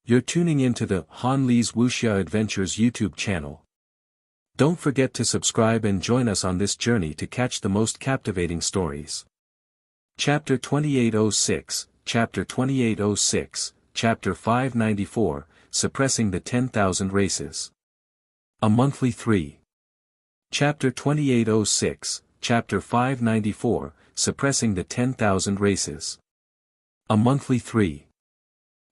You're tuning into the Han Li's Wuxia Adventures YouTube channel. Don't forget to subscribe and join us on this journey to catch the most captivating stories. Chapter 2806, Chapter 2806, Chapter 594, Suppressing the 10,000 Races. A Monthly 3. Chapter 2806, Chapter 594, Suppressing the 10,000 Races. A Monthly 3.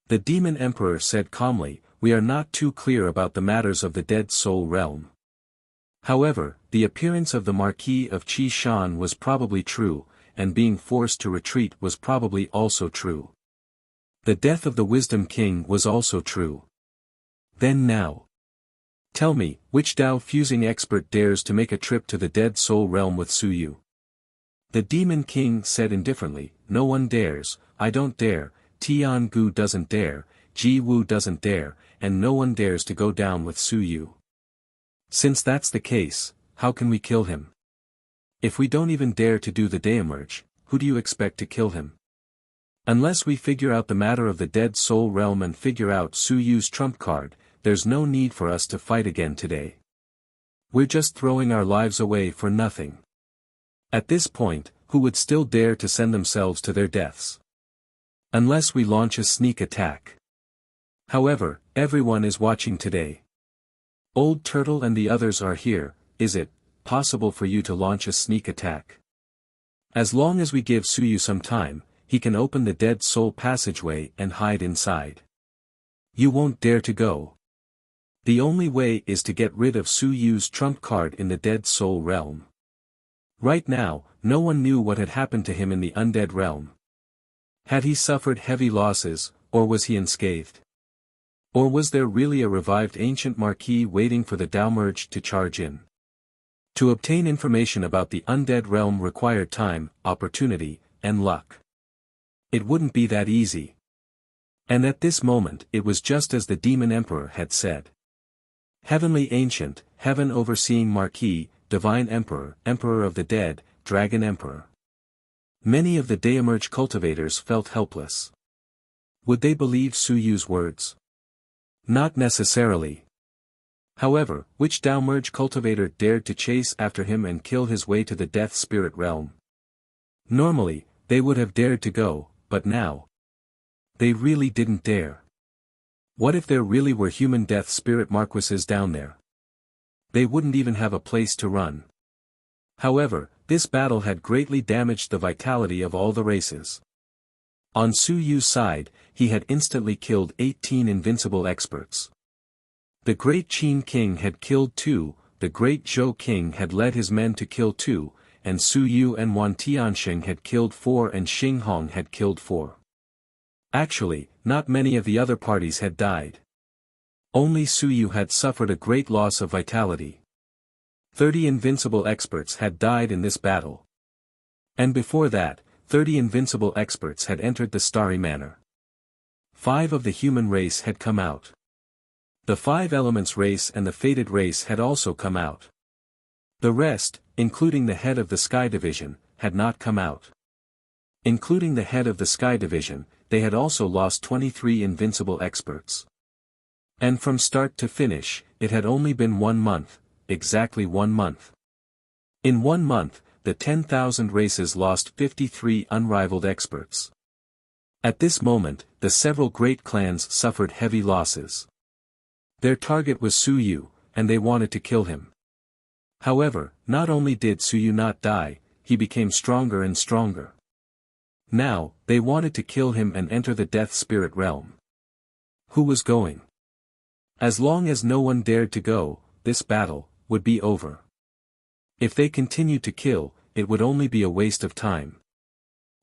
The Demon Emperor said calmly, "We are not too clear about the matters of the Dead Soul realm. However, the appearance of the Marquis of Qi Shan was probably true, and being forced to retreat was probably also true. The death of the Wisdom King was also true. Then now. Tell me, which Dao fusing expert dares to make a trip to the Dead Soul realm with Su Yu?" The Demon King said indifferently, "No one dares, I don't dare, Tian Gu doesn't dare, Ji Wu doesn't dare, and no one dares to go down with Su Yu. Since that's the case, how can we kill him? If we don't even dare to do the Daemerge, who do you expect to kill him? Unless we figure out the matter of the Dead Soul realm and figure out Su Yu's trump card, there's no need for us to fight again today. We're just throwing our lives away for nothing. At this point, who would still dare to send themselves to their deaths? Unless we launch a sneak attack. However, everyone is watching today. Old Turtle and the others are here. Is it possible for you to launch a sneak attack? As long as we give Su Yu some time, he can open the Dead Soul passageway and hide inside. You won't dare to go. The only way is to get rid of Su Yu's trump card in the Dead Soul realm. Right now, no one knew what had happened to him in the undead realm. Had he suffered heavy losses, or was he unscathed? Or was there really a revived ancient Marquis waiting for the Daemerge to charge in? To obtain information about the undead realm required time, opportunity, and luck. It wouldn't be that easy. And at this moment it was just as the Demon Emperor had said. Heavenly Ancient, Heaven Overseeing Marquis, Divine Emperor, Emperor of the Dead, Dragon Emperor. Many of the Daemerge cultivators felt helpless. Would they believe Su Yu's words? Not necessarily. However, which Daemerge cultivator dared to chase after him and kill his way to the Death Spirit realm? Normally, they would have dared to go, but now. They really didn't dare. What if there really were human Death Spirit Marquises down there? They wouldn't even have a place to run. However, this battle had greatly damaged the vitality of all the races. On Su Yu's side, he had instantly killed 18 invincible experts. The Great Qin King had killed 2, the Great Zhou King had led his men to kill 2, and Su Yu and Wan Tianxing had killed 4 and Xing Hong had killed 4. Actually, not many of the other parties had died. Only Su Yu had suffered a great loss of vitality. 30 invincible experts had died in this battle. And before that, 30 invincible experts had entered the Starry Manor. 5 of the human race had come out. The 5 elements race and the fated race had also come out. The rest, including the head of the Sky Division, had not come out. Including the head of the Sky Division, they had also lost 23 invincible experts. And from start to finish, it had only been 1 month. Exactly 1 month. In 1 month, the 10,000 races lost 53 unrivaled experts. At this moment, the several great clans suffered heavy losses. Their target was Su Yu, and they wanted to kill him. However, not only did Su Yu not die, he became stronger and stronger. Now, they wanted to kill him and enter the Death Spirit realm. Who was going? As long as no one dared to go, this battle would be over. If they continued to kill, it would only be a waste of time.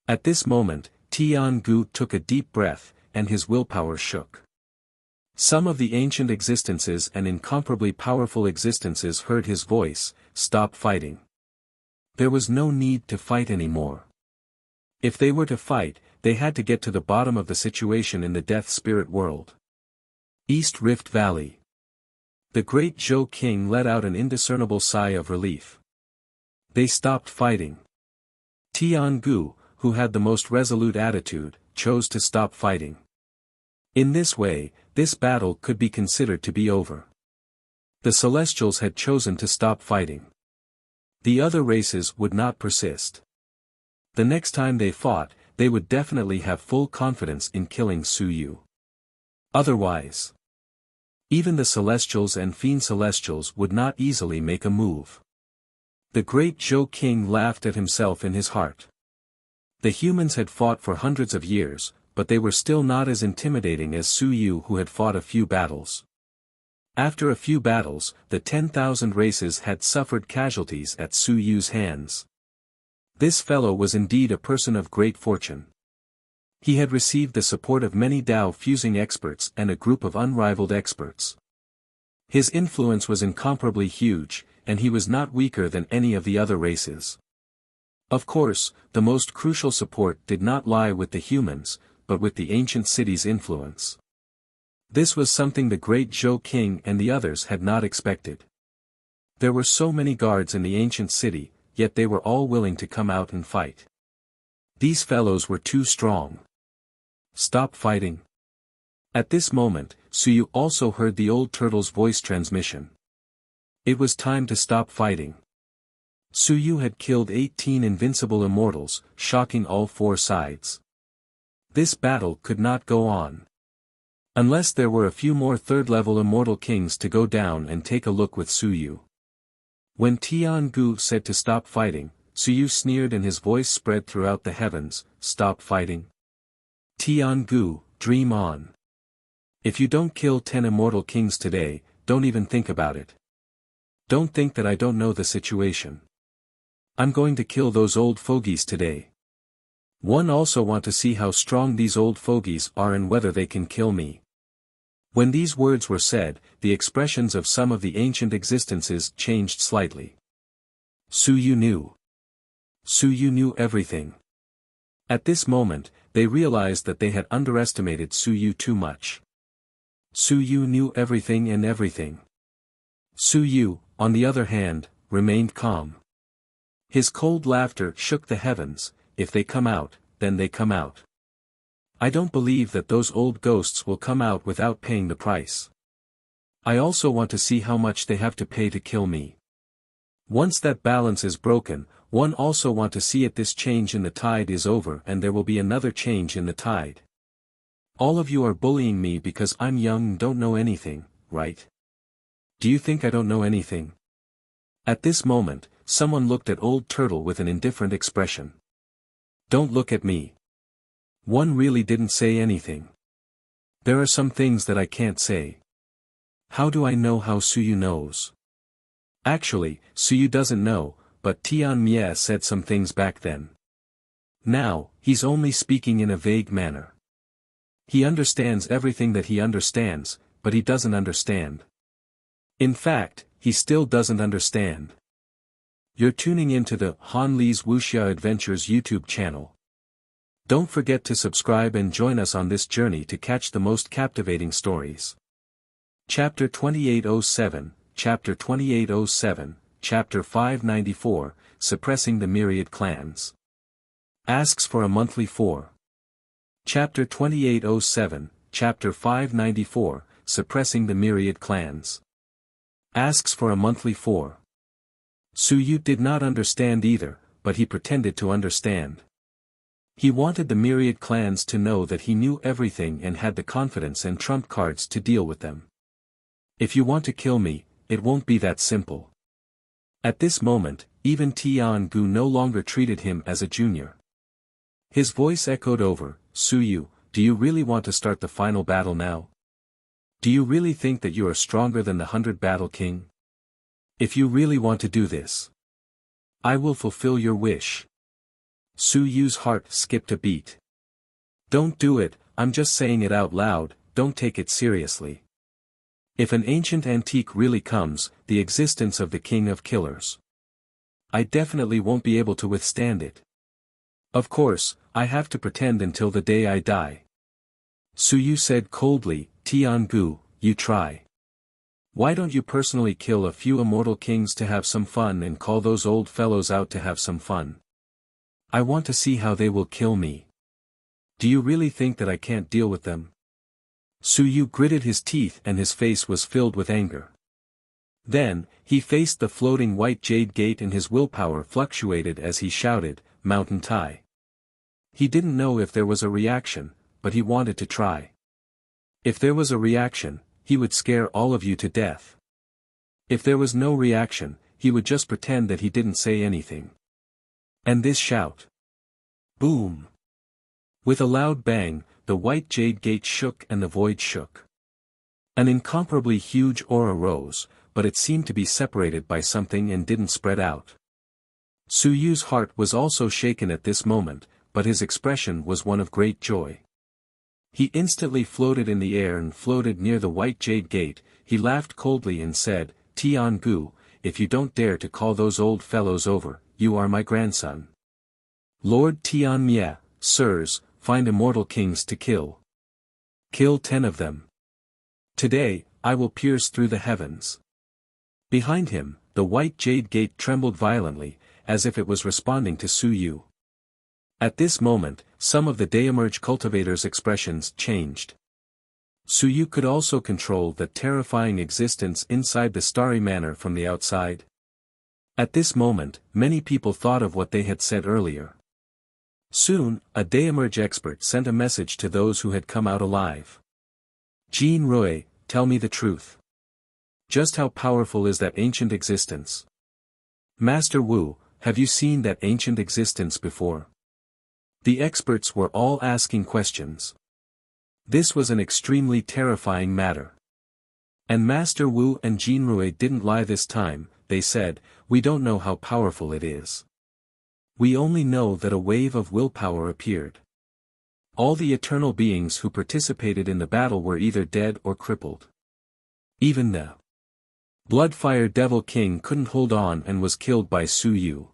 At this moment, Tian Gu took a deep breath, and his willpower shook. Some of the ancient existences and incomparably powerful existences heard his voice, "Stop fighting." There was no need to fight anymore. If they were to fight, they had to get to the bottom of the situation in the Death Spirit world. East Rift Valley. The Great Zhou King let out an indiscernible sigh of relief. They stopped fighting. Tian Gu, who had the most resolute attitude, chose to stop fighting. In this way, this battle could be considered to be over. The Celestials had chosen to stop fighting. The other races would not persist. The next time they fought, they would definitely have full confidence in killing Suyu. Otherwise, even the Celestials and Fiend Celestials would not easily make a move. The great Zhou King laughed at himself in his heart. The humans had fought for hundreds of years, but they were still not as intimidating as Suyu, who had fought a few battles. After a few battles, the 10,000 races had suffered casualties at Suyu's hands. This fellow was indeed a person of great fortune. He had received the support of many Dao fusing experts and a group of unrivaled experts. His influence was incomparably huge, and he was not weaker than any of the other races. Of course, the most crucial support did not lie with the humans, but with the ancient city's influence. This was something the great Zhou King and the others had not expected. There were so many guards in the ancient city, yet they were all willing to come out and fight. These fellows were too strong. Stop fighting. At this moment, Suyu also heard the old turtle's voice transmission. It was time to stop fighting. Suyu had killed 18 invincible immortals, shocking all four sides. This battle could not go on. Unless there were a few more third-level immortal kings to go down and take a look with Suyu. When Tiangu said to stop fighting, Suyu sneered and his voice spread throughout the heavens, "Stop fighting? Tiangu, dream on. If you don't kill 10 immortal kings today, don't even think about it. Don't think that I don't know the situation. I'm going to kill those old fogies today. One also want to see how strong these old fogies are and whether they can kill me." When these words were said, the expressions of some of the ancient existences changed slightly. Suyu knew. Suyu knew everything. At this moment, they realized that they had underestimated Suyu too much. Suyu knew everything and everything. Suyu, on the other hand, remained calm. His cold laughter shook the heavens. If they come out, then they come out. I don't believe that those old ghosts will come out without paying the price. I also want to see how much they have to pay to kill me. Once that balance is broken, one also want to see if this change in the tide is over and there will be another change in the tide. All of you are bullying me because I'm young and don't know anything, right? Do you think I don't know anything? At this moment, someone looked at Old Turtle with an indifferent expression. Don't look at me. One really didn't say anything. There are some things that I can't say. How do I know how Suyu knows? Actually, Suyu doesn't know, but Tian Mie said some things back then. Now, he's only speaking in a vague manner. He understands everything that he understands, but he doesn't understand. In fact, he still doesn't understand. You're tuning into the Han Li's Wuxia Adventures YouTube channel. Don't forget to subscribe and join us on this journey to catch the most captivating stories. Chapter 2807, Chapter 2807, Chapter 594, Suppressing the Myriad Clans. Asks for a monthly 4. Chapter 2807, Chapter 594, Suppressing the Myriad Clans. Asks for a monthly 4. Suyu did not understand either, but he pretended to understand. He wanted the myriad clans to know that he knew everything and had the confidence and trump cards to deal with them. If you want to kill me, it won't be that simple. At this moment, even Tiangu no longer treated him as a junior. His voice echoed over, "Suyu, do you really want to start the final battle now? Do you really think that you are stronger than the 100 Battle King? If you really want to do this, I will fulfill your wish." Suyu's heart skipped a beat. Don't do it, I'm just saying it out loud, don't take it seriously. If an ancient antique really comes, the existence of the King of Killers, I definitely won't be able to withstand it. Of course, I have to pretend until the day I die. Suyu said coldly, Tiangu, you try. Why don't you personally kill a few immortal kings to have some fun and call those old fellows out to have some fun? I want to see how they will kill me. Do you really think that I can't deal with them? Su Yu gritted his teeth and his face was filled with anger. Then, he faced the floating white jade gate and his willpower fluctuated as he shouted, "Mountain Tai." He didn't know if there was a reaction, but he wanted to try. If there was a reaction, he would scare all of you to death. If there was no reaction, he would just pretend that he didn't say anything. And this shout. Boom! With a loud bang, the white jade gate shook and the void shook. An incomparably huge aura rose, but it seemed to be separated by something and didn't spread out. Su Yu's heart was also shaken at this moment, but his expression was one of great joy. He instantly floated in the air and floated near the white jade gate. He laughed coldly and said, "Tian Gu, if you don't dare to call those old fellows over, you are my grandson. Lord Tian Mie, sirs, find immortal kings to kill. Kill 10 of them. Today, I will pierce through the heavens." Behind him, the white jade gate trembled violently, as if it was responding to Su Yu. At this moment, some of the Daemerge cultivators' expressions changed. Su Yu could also control that terrifying existence inside the starry manor from the outside. At this moment, many people thought of what they had said earlier. Soon, a Daemerge expert sent a message to those who had come out alive. "Jean Rui, tell me the truth. Just how powerful is that ancient existence? Master Wu, have you seen that ancient existence before?" The experts were all asking questions. This was an extremely terrifying matter. And Master Wu and Jean Rui didn't lie this time. They said, "We don't know how powerful it is. We only know that a wave of willpower appeared. All the eternal beings who participated in the battle were either dead or crippled. Even the Bloodfire Devil King couldn't hold on and was killed by Su Yu.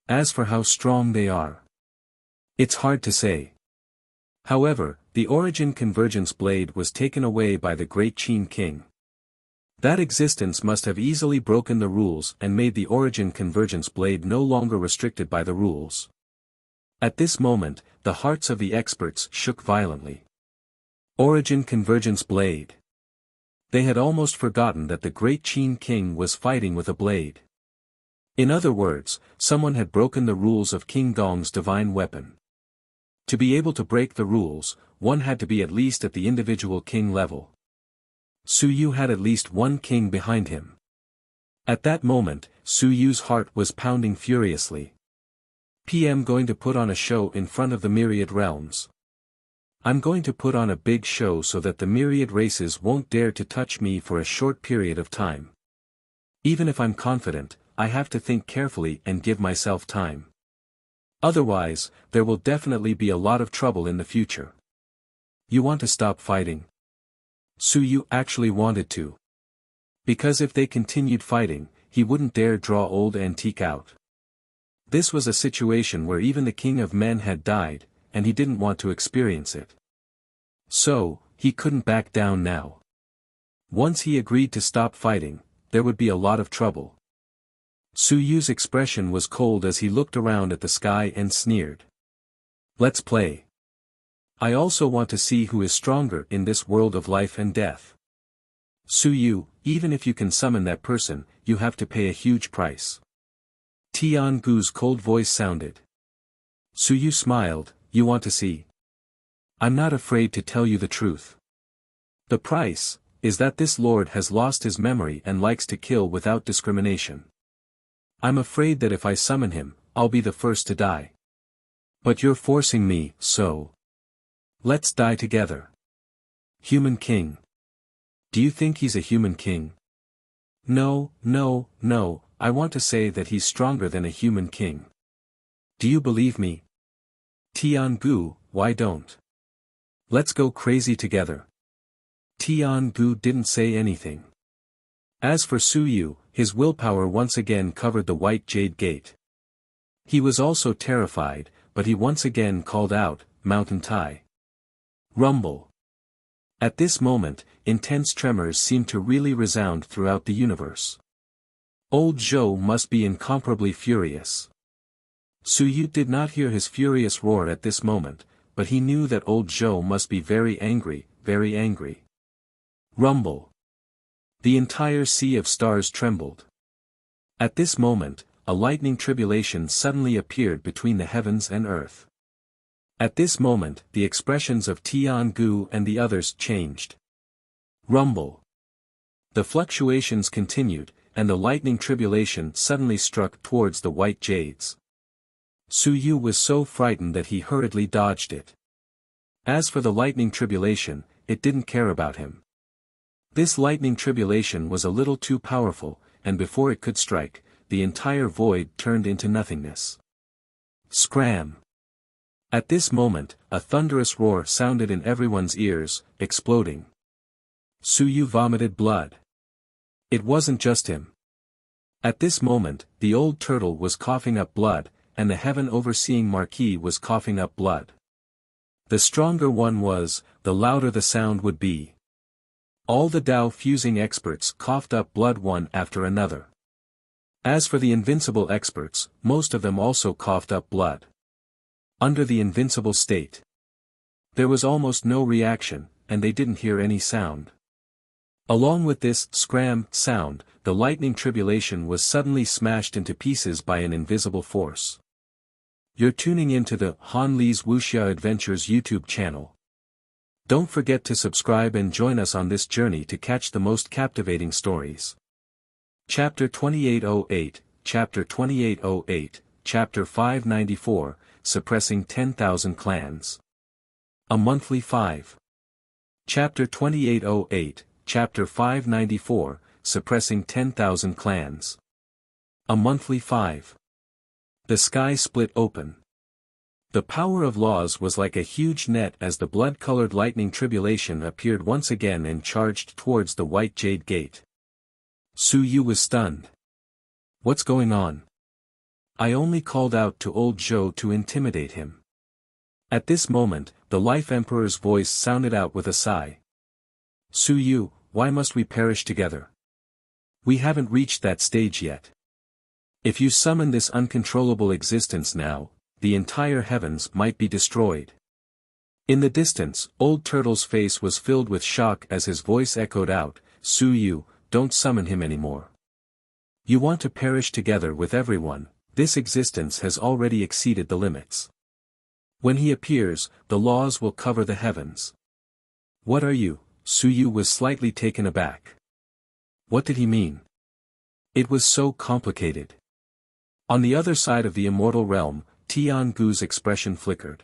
As for how strong they are, it's hard to say. However, the Origin Convergence Blade was taken away by the Great Qin King. That existence must have easily broken the rules and made the Origin Convergence Blade no longer restricted by the rules." At this moment, the hearts of the experts shook violently. Origin Convergence Blade. They had almost forgotten that the Great Qin King was fighting with a blade. In other words, someone had broken the rules of King Dong's divine weapon. To be able to break the rules, one had to be at least at the individual king level. Su Yu had at least one king behind him. At that moment, Su Yu's heart was pounding furiously. "I'm going to put on a show in front of the myriad realms. I'm going to put on a big show so that the myriad races won't dare to touch me for a short period of time. Even if I'm confident, I have to think carefully and give myself time. Otherwise, there will definitely be a lot of trouble in the future. You want to stop fighting?" Su Yu actually wanted to. Because if they continued fighting, he wouldn't dare draw old Antique out. This was a situation where even the King of Men had died, and he didn't want to experience it. So, he couldn't back down now. Once he agreed to stop fighting, there would be a lot of trouble. Su Yu's expression was cold as he looked around at the sky and sneered. "Let's play. I also want to see who is stronger in this world of life and death. Su Yu, even if you can summon that person, you have to pay a huge price." Tian Gu's cold voice sounded. Su Yu smiled, "You want to see? I'm not afraid to tell you the truth. The price is that this lord has lost his memory and likes to kill without discrimination. I'm afraid that if I summon him, I'll be the first to die. But you're forcing me, so let's die together." "Human king. Do you think he's a human king?" No, I want to say that he's stronger than a human king. Do you believe me?" "Tian Gu, why don't? Let's go crazy together." Tian Gu didn't say anything. As for Su Yu, his willpower once again covered the white jade gate. He was also terrified, but he once again called out, "Mountain Tai." Rumble. At this moment, intense tremors seemed to really resound throughout the universe. Old Zhou must be incomparably furious. Su Yu did not hear his furious roar at this moment, but he knew that old Zhou must be very angry, very angry. Rumble. The entire sea of stars trembled. At this moment, a lightning tribulation suddenly appeared between the heavens and earth. At this moment, the expressions of Tian-gu and the others changed. Rumble. The fluctuations continued, and the lightning tribulation suddenly struck towards the white jades. Su Yu was so frightened that he hurriedly dodged it. As for the lightning tribulation, it didn't care about him. This lightning tribulation was a little too powerful, and before it could strike, the entire void turned into nothingness. Scram! At this moment, a thunderous roar sounded in everyone's ears, exploding. Su Yu vomited blood. It wasn't just him. At this moment, the old turtle was coughing up blood, and the heaven-overseeing marquis was coughing up blood. The stronger one was, the louder the sound would be. All the Dao-fusing experts coughed up blood one after another. As for the invincible experts, most of them also coughed up blood. Under the invincible state, there was almost no reaction, and they didn't hear any sound. Along with this scram sound, the lightning tribulation was suddenly smashed into pieces by an invisible force. You're tuning into the Han Li's Wuxia Adventures YouTube channel. Don't forget to subscribe and join us on this journey to catch the most captivating stories. Chapter 2808, Chapter 2808, Chapter 594, Suppressing 10,000 Clans. A Monthly 5. Chapter 2808, Chapter 594, Suppressing 10,000 Clans. A Monthly 5. The sky split open. The power of laws was like a huge net as the blood-colored lightning tribulation appeared once again and charged towards the white jade gate. Su Yu was stunned. What's going on? I only called out to old Zhou to intimidate him. At this moment, the Life Emperor's voice sounded out with a sigh. Su Yu, why must we perish together? We haven't reached that stage yet. If you summon this uncontrollable existence now, the entire heavens might be destroyed. In the distance, Old Turtle's face was filled with shock as his voice echoed out, Su Yu, don't summon him anymore. You want to perish together with everyone, this existence has already exceeded the limits. When he appears, the laws will cover the heavens. What are you? Su Yu was slightly taken aback. What did he mean? It was so complicated. On the other side of the immortal realm, Tian-gu's expression flickered.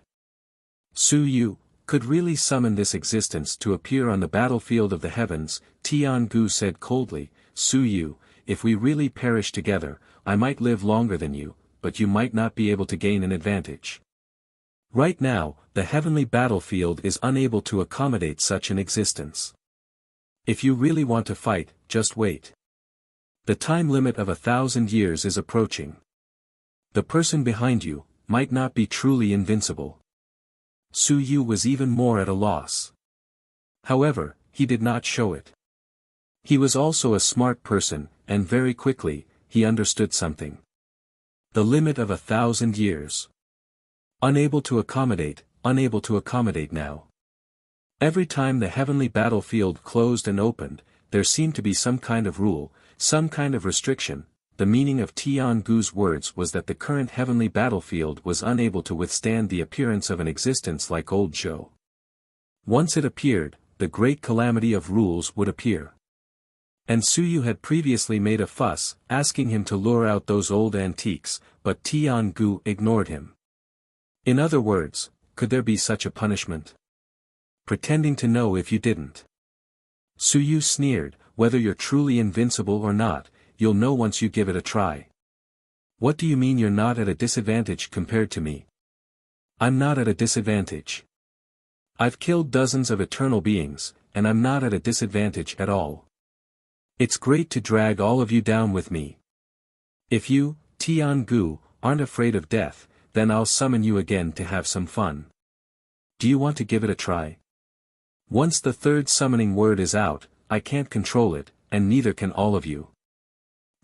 Su Yu could really summon this existence to appear on the battlefield of the heavens, Tian-gu said coldly, Su Yu, if we really perish together, I might live longer than you, but you might not be able to gain an advantage. Right now, the heavenly battlefield is unable to accommodate such an existence. If you really want to fight, just wait. The time limit of 1,000 years is approaching. The person behind you might not be truly invincible. Su Yu was even more at a loss. However, he did not show it. He was also a smart person, and very quickly, he understood something. The limit of 1,000 years. Unable to accommodate now. Every time the heavenly battlefield closed and opened, there seemed to be some kind of rule, some kind of restriction. The meaning of Tian-gu's words was that the current heavenly battlefield was unable to withstand the appearance of an existence like old Zhou. Once it appeared, the great calamity of rules would appear. And Su Yu had previously made a fuss, asking him to lure out those old antiques, but Tian-gu ignored him. In other words, could there be such a punishment? Pretending to know if you didn't. Su Yu sneered, whether you're truly invincible or not, you'll know once you give it a try. What do you mean you're not at a disadvantage compared to me? I'm not at a disadvantage. I've killed dozens of eternal beings, and I'm not at a disadvantage at all. It's great to drag all of you down with me. If you, Tian-gu, aren't afraid of death, then I'll summon you again to have some fun. Do you want to give it a try? Once the third summoning word is out, I can't control it, and neither can all of you.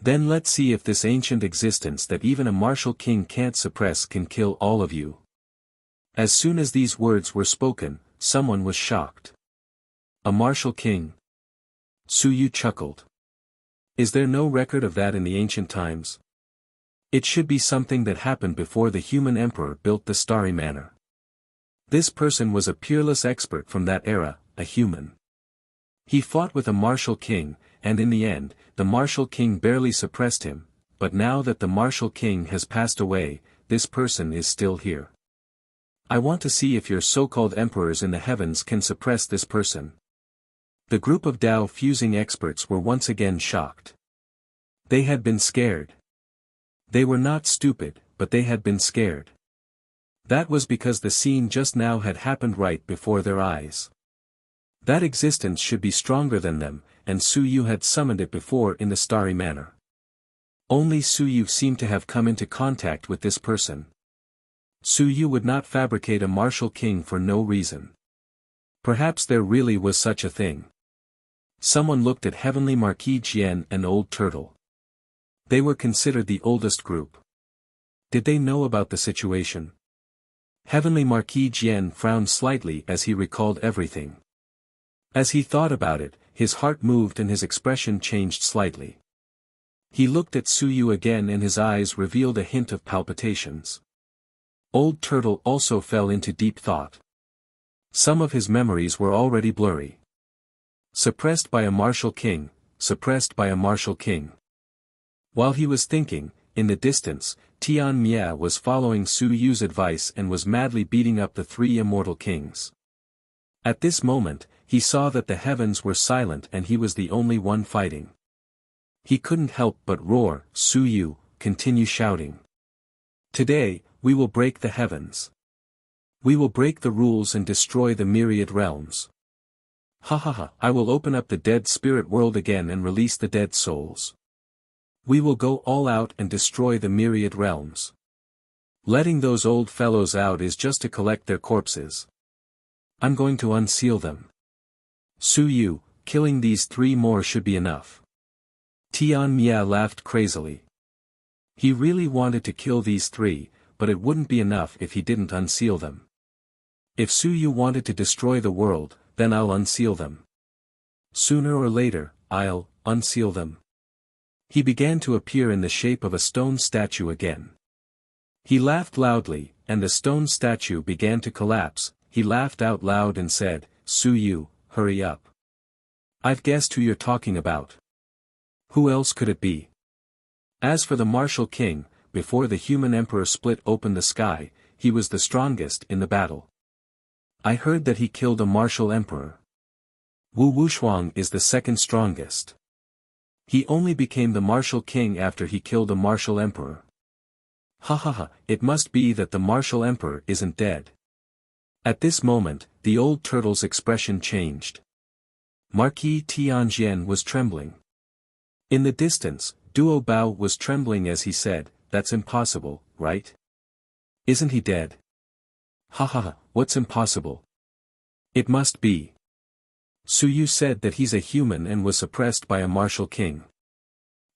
Then let's see if this ancient existence that even a martial king can't suppress can kill all of you. As soon as these words were spoken, someone was shocked. A martial king? Su Yu chuckled. Is there no record of that in the ancient times? It should be something that happened before the human emperor built the Starry Manor. This person was a peerless expert from that era, a human. He fought with a martial king, and in the end, the martial king barely suppressed him, but now that the martial king has passed away, this person is still here. I want to see if your so-called emperors in the heavens can suppress this person. The group of Dao fusing experts were once again shocked. They had been scared. They were not stupid, but they had been scared. That was because the scene just now had happened right before their eyes. That existence should be stronger than them, and Su Yu had summoned it before in the Starry Manor. Only Su Yu seemed to have come into contact with this person. Su Yu would not fabricate a martial king for no reason. Perhaps there really was such a thing. Someone looked at Heavenly Marquis Jian and Old Turtle. They were considered the oldest group. Did they know about the situation? Heavenly Marquis Jian frowned slightly as he recalled everything. As he thought about it, his heart moved and his expression changed slightly. He looked at Su Yu again and his eyes revealed a hint of palpitations. Old Turtle also fell into deep thought. Some of his memories were already blurry. Suppressed by a martial king, suppressed by a martial king. While he was thinking, in the distance, Tian Mia was following Su Yu's advice and was madly beating up the three immortal kings. At this moment, he saw that the heavens were silent and he was the only one fighting. He couldn't help but roar, Su Yu, continue shouting. Today, we will break the heavens. We will break the rules and destroy the myriad realms. Ha ha ha, I will open up the dead spirit world again and release the dead souls. We will go all out and destroy the myriad realms. Letting those old fellows out is just to collect their corpses. I'm going to unseal them. Su Yu, killing these three more should be enough. Tian Mia laughed crazily. He really wanted to kill these three, but it wouldn't be enough if he didn't unseal them. If Su Yu wanted to destroy the world, then I'll unseal them. Sooner or later, I'll unseal them. He began to appear in the shape of a stone statue again. He laughed loudly, and the stone statue began to collapse. He laughed out loud and said, Su Yu, hurry up. I've guessed who you're talking about. Who else could it be? As for the martial king, before the human emperor split open the sky, he was the strongest in the battle. I heard that he killed a martial emperor. Wu Wushuang is the second strongest. He only became the martial king after he killed a martial emperor. Ha ha ha, it must be that the martial emperor isn't dead. At this moment, the old turtle's expression changed. Marquis Tianjian was trembling. In the distance, Duo Bao was trembling as he said, that's impossible, right? Isn't he dead? Ha ha ha, what's impossible? It must be. Su Yu said that he's a human and was suppressed by a martial king.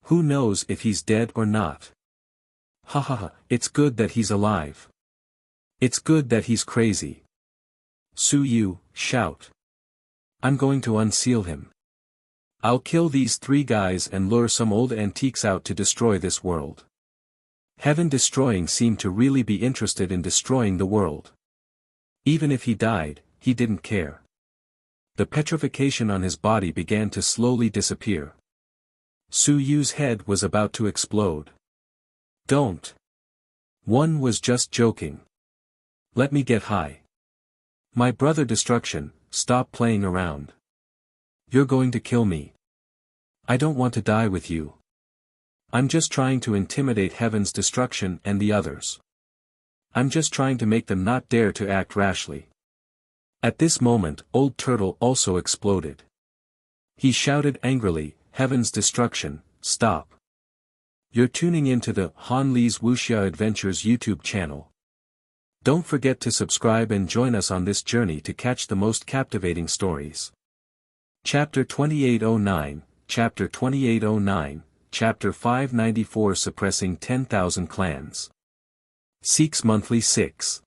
Who knows if he's dead or not? Ha ha ha, it's good that he's alive. It's good that he's crazy. Su Yu, shout. I'm going to unseal him. I'll kill these three guys and lure some old antiques out to destroy this world. Heaven Destroying seemed to really be interested in destroying the world. Even if he died, he didn't care. The petrification on his body began to slowly disappear. Su Yu's head was about to explode. Don't. One was just joking. Let me get high. My brother Destruction, stop playing around. You're going to kill me. I don't want to die with you. I'm just trying to intimidate Heaven's Destruction and the others. I'm just trying to make them not dare to act rashly. At this moment, Old Turtle also exploded. He shouted angrily, Heaven's Destruction, stop. You're tuning into the Han Li's Wuxia Adventures YouTube channel. Don't forget to subscribe and join us on this journey to catch the most captivating stories. Chapter 2809, Chapter 2809, Chapter 594 Suppressing 10,000 Clans. Seeks Monthly 6.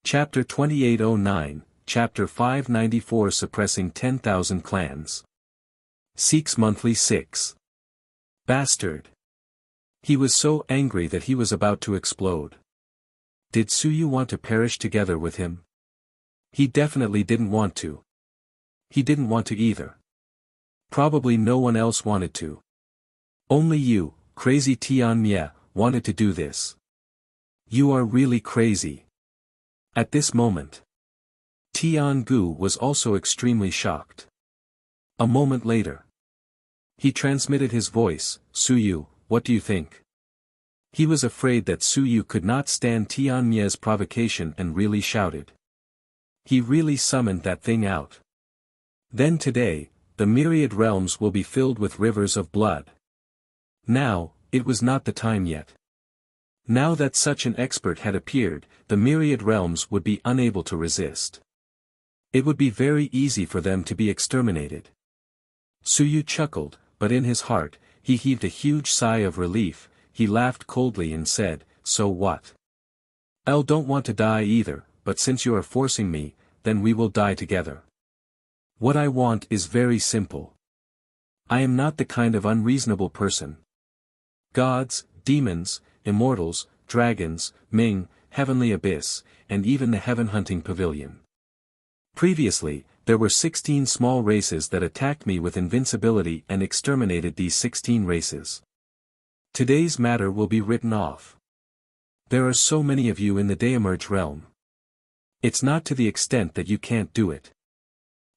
Chapter 2809, Chapter 594 Suppressing 10,000 Clans. Seeks Monthly 6. Bastard. He was so angry that he was about to explode. Did Suyu want to perish together with him? He definitely didn't want to. He didn't want to either. Probably no one else wanted to. Only you, crazy Tianmie, wanted to do this. You are really crazy. At this moment, Tiangu was also extremely shocked. A moment later, he transmitted his voice, Suyu, what do you think? He was afraid that Suyu could not stand Tianmie's provocation and really shouted. He really summoned that thing out. Then today, the myriad realms will be filled with rivers of blood. Now, it was not the time yet. Now that such an expert had appeared, the myriad realms would be unable to resist. It would be very easy for them to be exterminated. Suyu chuckled, but in his heart, he heaved a huge sigh of relief. He laughed coldly and said, so what? I don't want to die either, but since you are forcing me, then we will die together. What I want is very simple. I am not the kind of unreasonable person. Gods, demons, immortals, dragons, Ming, heavenly abyss, and even the heaven-hunting pavilion. Previously, there were 16 small races that attacked me with invincibility and exterminated these 16 races. Today's matter will be written off. There are so many of you in the Daemerge realm. It's not to the extent that you can't do it.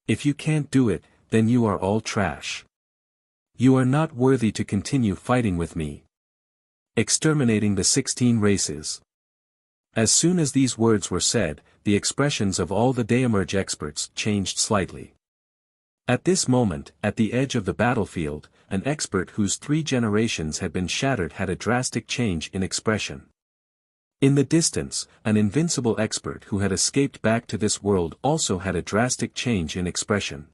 If you can't do it, then you are all trash. You are not worthy to continue fighting with me. Exterminating the 16 races. As soon as these words were said, the expressions of all the Daemerge experts changed slightly. At this moment, at the edge of the battlefield, an expert whose 3 generations had been shattered had a drastic change in expression. In the distance, an invincible expert who had escaped back to this world also had a drastic change in expression.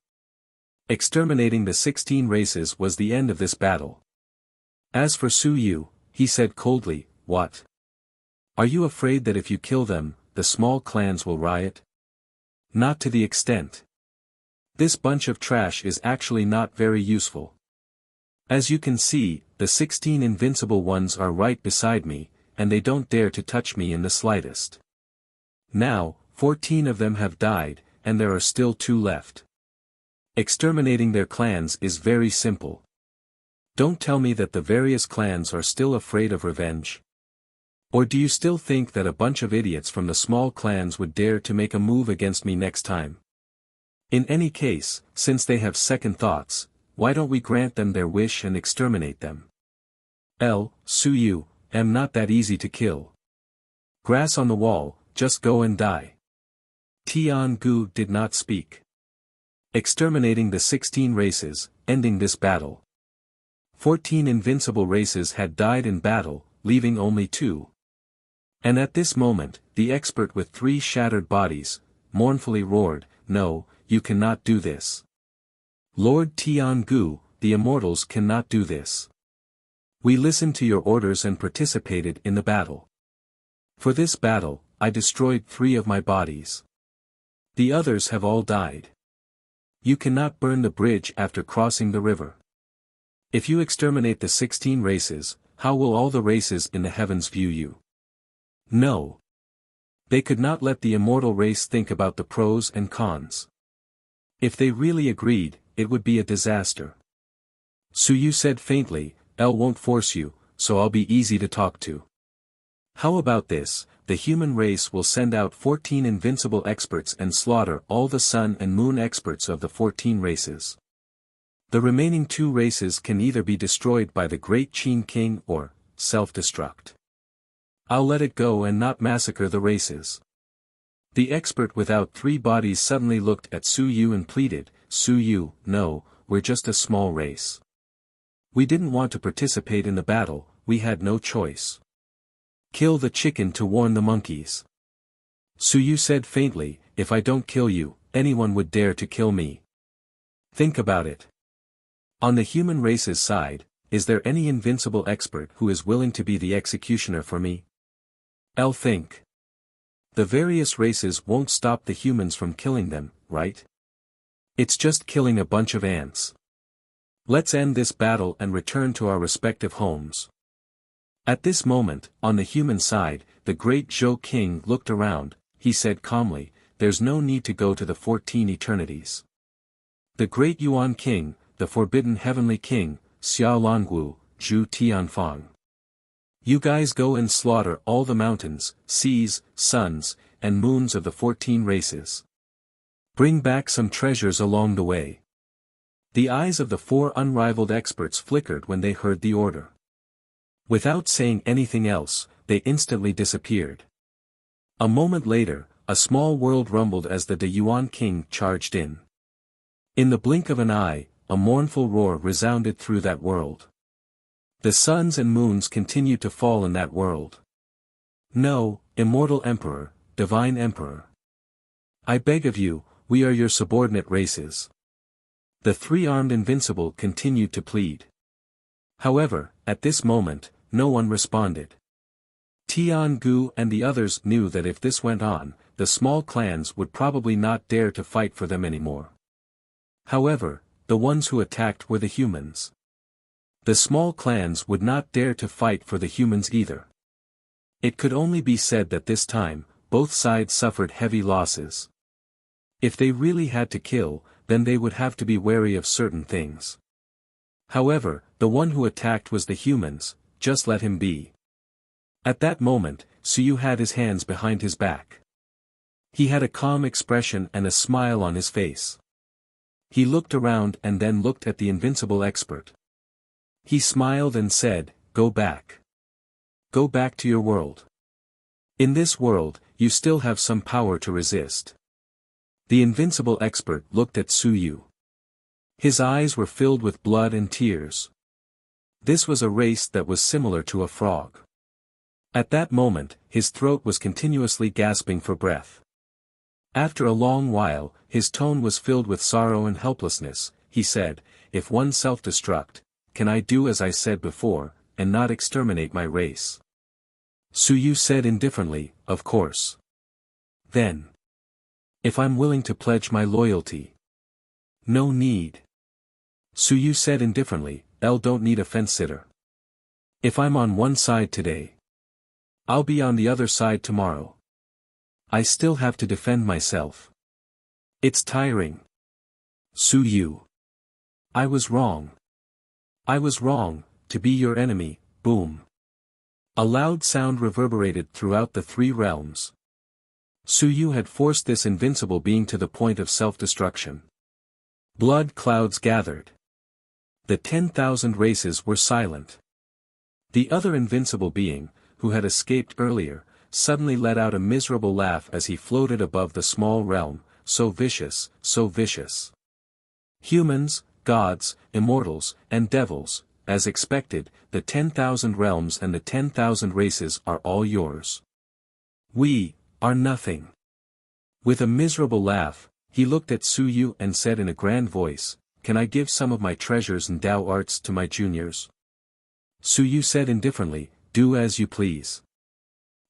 Exterminating the 16 races was the end of this battle. As for Suyu, he said coldly, what? Are you afraid that if you kill them, the small clans will riot? Not to the extent. This bunch of trash is actually not very useful. As you can see, the 16 invincible ones are right beside me, and they don't dare to touch me in the slightest. Now, 14 of them have died, and there are still 2 left. Exterminating their clans is very simple. Don't tell me that the various clans are still afraid of revenge. Or do you still think that a bunch of idiots from the small clans would dare to make a move against me next time? In any case, since they have second thoughts, why don't we grant them their wish and exterminate them? Suyu, am not that easy to kill. Grass on the wall, just go and die. Tiangu did not speak. Exterminating the 16 races, ending this battle. 14 invincible races had died in battle, leaving only 2. And at this moment, the expert with 3 shattered bodies, mournfully roared, no, you cannot do this. Lord Tiangu, the immortals cannot do this. We listened to your orders and participated in the battle. For this battle, I destroyed 3 of my bodies. The others have all died. You cannot burn the bridge after crossing the river. If you exterminate the 16 races, how will all the races in the heavens view you? No. They could not let the immortal race think about the pros and cons. If they really agreed, it would be a disaster. Suyu said faintly, L won't force you, so I'll be easy to talk to. How about this, the human race will send out 14 invincible experts and slaughter all the sun and moon experts of the 14 races. The remaining 2 races can either be destroyed by the great Qin King or self-destruct. I'll let it go and not massacre the races. The expert without 3 bodies suddenly looked at Suyu and pleaded, Suyu, no, we're just a small race. We didn't want to participate in the battle, we had no choice. Kill the chicken to warn the monkeys. Suyu said faintly, if I don't kill you, anyone would dare to kill me. Think about it. On the human race's side, is there any invincible expert who is willing to be the executioner for me? Think. The various races won't stop the humans from killing them, right? It's just killing a bunch of ants. Let's end this battle and return to our respective homes. At this moment, on the human side, the great Zhou King looked around. He said calmly, "There's no need to go to the 14 eternities. The great Yuan King, the forbidden heavenly king, Xiao Langwu, Zhu Tianfang. You guys go and slaughter all the mountains, seas, suns, and moons of the 14 races. Bring back some treasures along the way." The eyes of the 4 unrivaled experts flickered when they heard the order. Without saying anything else, they instantly disappeared. A moment later, a small world rumbled as the Yuan King charged in. In the blink of an eye, a mournful roar resounded through that world. The suns and moons continued to fall in that world. "No, immortal emperor, divine emperor. I beg of you, we are your subordinate races." The 3-armed invincible continued to plead. However, at this moment, no one responded. Tian Gu and the others knew that if this went on, the small clans would probably not dare to fight for them anymore. However, the ones who attacked were the humans. The small clans would not dare to fight for the humans either. It could only be said that this time, both sides suffered heavy losses. If they really had to kill, then they would have to be wary of certain things. However, the one who attacked was the humans. Just let him be. At that moment, Suyu had his hands behind his back. He had a calm expression and a smile on his face. He looked around and then looked at the invincible expert. He smiled and said, "Go back. Go back to your world. In this world, you still have some power to resist." The invincible expert looked at Suyu. His eyes were filled with blood and tears. This was a race that was similar to a frog. At that moment, his throat was continuously gasping for breath. After a long while, his tone was filled with sorrow and helplessness. He said, "If one self-destruct, can I do as I said before, and not exterminate my race?" Suyu said indifferently, "Of course. Then. If I'm willing to pledge my loyalty." "No need." Suyu said indifferently, "Don't need a fence-sitter. If I'm on one side today, I'll be on the other side tomorrow. I still have to defend myself. It's tiring." "Suyu. I was wrong. I was wrong, to be your enemy." Boom. A loud sound reverberated throughout the 3 realms. Suyu had forced this invincible being to the point of self-destruction. Blood clouds gathered. The 10,000 races were silent. The other invincible being, who had escaped earlier, suddenly let out a miserable laugh as he floated above the small realm. So vicious, so vicious. Humans, gods, immortals, and devils, as expected, the 10,000 realms and the 10,000 races are all yours. We are nothing. With a miserable laugh, he looked at Suyu and said in a grand voice, "Can I give some of my treasures and Dao arts to my juniors?" Suyu said indifferently, "Do as you please.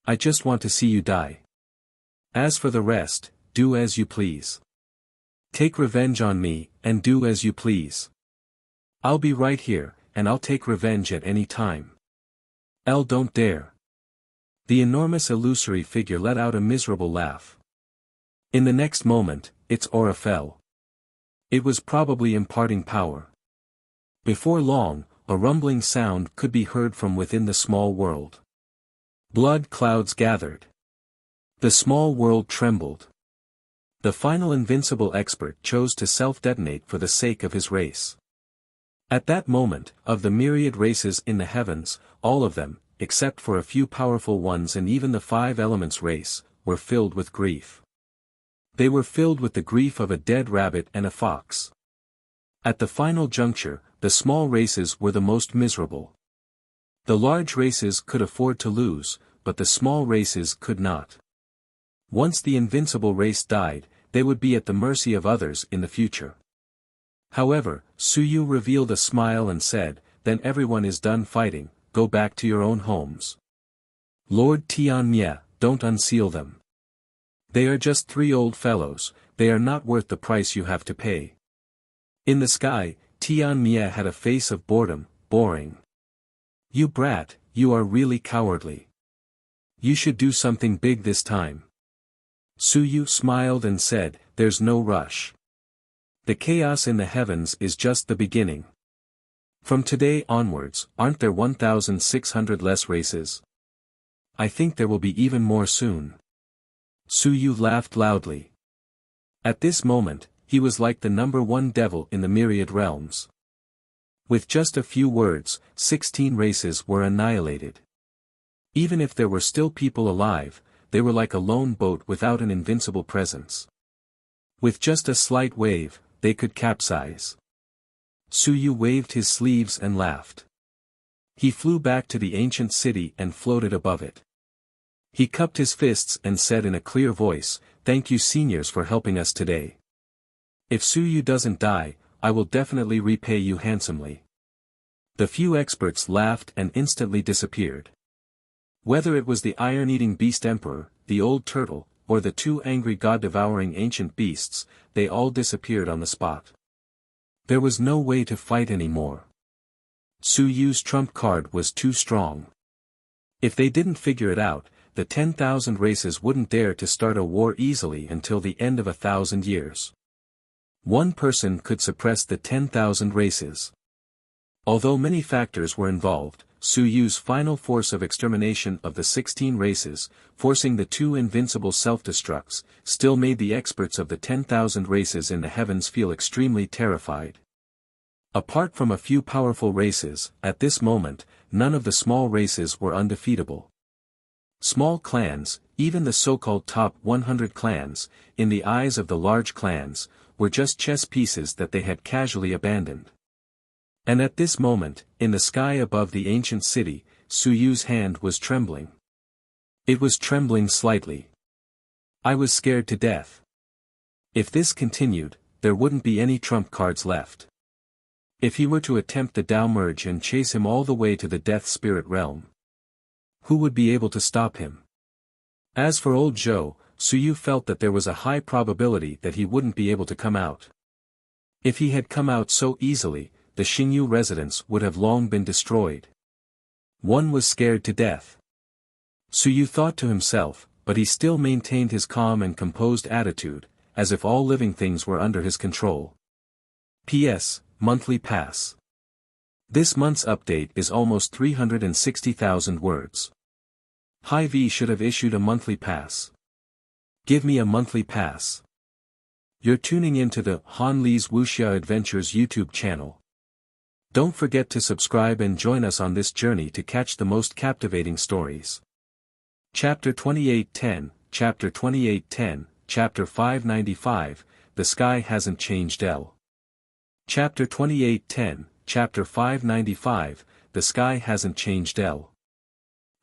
I just want to see you die. As for the rest, do as you please. Take revenge on me, and do as you please. I'll be right here, and I'll take revenge at any time. Don't dare." The enormous illusory figure let out a miserable laugh. In the next moment, its aura fell. It was probably imparting power. Before long, a rumbling sound could be heard from within the small world. Blood clouds gathered. The small world trembled. The final invincible expert chose to self-detonate for the sake of his race. At that moment, of the myriad races in the heavens, all of them, except for a few powerful ones and even the 5 elements race, were filled with grief. They were filled with the grief of a dead rabbit and a fox. At the final juncture, the small races were the most miserable. The large races could afford to lose, but the small races could not. Once the invincible race died, they would be at the mercy of others in the future. However, Suyu revealed a smile and said, "Then everyone is done fighting, go back to your own homes. Lord Tianmie, don't unseal them. They are just 3 old fellows, they are not worth the price you have to pay. In the sky, Tianmia had a face of boredom, boring. You brat, you are really cowardly. You should do something big this time. Suyu smiled and said, there's no rush. The chaos in the heavens is just the beginning. From today onwards, aren't there 1,600 less races? I think there will be even more soon. Suyu laughed loudly. At this moment, he was like the #1 devil in the myriad realms. With just a few words, 16 races were annihilated. Even if there were still people alive, they were like a lone boat without an invincible presence. With just a slight wave, they could capsize. Suyu waved his sleeves and laughed. He flew back to the ancient city and floated above it. He cupped his fists and said in a clear voice, "Thank you seniors for helping us today. If Suyu doesn't die, I will definitely repay you handsomely." The few experts laughed and instantly disappeared. Whether it was the iron-eating beast emperor, the old turtle, or the 2 angry god-devouring ancient beasts, they all disappeared on the spot. There was no way to fight anymore. Suyu's trump card was too strong. If they didn't figure it out, the 10,000 races wouldn't dare to start a war easily until the end of 1,000 years. One person could suppress the 10,000 races. Although many factors were involved, Suyu's final force of extermination of the 16 races, forcing the 2 invincible self-destructs, still made the experts of the 10,000 races in the heavens feel extremely terrified. Apart from a few powerful races, at this moment, none of the small races were undefeatable. Small clans, even the so-called top 100 clans, in the eyes of the large clans, were just chess pieces that they had casually abandoned. And at this moment, in the sky above the ancient city, Suyu's hand was trembling. It was trembling slightly. I was scared to death. If this continued, there wouldn't be any trump cards left. If he were to attempt the Tao merge and chase him all the way to the death spirit realm, who would be able to stop him? As for old Zhou, Suyu felt that there was a high probability that he wouldn't be able to come out. If he had come out so easily, the Xingyu residence would have long been destroyed. One was scared to death. Suyu thought to himself, but he still maintained his calm and composed attitude, as if all living things were under his control. P.S. Monthly Pass. This month's update is almost 360,000 words. Hy-Vee should have issued a monthly pass. Give me a monthly pass. You're tuning into the Han Li's Wuxia Adventures YouTube channel. Don't forget to subscribe and join us on this journey to catch the most captivating stories. Chapter 2810, Chapter 2810, Chapter 595, The Sky Hasn't Changed L. Chapter 2810, Chapter 595, The Sky Hasn't Changed L.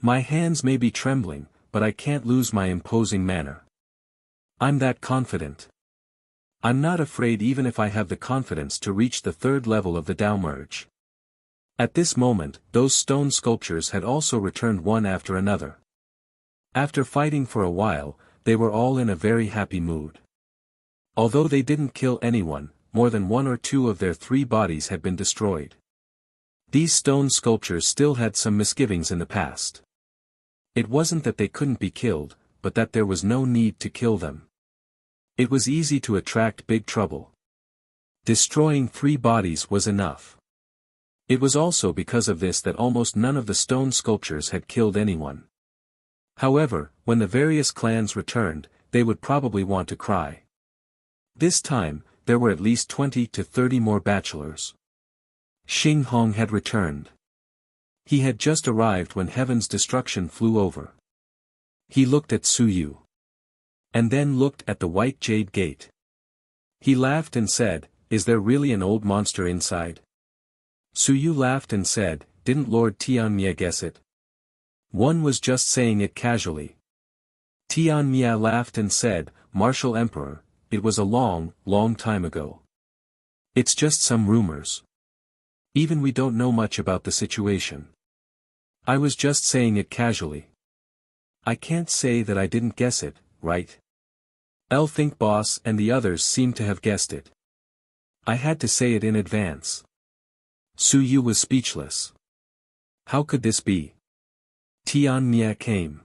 My hands may be trembling, but I can't lose my imposing manner. I'm that confident. I'm not afraid even if I have the confidence to reach the 3rd level of the Tao merge. At this moment, those stone sculptures had also returned one after another. After fighting for a while, they were all in a very happy mood. Although they didn't kill anyone, more than 1 or 2 of their 3 bodies had been destroyed. These stone sculptures still had some misgivings in the past. It wasn't that they couldn't be killed, but that there was no need to kill them. It was easy to attract big trouble. Destroying 3 bodies was enough. It was also because of this that almost none of the stone sculptures had killed anyone. However, when the various clans returned, they would probably want to cry. This time, there were at least 20 to 30 more bachelors. Xing Hong had returned. He had just arrived when heaven's destruction flew over. He looked at Suyu. And then looked at the white jade gate. He laughed and said, "Is there really an old monster inside?" Suyu laughed and said, "Didn't Lord Tianmia guess it? One was just saying it casually." Tianmia laughed and said, "Martial Emperor, it was a long, long time ago. It's just some rumors. Even we don't know much about the situation. I was just saying it casually. I can't say that I didn't guess it, right?" Think boss and the others seemed to have guessed it. I had to say it in advance. Su Yu was speechless. How could this be? Tian Mia came.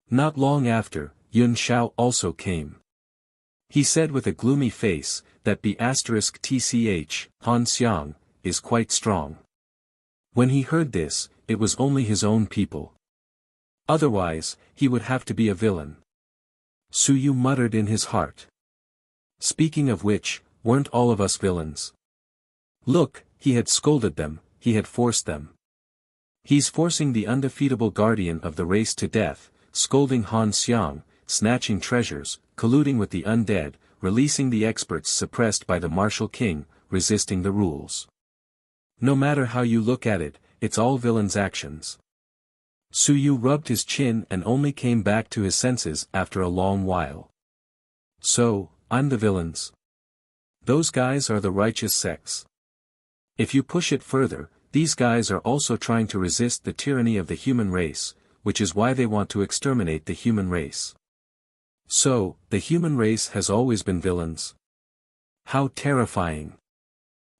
Not long after, Yun Xiao also came. He said with a gloomy face, that B*TCH, Han Xiang, is quite strong. When he heard this, it was only his own people. Otherwise, he would have to be a villain. Su Yu muttered in his heart. Speaking of which, weren't all of us villains? Look, he had scolded them, he had forced them. He's forcing the undefeatable guardian of the race to death, scolding Han Xiang, snatching treasures, colluding with the undead, releasing the experts suppressed by the martial king, resisting the rules. No matter how you look at it, it's all villains' actions. Su Yu rubbed his chin and only came back to his senses after a long while. So, I'm the villains. Those guys are the righteous sects. If you push it further, these guys are also trying to resist the tyranny of the human race, which is why they want to exterminate the human race. So, the human race has always been villains. How terrifying.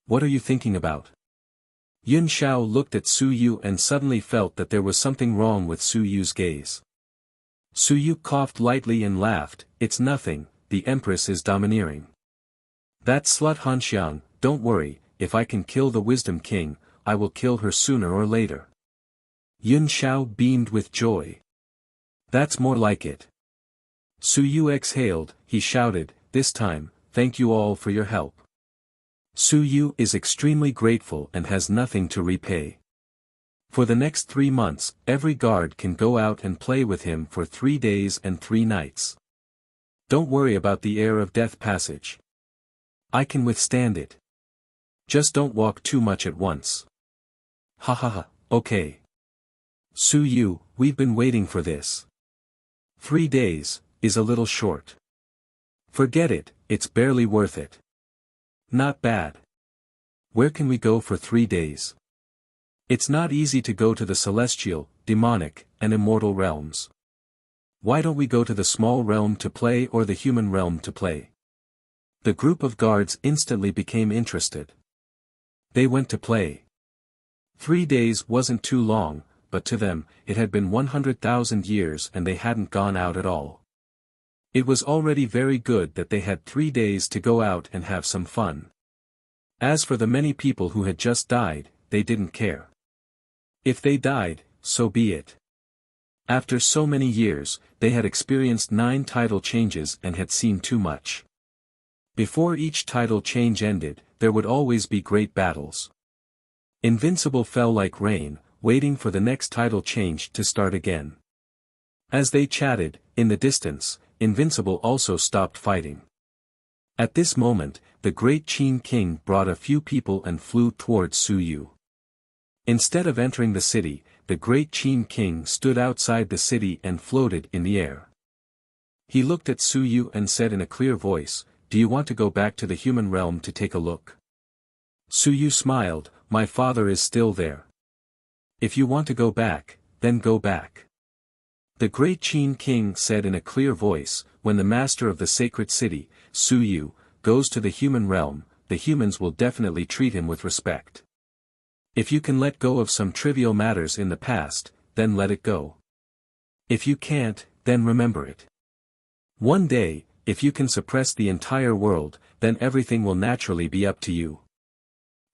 What are you thinking about? Yun Xiao looked at Su Yu and suddenly felt that there was something wrong with Su Yu's gaze. Su Yu coughed lightly and laughed, it's nothing, the Empress is domineering. That slut Han Xiang, don't worry, if I can kill the Wisdom King, I will kill her sooner or later. Yun Xiao beamed with joy. That's more like it. Su Yu exhaled, he shouted, this time, thank you all for your help. Su Yu is extremely grateful and has nothing to repay. For the next 3 months, every guard can go out and play with him for 3 days and 3 nights. Don't worry about the air of death passage. I can withstand it. Just don't walk too much at once. Ha ha ha, okay. Su Yu, we've been waiting for this. 3 days is a little short. Forget it, it's barely worth it. Not bad. Where can we go for 3 days? It's not easy to go to the celestial, demonic, and immortal realms. Why don't we go to the small realm to play or the human realm to play? The group of guards instantly became interested. They went to play. 3 days wasn't too long, but to them, it had been 100,000 years and they hadn't gone out at all. It was already very good that they had 3 days to go out and have some fun. As for the many people who had just died, they didn't care. If they died, so be it. After so many years, they had experienced 9 title changes and had seen too much. Before each title change ended, there would always be great battles. Invincible fell like rain, waiting for the next title change to start again. As they chatted, in the distance, Invincible also stopped fighting. At this moment, the great Qin King brought a few people and flew towards Su Yu. Instead of entering the city, the great Qin King stood outside the city and floated in the air. He looked at Su Yu and said in a clear voice, do you want to go back to the human realm to take a look? Su Yu smiled, my father is still there. If you want to go back, then go back. The great Qin King said in a clear voice, when the master of the sacred city, Su Yu, goes to the human realm, the humans will definitely treat him with respect. If you can let go of some trivial matters in the past, then let it go. If you can't, then remember it. One day, if you can suppress the entire world, then everything will naturally be up to you.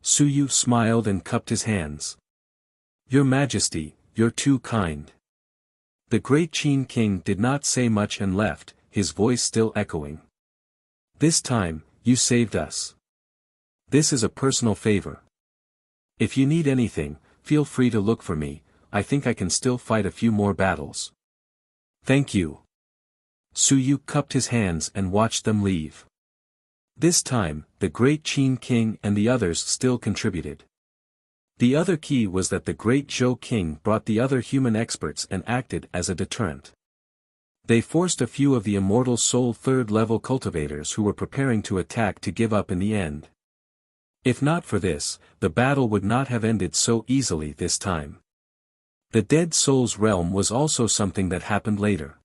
Su Yu smiled and cupped his hands. Your Majesty, you're too kind. The great Qin King did not say much and left, his voice still echoing. This time, you saved us. This is a personal favor. If you need anything, feel free to look for me, I think I can still fight a few more battles. Thank you. Su Yu cupped his hands and watched them leave. This time, the great Qin King and the others still contributed. The other key was that the great Zhou King brought the other human experts and acted as a deterrent. They forced a few of the immortal soul 3rd level cultivators who were preparing to attack to give up in the end. If not for this, the battle would not have ended so easily this time. The Dead Souls realm was also something that happened later.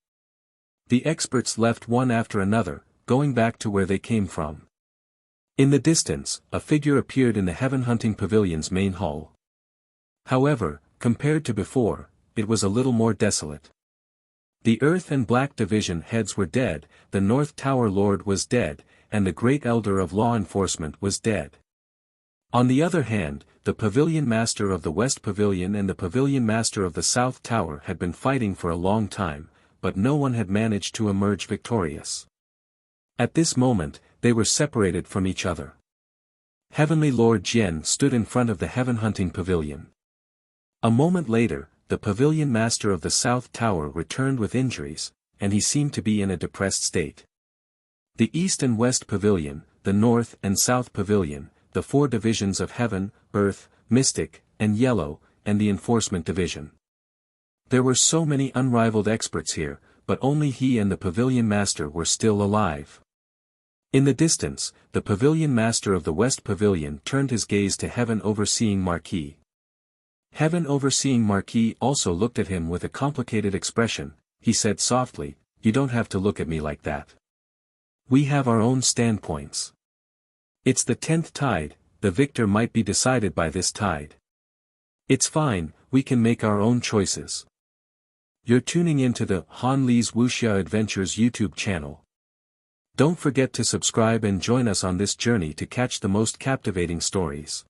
The experts left one after another, going back to where they came from. In the distance, a figure appeared in the heaven hunting pavilion's main hall. However, compared to before, it was a little more desolate. The Earth and Black Division heads were dead, the North Tower Lord was dead, and the Great Elder of Law Enforcement was dead. On the other hand, the Pavilion Master of the West Pavilion and the Pavilion Master of the South Tower had been fighting for a long time, but no one had managed to emerge victorious. At this moment, they were separated from each other. Heavenly Lord Jian stood in front of the heaven hunting pavilion. A moment later, the Pavilion Master of the South Tower returned with injuries, and he seemed to be in a depressed state. The East and West Pavilion, the North and South Pavilion, the 4 divisions of Heaven, Earth, Mystic, and Yellow, and the Enforcement Division. There were so many unrivaled experts here, but only he and the Pavilion Master were still alive. In the distance, the Pavilion Master of the West Pavilion turned his gaze to Heaven Overseeing Marquis. Heaven Overseeing Marquis also looked at him with a complicated expression. He said softly, "You don't have to look at me like that. We have our own standpoints. It's the 10th tide, the victor might be decided by this tide. It's fine, we can make our own choices." You're tuning into the Han Li's Wuxia Adventures YouTube channel. Don't forget to subscribe and join us on this journey to catch the most captivating stories.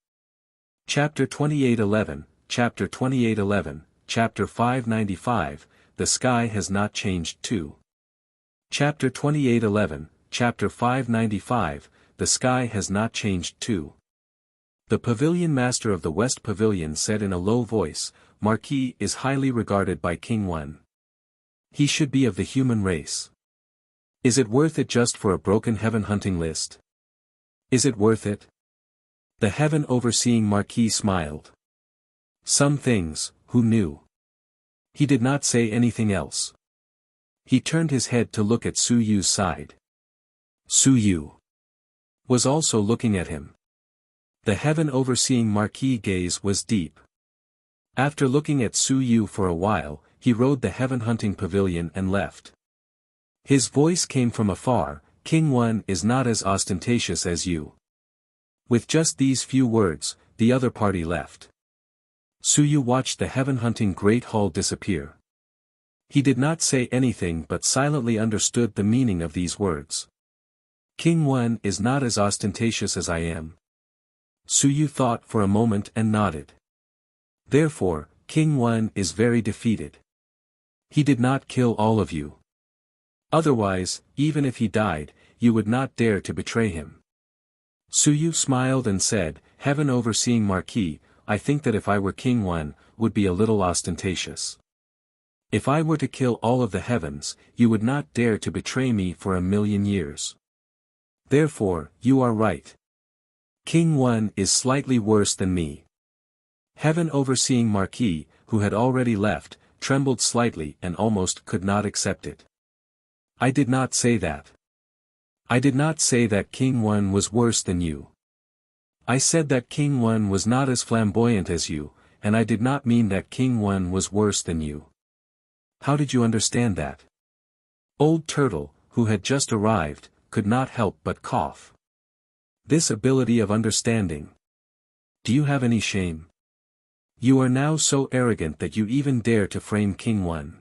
Chapter 2811, Chapter 2811, Chapter 595, The Sky Has Not Changed 2. Chapter 2811, Chapter 595, The Sky Has Not Changed 2. The Pavilion Master of the West Pavilion said in a low voice, "Marquis is highly regarded by King Wen. He should be of the human race. Is it worth it just for a broken heaven hunting list? Is it worth it?" The Heaven Overseeing Marquis smiled. Some things, who knew? He did not say anything else. He turned his head to look at Su Yu's side. Su Yu was also looking at him. The Heaven Overseeing Marquis' gaze was deep. After looking at Su Yu for a while, he rode the heaven hunting pavilion and left. His voice came from afar, "King Wen is not as ostentatious as you." With just these few words, the other party left. Su Yu watched the heaven hunting great hall disappear. He did not say anything but silently understood the meaning of these words. King Wen is not as ostentatious as I am. Su Yu thought for a moment and nodded. Therefore, King Wen is very defeated. He did not kill all of you. Otherwise, even if he died, you would not dare to betray him. Su Yu smiled and said, "Heaven Overseeing Marquis, I think that if I were King Wen, would be a little ostentatious. If I were to kill all of the heavens, you would not dare to betray me for 1,000,000 years. Therefore, you are right. King Wen is slightly worse than me." Heaven Overseeing Marquis, who had already left, trembled slightly and almost could not accept it. "I did not say that. I did not say that King Wen was worse than you. I said that King Wen was not as flamboyant as you, and I did not mean that King Wen was worse than you." "How did you understand that?" Old Turtle, who had just arrived, could not help but cough. This ability of understanding. Do you have any shame? You are now so arrogant that you even dare to frame King Wen.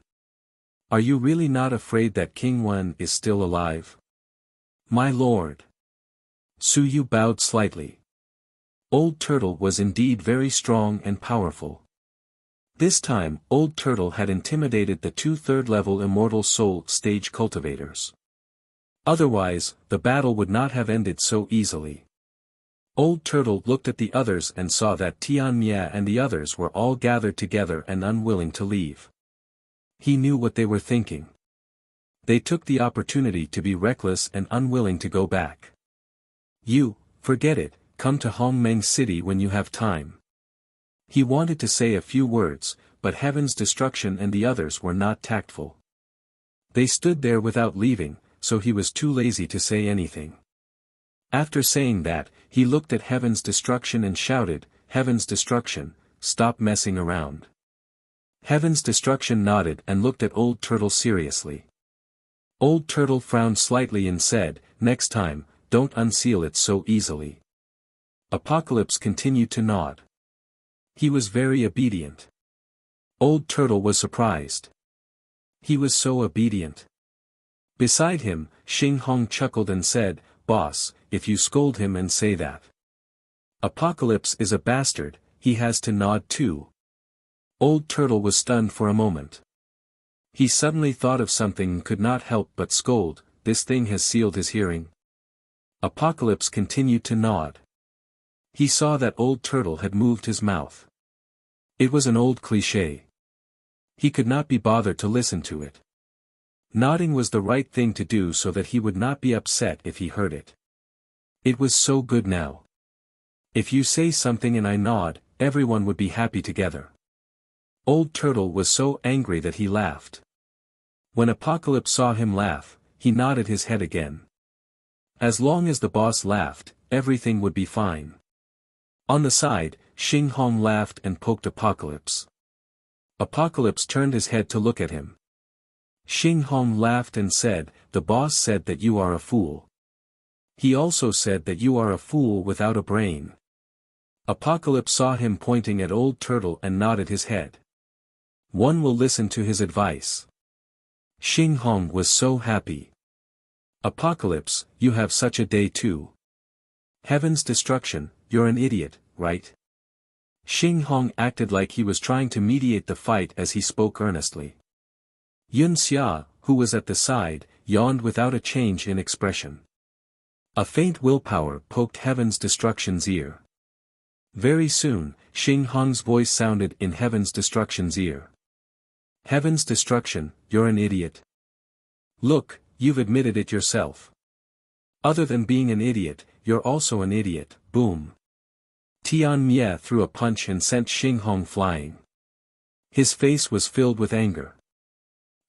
Are you really not afraid that King Wen is still alive? My lord. Su Yu bowed slightly. Old Turtle was indeed very strong and powerful. This time, Old Turtle had intimidated the 2 third-level Immortal Soul stage cultivators. Otherwise, the battle would not have ended so easily. Old Turtle looked at the others and saw that Tian Mia and the others were all gathered together and unwilling to leave. He knew what they were thinking. They took the opportunity to be reckless and unwilling to go back. "You, forget it, come to Hongmeng City when you have time." He wanted to say a few words, but Heaven's Destruction and the others were not tactful. They stood there without leaving, so he was too lazy to say anything. After saying that, he looked at Heaven's Destruction and shouted, "Heaven's Destruction, stop messing around." Heaven's Destruction nodded and looked at Old Turtle seriously. Old Turtle frowned slightly and said, "Next time, don't unseal it so easily." Apocalypse continued to nod. He was very obedient. Old Turtle was surprised. He was so obedient. Beside him, Xing Hong chuckled and said, "Boss, if you scold him and say that Apocalypse is a bastard, he has to nod too." Old Turtle was stunned for a moment. He suddenly thought of something and could not help but scold, "This thing has sealed his hearing." Apocalypse continued to nod. He saw that Old Turtle had moved his mouth. It was an old cliché. He could not be bothered to listen to it. Nodding was the right thing to do so that he would not be upset if he heard it. It was so good now. If you say something and I nod, everyone would be happy together. Old Turtle was so angry that he laughed. When Apocalypse saw him laugh, he nodded his head again. As long as the boss laughed, everything would be fine. On the side, Xing Hong laughed and poked Apocalypse. Apocalypse turned his head to look at him. Xing Hong laughed and said, "The boss said that you are a fool. He also said that you are a fool without a brain." Apocalypse saw him pointing at Old Turtle and nodded his head. One will listen to his advice. Xing Hong was so happy. "Apocalypse, you have such a day too. Heaven's destruction, you're an idiot, right?" Xing Hong acted like he was trying to mediate the fight as he spoke earnestly. Yun Xia, who was at the side, yawned without a change in expression. A faint willpower poked Heaven's destruction's ear. Very soon, Xing Hong's voice sounded in Heaven's destruction's ear. "Heaven's destruction, you're an idiot. Look, you've admitted it yourself. Other than being an idiot, you're also an idiot." Boom. Tian Mie threw a punch and sent Xing Hong flying. His face was filled with anger.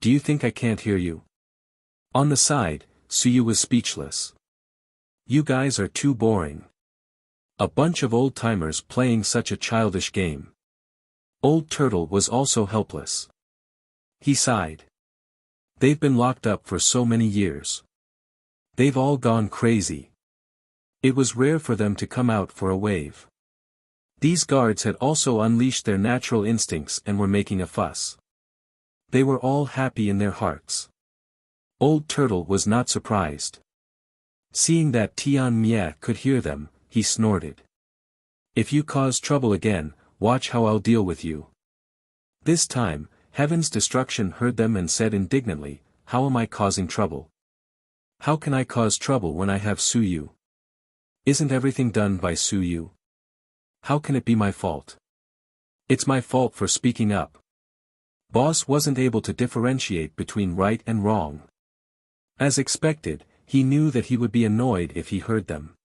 "Do you think I can't hear you?" On the side, Suyu was speechless. "You guys are too boring. A bunch of old-timers playing such a childish game." Old Turtle was also helpless. He sighed. "They've been locked up for so many years. They've all gone crazy. It was rare for them to come out for a wave. These guards had also unleashed their natural instincts and were making a fuss. They were all happy in their hearts." Old Turtle was not surprised. Seeing that Tian Mie could hear them, he snorted. "If you cause trouble again, watch how I'll deal with you." This time, Heaven's destruction heard them and said indignantly, "How am I causing trouble? How can I cause trouble when I have Suyu? Isn't everything done by Suyu? How can it be my fault? It's my fault for speaking up." Boss wasn't able to differentiate between right and wrong. As expected, he knew that he would be annoyed if he heard them.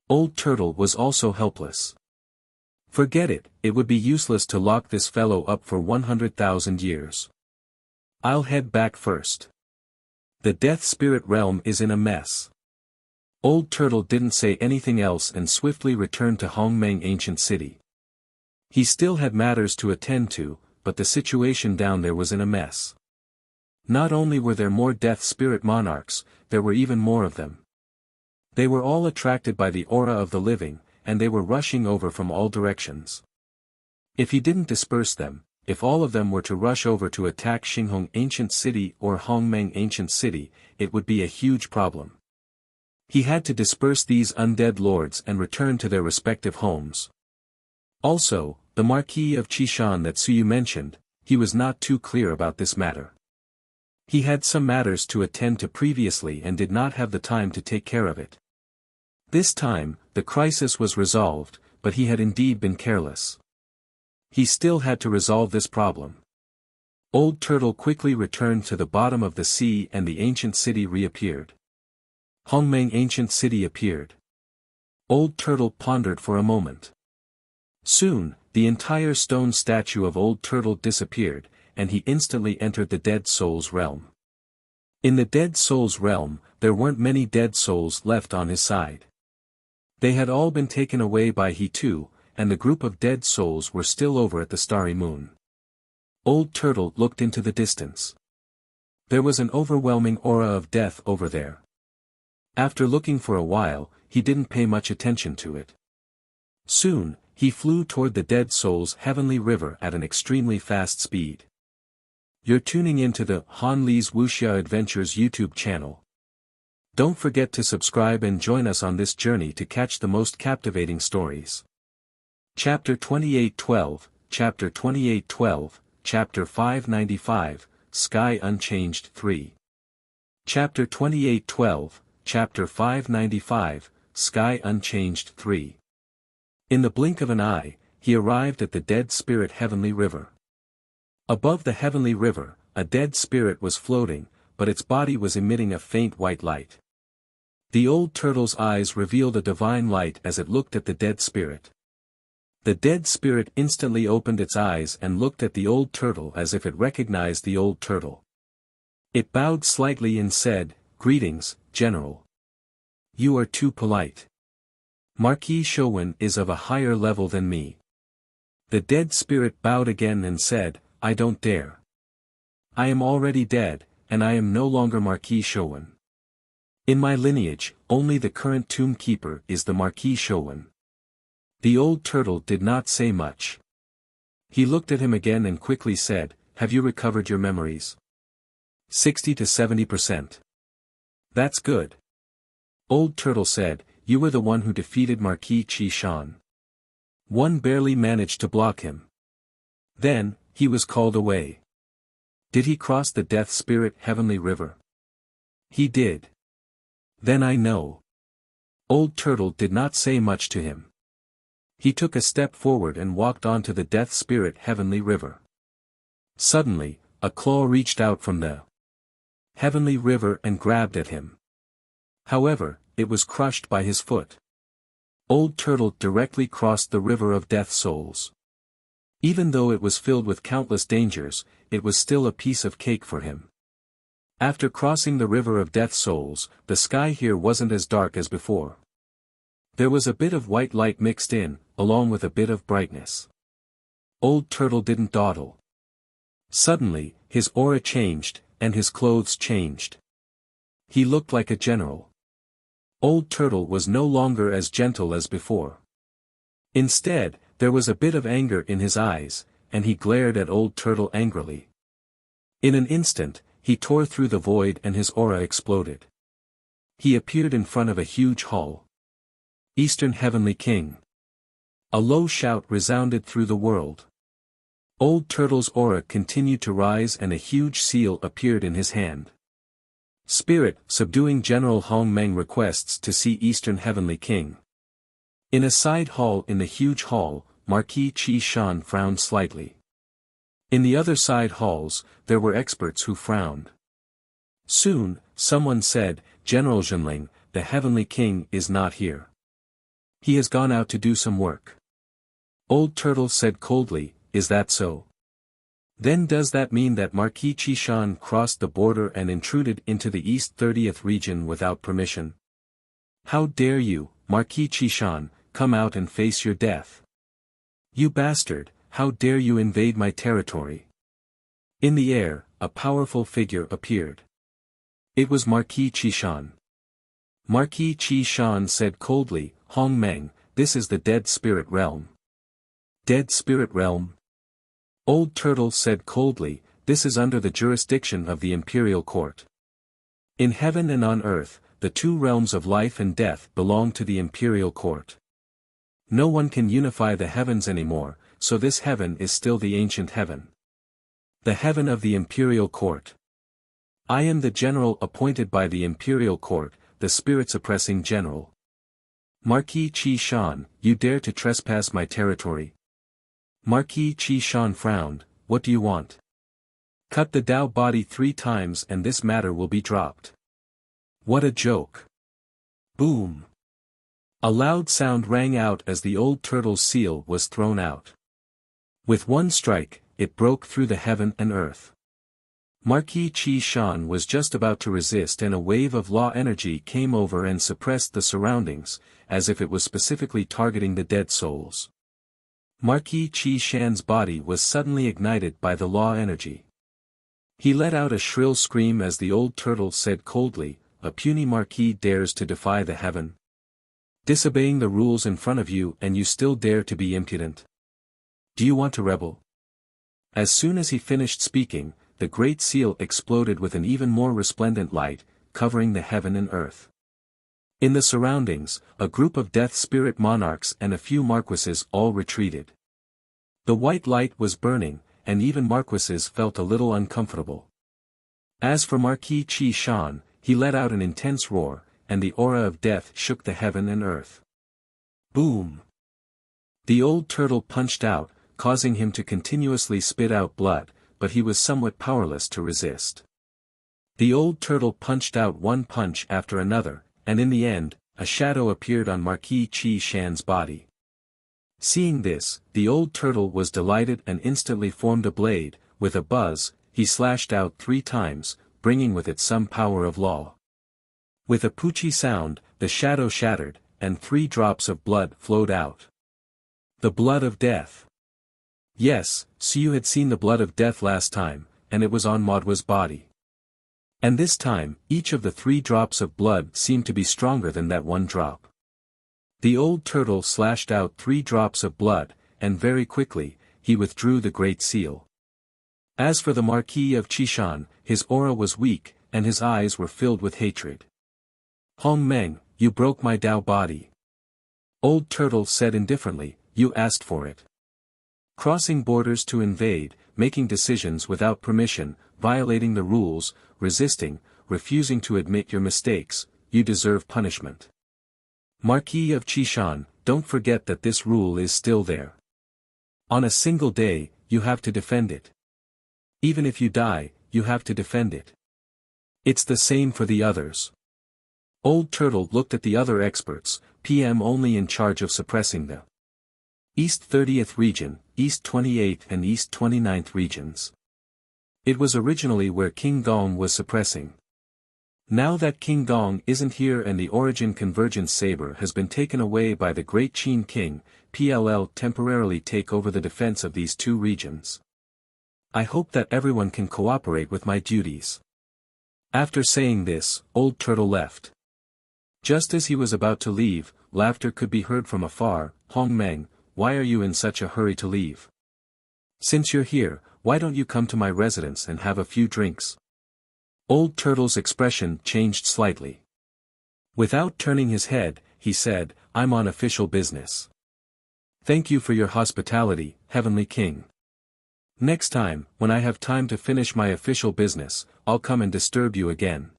Old Turtle was also helpless. Forget it, it would be useless to lock this fellow up for 100,000 years. I'll head back first. The Death Spirit realm is in a mess. Old Turtle didn't say anything else and swiftly returned to Hongmeng Ancient City. He still had matters to attend to, but the situation down there was in a mess. Not only were there more Death Spirit monarchs, there were even more of them. They were all attracted by the aura of the living, and they were rushing over from all directions. If he didn't disperse them, if all of them were to rush over to attack Xinghong Ancient City or Hongmeng Ancient City, it would be a huge problem. He had to disperse these undead lords and return to their respective homes. Also, the Marquis of Qishan that Suyu mentioned, he was not too clear about this matter. He had some matters to attend to previously and did not have the time to take care of it. This time, the crisis was resolved, but he had indeed been careless. He still had to resolve this problem. Old Turtle quickly returned to the bottom of the sea and the ancient city reappeared. Hongmeng Ancient City appeared. Old Turtle pondered for a moment. Soon, the entire stone statue of Old Turtle disappeared, and he instantly entered the Dead Souls realm. In the Dead Souls realm, there weren't many dead souls left on his side. They had all been taken away by He too, and the group of dead souls were still over at the Starry Moon. Old Turtle looked into the distance. There was an overwhelming aura of death over there. After looking for a while, he didn't pay much attention to it. Soon, he flew toward the dead soul's heavenly river at an extremely fast speed. You're tuning into the Han Li's Wuxia Adventures YouTube channel. Don't forget to subscribe and join us on this journey to catch the most captivating stories. Chapter 2812, Chapter 2812, Chapter 595, Sky Unchanged 3. Chapter 2812, Chapter 595, Sky Unchanged 3. In the blink of an eye, he arrived at the Dead Spirit Heavenly River. Above the heavenly river, a dead spirit was floating, but its body was emitting a faint white light. The old turtle's eyes revealed a divine light as it looked at the dead spirit. The dead spirit instantly opened its eyes and looked at the old turtle as if it recognized the old turtle. It bowed slightly and said, "Greetings, General. You are too polite. Marquis Showen is of a higher level than me." The dead spirit bowed again and said, "I don't dare. I am already dead, and I am no longer Marquis Showen. In my lineage, only the current tomb keeper is the Marquis Showen." The old turtle did not say much. He looked at him again and quickly said, "Have you recovered your memories?" 60 to 70%. "That's good." Old turtle said, "You were the one who defeated Marquis Chi Shan. One barely managed to block him. Then, he was called away. Did he cross the Death Spirit Heavenly River?" "He did." "Then I know." Old turtle did not say much to him. He took a step forward and walked onto the Death Spirit Heavenly River. Suddenly, a claw reached out from the heavenly river and grabbed at him. However, it was crushed by his foot. Old turtle directly crossed the river of death souls. Even though it was filled with countless dangers, it was still a piece of cake for him. After crossing the river of death souls, the sky here wasn't as dark as before. There was a bit of white light mixed in, along with a bit of brightness. Old turtle didn't dawdle. Suddenly, his aura changed, and his clothes changed. He looked like a general. Old turtle was no longer as gentle as before. Instead, there was a bit of anger in his eyes, and he glared at old turtle angrily. In an instant, he tore through the void and his aura exploded. He appeared in front of a huge hall. "Eastern Heavenly King." A low shout resounded through the world. Old turtle's aura continued to rise and a huge seal appeared in his hand. "Spirit, subduing General Hong Meng requests to see Eastern Heavenly King." In a side hall in the huge hall, Marquis Chi Shan frowned slightly. In the other side halls, there were experts who frowned. Soon, someone said, "General Zhenling, the Heavenly King is not here. He has gone out to do some work." Old turtle said coldly, "Is that so? Then does that mean that Marquis Chi Shan crossed the border and intruded into the East 30th region without permission? How dare you, Marquis Chi Shan, come out and face your death? You bastard, how dare you invade my territory?" In the air, a powerful figure appeared. It was Marquis Chi Shan. Marquis Chi Shan said coldly, "Hong Meng, this is the Dead Spirit Realm." "Dead Spirit Realm?" Old turtle said coldly, "This is under the jurisdiction of the Imperial Court. In heaven and on earth, the two realms of life and death belong to the Imperial Court. No one can unify the heavens anymore, so this heaven is still the ancient heaven. The heaven of the Imperial Court. I am the general appointed by the Imperial Court, the spirit-suppressing general. Marquis Chi Shan, you dare to trespass my territory?" Marquis Chi Shan frowned, "What do you want? Cut the Dao body 3 times and this matter will be dropped." What a joke. Boom. A loud sound rang out as the old turtle's seal was thrown out. With one strike, it broke through the heaven and earth. Marquis Chi Shan was just about to resist and a wave of law energy came over and suppressed the surroundings, as if it was specifically targeting the dead souls. Marquis Chi Shan's body was suddenly ignited by the law energy. He let out a shrill scream as the old turtle said coldly, "A puny marquis dares to defy the heaven? Disobeying the rules in front of you and you still dare to be impudent? Do you want to rebel?" As soon as he finished speaking, the great seal exploded with an even more resplendent light, covering the heaven and earth. In the surroundings, a group of death spirit monarchs and a few marquises all retreated. The white light was burning, and even marquises felt a little uncomfortable. As for Marquis Qi Shan, he let out an intense roar, and the aura of death shook the heaven and earth. Boom! The old turtle punched out, causing him to continuously spit out blood, but he was somewhat powerless to resist. The old turtle punched out one punch after another, and in the end, a shadow appeared on Marquis Qi Shan's body. Seeing this, the old turtle was delighted and instantly formed a blade. With a buzz, he slashed out 3 times, bringing with it some power of law. With a poochie sound, the shadow shattered, and 3 drops of blood flowed out. The blood of death. Yes, so you had seen the blood of death last time, and it was on Maudwa's body. And this time, each of the 3 drops of blood seemed to be stronger than that one drop. The old turtle slashed out 3 drops of blood, and very quickly, he withdrew the great seal. As for the Marquis of Qishan, his aura was weak, and his eyes were filled with hatred. "Hong Meng, you broke my Dao body." Old Turtle said indifferently, "You asked for it. Crossing borders to invade, making decisions without permission, violating the rules, resisting, refusing to admit your mistakes, you deserve punishment. Marquis of Qishan, don't forget that this rule is still there. On a single day, you have to defend it. Even if you die, you have to defend it. It's the same for the others." Old Turtle looked at the other experts, PM only in charge of suppressing the East 30th Region, East 28th and East 29th regions. It was originally where King Gong was suppressing. Now that King Gong isn't here and the Origin Convergence Saber has been taken away by the Great Qin King, PLL temporarily take over the defense of these 2 regions. I hope that everyone can cooperate with my duties. After saying this, Old Turtle left. Just as he was about to leave, laughter could be heard from afar. "Hong Meng, why are you in such a hurry to leave? Since you're here, why don't you come to my residence and have a few drinks?" Old Turtle's expression changed slightly. Without turning his head, he said, "I'm on official business. Thank you for your hospitality, Heavenly King. Next time, when I have time to finish my official business, I'll come and disturb you again."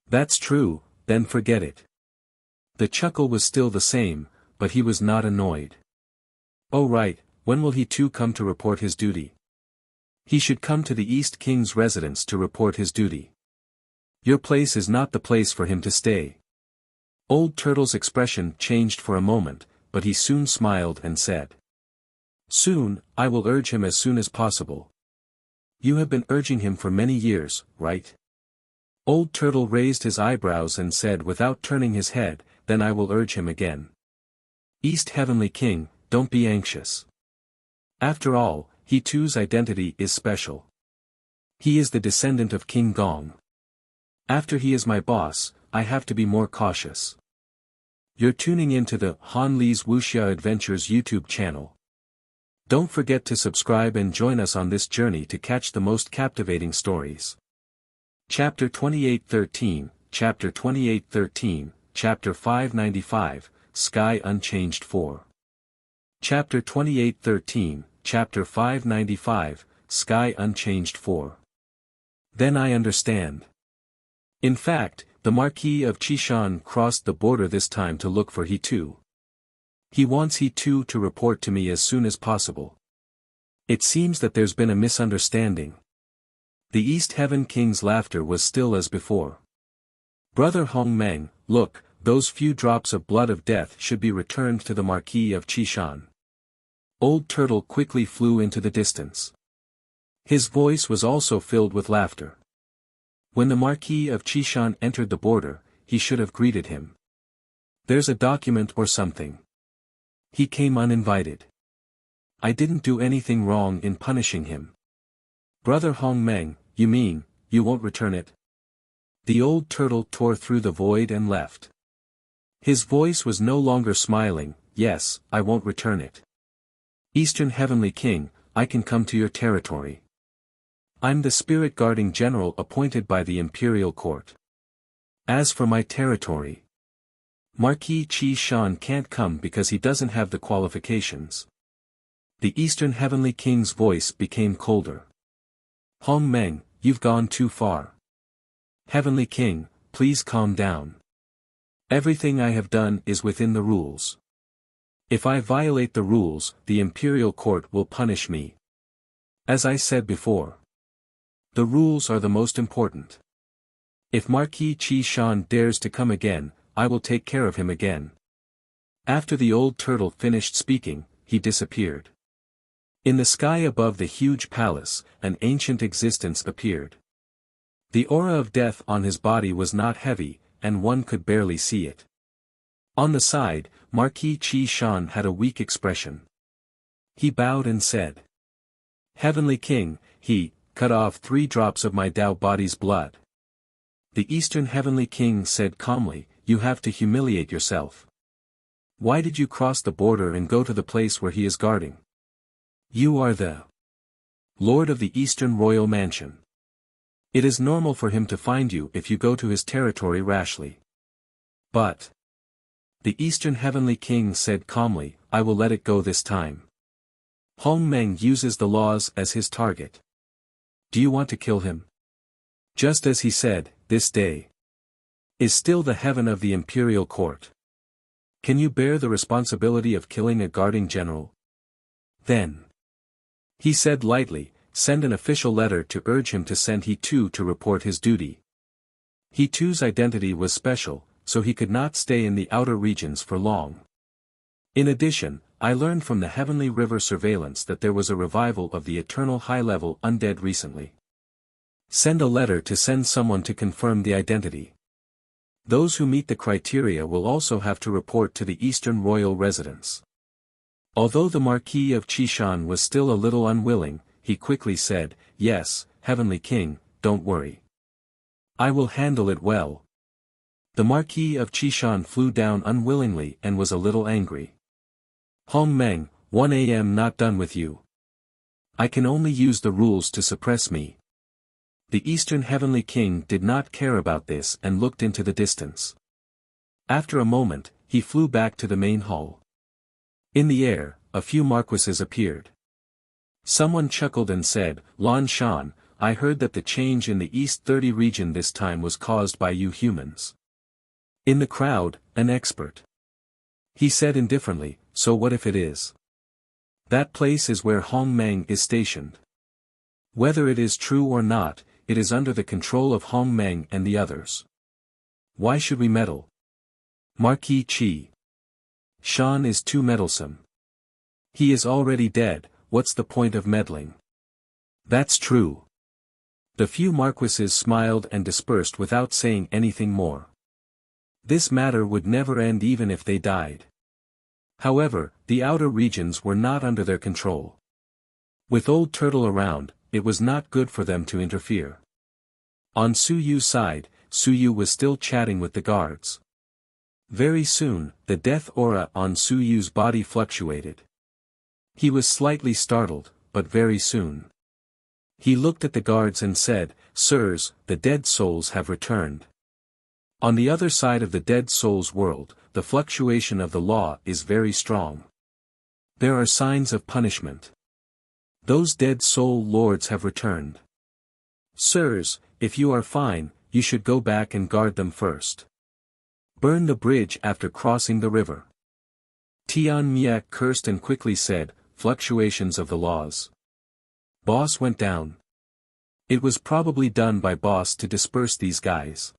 "That's true, then forget it." The chuckle was still the same, but he was not annoyed. "Oh right, when will he too come to report his duty?" "He should come to the East King's residence to report his duty. Your place is not the place for him to stay." Old Turtle's expression changed for a moment, but he soon smiled and said, "Soon, I will urge him as soon as possible." "You have been urging him for many years, right?" Old Turtle raised his eyebrows and said without turning his head, "Then I will urge him again. East Heavenly King, don't be anxious. After all, he too's identity is special. He is the descendant of King Gong. After he is my boss, I have to be more cautious." You're tuning into the Han Li's Wuxia Adventures YouTube channel. Don't forget to subscribe and join us on this journey to catch the most captivating stories. Chapter 2813, Chapter 2813, Chapter 595, Sky Unchanged 4. Chapter 2813, Chapter 595, Sky Unchanged 4. Then I understand. In fact, the Marquis of Qishan crossed the border this time to look for He Tu. He wants He Tu to report to me as soon as possible. It seems that there's been a misunderstanding. The East Heaven King's laughter was still as before. "Brother Hong Meng, look, those few drops of blood of death should be returned to the Marquis of Qishan." Old Turtle quickly flew into the distance. His voice was also filled with laughter. When the Marquis of Qishan entered the border, he should have greeted him. "There's a document or something." He came uninvited. I didn't do anything wrong in punishing him. "Brother Hong Meng, you mean, you won't return it? The old turtle tore through the void and left. His voice was no longer smiling. Yes, I won't return it. Eastern Heavenly King, I can come to your territory. I'm the spirit guarding general appointed by the imperial court. As for my territory, Marquis Qi Shan can't come because he doesn't have the qualifications. The Eastern Heavenly King's voice became colder. Hong Meng, you've gone too far. Heavenly King, please calm down. Everything I have done is within the rules. If I violate the rules, the imperial court will punish me. As I said before, the rules are the most important. If Marquis Qi Shan dares to come again, I will take care of him again. After the old turtle finished speaking, he disappeared. In the sky above the huge palace, an ancient existence appeared. The aura of death on his body was not heavy, and one could barely see it. On the side, Marquis Qi Shan had a weak expression. He bowed and said, Heavenly King, he cut off 3 drops of my Tao body's blood. The Eastern Heavenly King said calmly, you have to humiliate yourself. Why did you cross the border and go to the place where he is guarding? You are the Lord of the Eastern Royal Mansion. It is normal for him to find you if you go to his territory rashly. But the Eastern Heavenly King said calmly, I will let it go this time. Hong Meng uses the laws as his target. Do you want to kill him? Just as he said, this day is still the heaven of the imperial court. Can you bear the responsibility of killing a guarding general? Then he said lightly, send an official letter to urge him to send He Tu to report his duty. He Tu's identity was special, so he could not stay in the outer regions for long. In addition, I learned from the Heavenly River surveillance that there was a revival of the eternal high-level undead recently. Send a letter to send someone to confirm the identity. Those who meet the criteria will also have to report to the Eastern Royal Residence. Although the Marquis of Qishan was still a little unwilling, he quickly said, yes, Heavenly King, don't worry. I will handle it well. The Marquis of Qishan flew down unwillingly and was a little angry. Hong Meng, 1 a.m. not done with you. I can only use the rules to suppress me. The Eastern Heavenly King did not care about this and looked into the distance. After a moment, he flew back to the main hall. In the air, a few marquises appeared. Someone chuckled and said, Lan Shan, I heard that the change in the East 30 region this time was caused by you humans. In the crowd, an expert. He said indifferently, so what if it is? That place is where Hong Meng is stationed. Whether it is true or not, it is under the control of Hong Meng and the others. Why should we meddle? Marquis Qi Shan is too meddlesome. He is already dead, what's the point of meddling? That's true. The few marquises smiled and dispersed without saying anything more. This matter would never end even if they died. However, the outer regions were not under their control. With Old Turtle around, it was not good for them to interfere. On Su Yu's side, Su Yu was still chatting with the guards. Very soon, the death aura on Su Yu's body fluctuated. He was slightly startled, but very soon. He looked at the guards and said, Sirs, the dead souls have returned. On the other side of the dead souls world, the fluctuation of the law is very strong. There are signs of punishment. Those dead soul lords have returned. Sirs, if you are fine, you should go back and guard them first. Burn the bridge after crossing the river. Tian Miak cursed and quickly said, fluctuations of the laws. Boss went down. It was probably done by boss to disperse these guys.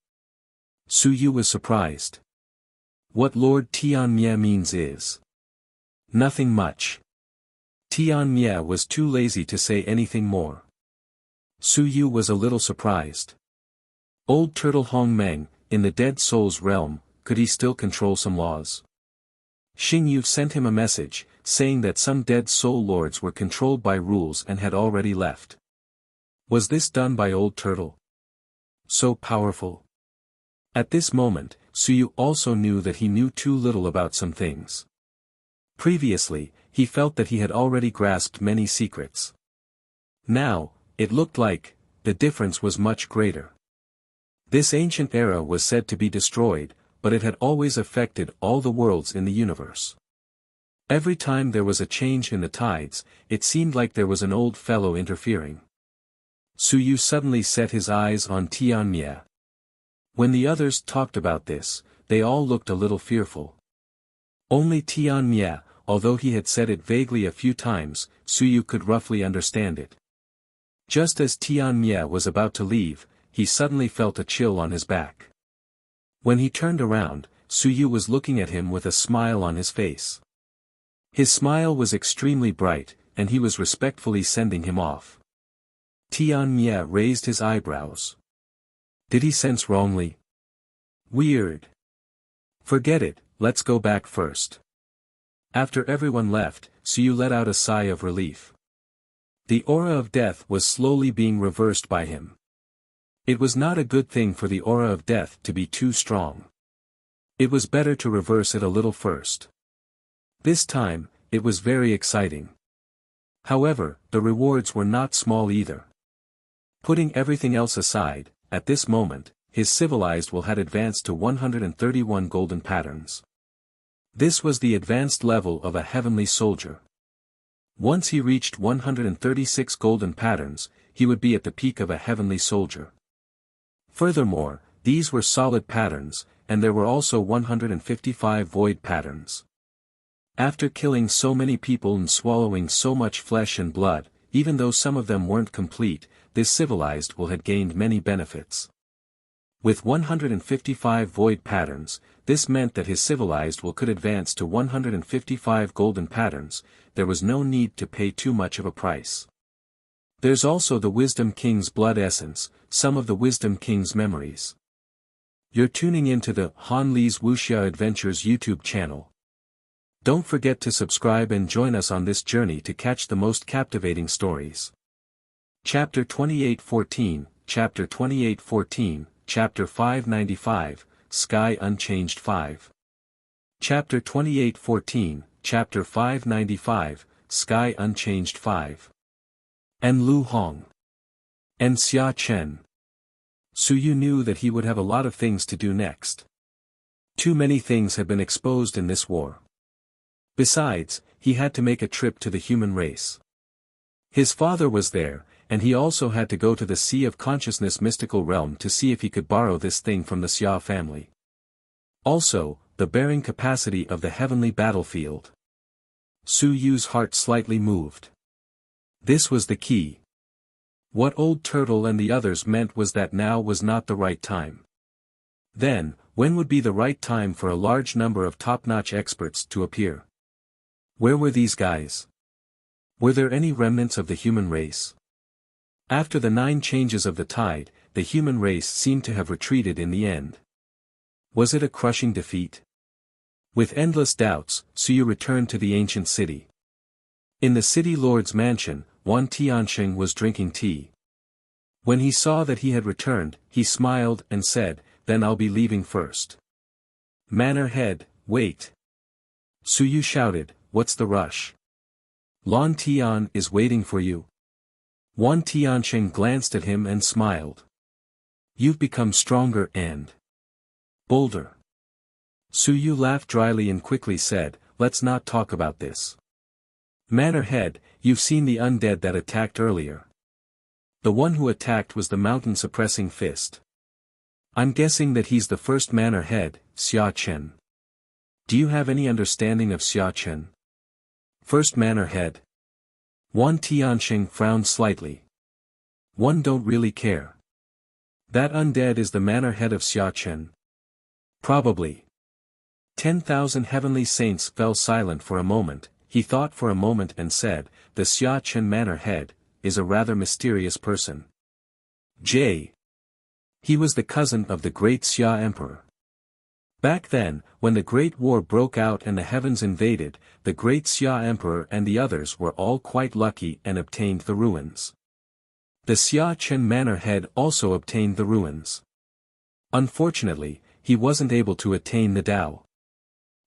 Su Yu was surprised. What Lord Tian Mia means is nothing much. Tian Mia was too lazy to say anything more. Su Yu was a little surprised. Old Turtle Hong Meng, in the dead soul's realm, could he still control some laws? Xing Yu sent him a message, saying that some dead soul lords were controlled by rules and had already left. Was this done by Old Turtle? So powerful. At this moment, Suyu also knew that he knew too little about some things. Previously, he felt that he had already grasped many secrets. Now, it looked like, the difference was much greater. This ancient era was said to be destroyed, but it had always affected all the worlds in the universe. Every time there was a change in the tides, it seemed like there was an old fellow interfering. Suyu suddenly set his eyes on Tianmia. When the others talked about this, they all looked a little fearful. Only Tianmia, although he had said it vaguely a few times, Suyu could roughly understand it. Just as Tianmia was about to leave, he suddenly felt a chill on his back. When he turned around, Suyu was looking at him with a smile on his face. His smile was extremely bright, and he was respectfully sending him off. Tianmia raised his eyebrows. Did he sense wrongly? Weird. Forget it, let's go back first. After everyone left, Suyu let out a sigh of relief. The aura of death was slowly being reversed by him. It was not a good thing for the aura of death to be too strong. It was better to reverse it a little first. This time, it was very exciting. However, the rewards were not small either. Putting everything else aside, at this moment, his civilized will had advanced to 131 golden patterns. This was the advanced level of a heavenly soldier. Once he reached 136 golden patterns, he would be at the peak of a heavenly soldier. Furthermore, these were solid patterns, and there were also 155 void patterns. After killing so many people and swallowing so much flesh and blood, even though some of them weren't complete, this civilized will had gained many benefits. With 155 void patterns, this meant that his civilized will could advance to 155 golden patterns. There was no need to pay too much of a price. There's also the Wisdom King's blood essence, some of the Wisdom King's memories. You're tuning into the Han Li's Wuxia Adventures YouTube channel. Don't forget to subscribe and join us on this journey to catch the most captivating stories. Chapter 2814, Chapter 2814, Chapter 595, Sky Unchanged 5. Chapter 2814, Chapter 595, Sky Unchanged 5. En Lu Hong. En Xia Chen. Suyu knew that he would have a lot of things to do next. Too many things had been exposed in this war. Besides, he had to make a trip to the human race. His father was there, and he also had to go to the Sea of Consciousness mystical realm to see if he could borrow this thing from the Xia family. Also, the bearing capacity of the heavenly battlefield. Suyu's heart slightly moved. This was the key. What Old Turtle and the others meant was that now was not the right time. Then, when would be the right time for a large number of top-notch experts to appear? Where were these guys? Were there any remnants of the human race? After the 9 changes of the tide, the human race seemed to have retreated in the end. Was it a crushing defeat? With endless doubts, Suyu returned to the ancient city. In the city lord's mansion, Wan Tianxing was drinking tea. When he saw that he had returned, he smiled and said, "Then I'll be leaving first." "Manor head, wait." Suyu shouted, "What's the rush? Lan Tian is waiting for you." Wan Tianxing glanced at him and smiled. "You've become stronger and bolder." Suyu laughed dryly and quickly said, "Let's not talk about this. Manor head, you've seen the undead that attacked earlier. The one who attacked was the mountain-suppressing fist. I'm guessing that he's the first manor head, Xia Chen. Do you have any understanding of Xia Chen? First manor head?" Wan Tianxing frowned slightly. "One don't really care. That undead is the manor head of Xia Chen. Probably." 10,000 heavenly saints fell silent for a moment. He thought for a moment and said, "The Xia Chen manor head is a rather mysterious person. He was the cousin of the great Xia emperor. Back then, when the Great War broke out and the heavens invaded, the great Xia emperor and the others were all quite lucky and obtained the ruins. The Xia Chen manor head also obtained the ruins. Unfortunately, he wasn't able to attain the Tao.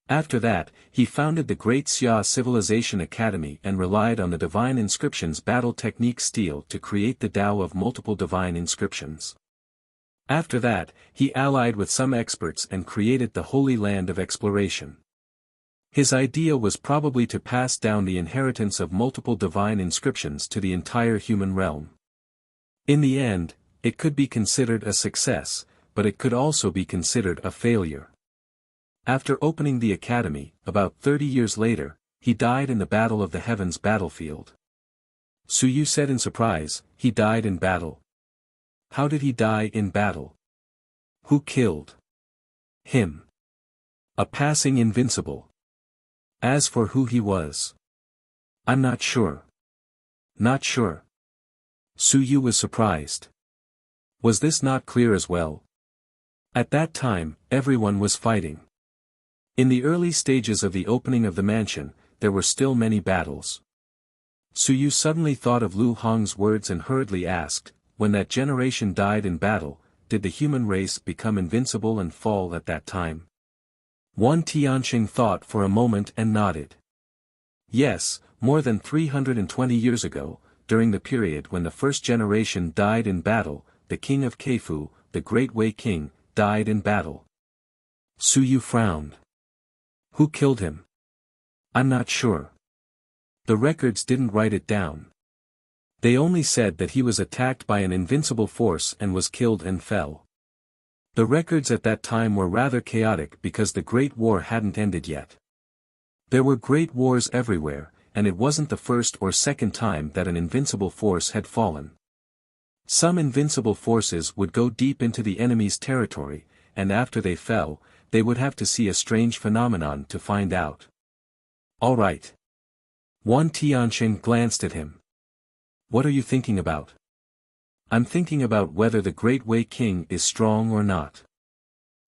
After that, he founded the Great Xia Civilization Academy and relied on the Divine Inscriptions battle technique stele to create the Tao of multiple divine inscriptions. After that, he allied with some experts and created the Holy Land of Exploration. His idea was probably to pass down the inheritance of multiple divine inscriptions to the entire human realm. In the end, it could be considered a success, but it could also be considered a failure. After opening the academy, about 30 years later, he died in the Battle of the Heavens battlefield. Su Yu said in surprise, "He died in battle? How did he die in battle? Who killed him? A passing invincible. As for who he was, I'm not sure." Not sure? Su Yu was surprised. Was this not clear as well? At that time, everyone was fighting. In the early stages of the opening of the mansion, there were still many battles. Su Yu suddenly thought of Lu Hong's words and hurriedly asked, when that generation died in battle, did the human race become invincible and fall at that time? Wan Tianqing thought for a moment and nodded. Yes, more than 320 years ago, during the period when the first generation died in battle, the king of Keifu, the Great Wei King, died in battle. Su Yu frowned. Who killed him? I'm not sure. The records didn't write it down. They only said that he was attacked by an invincible force and was killed and fell. The records at that time were rather chaotic because the Great War hadn't ended yet. There were great wars everywhere, and it wasn't the first or second time that an invincible force had fallen. Some invincible forces would go deep into the enemy's territory, and after they fell, they would have to see a strange phenomenon to find out. All right. Wan Tianqing glanced at him. What are you thinking about? I'm thinking about whether the Great Wei King is strong or not.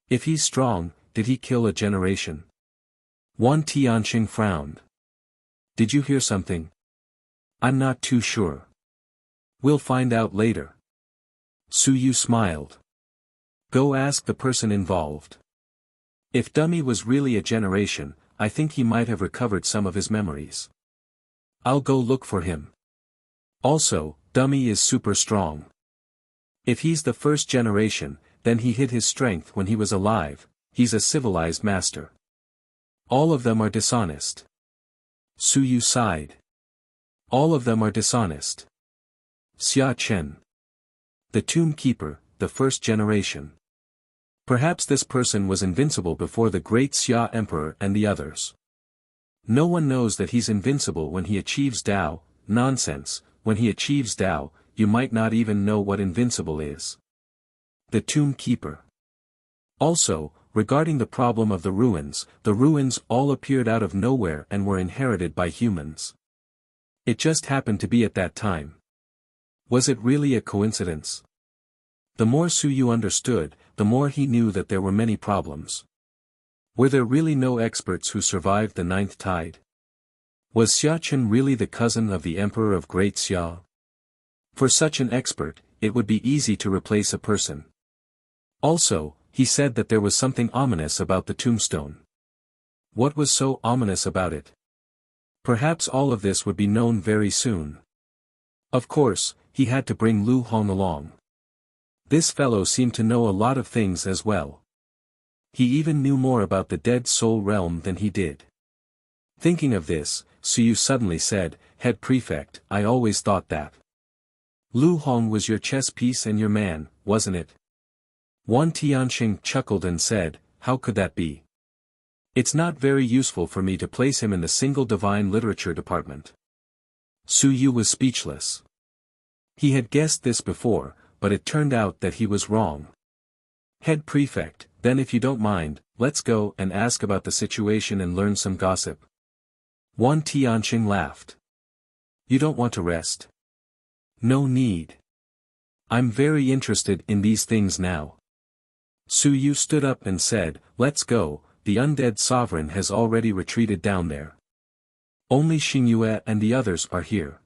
If he's strong, did he kill a generation? Wan Tianqing frowned. Did you hear something? I'm not too sure. We'll find out later. Su Yu smiled. Go ask the person involved. If Dummy was really a generation, I think he might have recovered some of his memories. I'll go look for him. Also, Dummy is super strong. If he's the first generation, then he hid his strength when he was alive, he's a civilized master. All of them are dishonest. Su Yu sighed. All of them are dishonest. Xia Chen. The Tomb Keeper, the first generation. Perhaps this person was invincible before the great Xia Emperor and the others. No one knows that he's invincible when he achieves Tao. Nonsense, when he achieves Tao, you might not even know what invincible is. The Tomb Keeper. Also, regarding the problem of the ruins all appeared out of nowhere and were inherited by humans. It just happened to be at that time. Was it really a coincidence? The more Su Yu understood, the more he knew that there were many problems. Were there really no experts who survived the ninth tide? Was Xia Chen really the cousin of the Emperor of Great Xia? For such an expert, it would be easy to replace a person. Also, he said that there was something ominous about the tombstone. What was so ominous about it? Perhaps all of this would be known very soon. Of course, he had to bring Lu Hong along. This fellow seemed to know a lot of things as well. He even knew more about the Dead Soul realm than he did. Thinking of this, Su Yu suddenly said, Head Prefect, I always thought that Lu Hong was your chess piece and your man, wasn't it? Wan Tianqing chuckled and said, how could that be? It's not very useful for me to place him in the single divine literature department. Su Yu was speechless. He had guessed this before, but it turned out that he was wrong. Head Prefect, then if you don't mind, let's go and ask about the situation and learn some gossip. Wan Tianqing laughed. You don't want to rest? No need. I'm very interested in these things now. Su Yu stood up and said, let's go, the undead sovereign has already retreated down there. Only Xingyue and the others are here.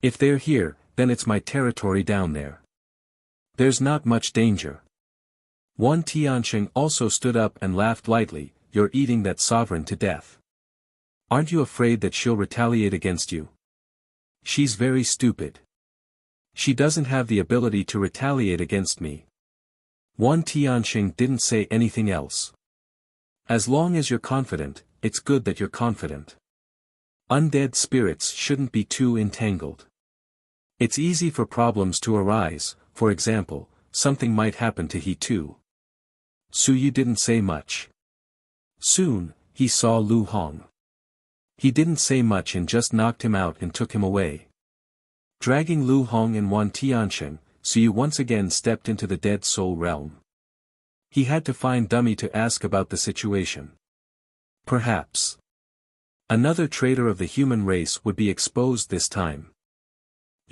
If they're here, then it's my territory down there. There's not much danger. Wan Tianxing also stood up and laughed lightly, you're eating that sovereign to death. Aren't you afraid that she'll retaliate against you? She's very stupid. She doesn't have the ability to retaliate against me. Wan Tianxing didn't say anything else. As long as you're confident, it's good that you're confident. Undead spirits shouldn't be too entangled. It's easy for problems to arise, for example, something might happen to he too. Suyu didn't say much. Soon, he saw Lu Hong. He didn't say much and just knocked him out and took him away. Dragging Lu Hong and Wan Tianxing, Suyu once again stepped into the dead soul realm. He had to find Dummy to ask about the situation. Perhaps another traitor of the human race would be exposed this time.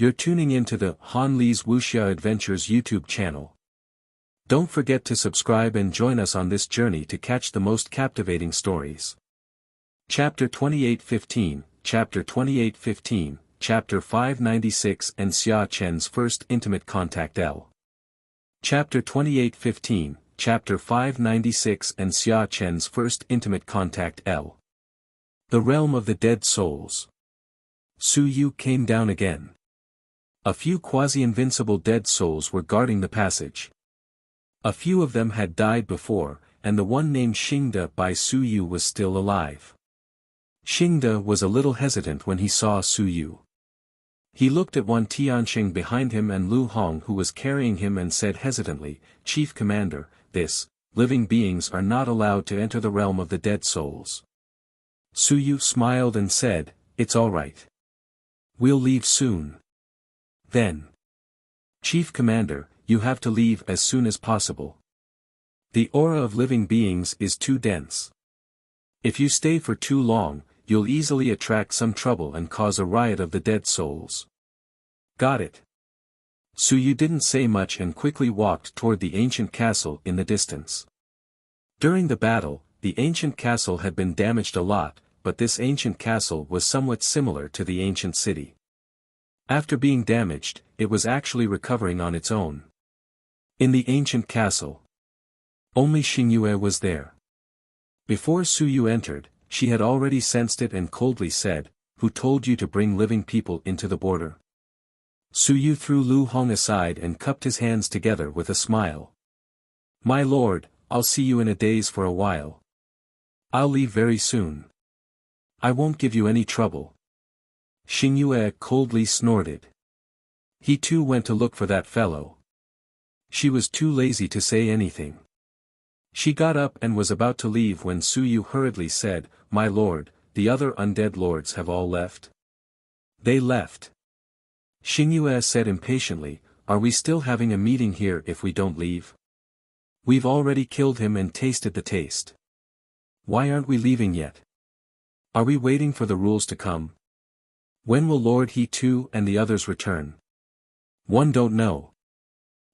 You're tuning into the Han Li's Wuxia Adventures YouTube channel. Don't forget to subscribe and join us on this journey to catch the most captivating stories. Chapter 28:15, Chapter 28:15, Chapter 596 and Xia Chen's First Intimate Contact L. Chapter 28:15, Chapter 596 and Xia Chen's First Intimate Contact L. The Realm of the Dead Souls. Suyu came down again. A few quasi-invincible dead souls were guarding the passage. A few of them had died before, and the one named Xingde by Suyu was still alive. Xingde was a little hesitant when he saw Suyu. He looked at Wan Tianxing behind him and Lu Hong who was carrying him and said hesitantly, Chief Commander, living beings are not allowed to enter the realm of the dead souls. Suyu smiled and said, it's all right. We'll leave soon. Then. Chief Commander, you have to leave as soon as possible. The aura of living beings is too dense. If you stay for too long, you'll easily attract some trouble and cause a riot of the dead souls. Got it. Suyu didn't say much and quickly walked toward the ancient castle in the distance. During the battle, the ancient castle had been damaged a lot, but this ancient castle was somewhat similar to the ancient city. After being damaged, it was actually recovering on its own. In the ancient castle, only Xingyue was there. Before Suyu entered, she had already sensed it and coldly said, who told you to bring living people into the border? Suyu threw Lu Hong aside and cupped his hands together with a smile. My lord, I'll see you in a daze for a while. I'll leave very soon. I won't give you any trouble. Xingyue coldly snorted. He too went to look for that fellow. She was too lazy to say anything. She got up and was about to leave when Suyu hurriedly said, My lord, the other undead lords have all left. They left. Xingyue said impatiently, Are we still having a meeting here if we don't leave? We've already killed him and tasted the taste. Why aren't we leaving yet? Are we waiting for the rules to come? When will Lord He too and the others return? One don't know.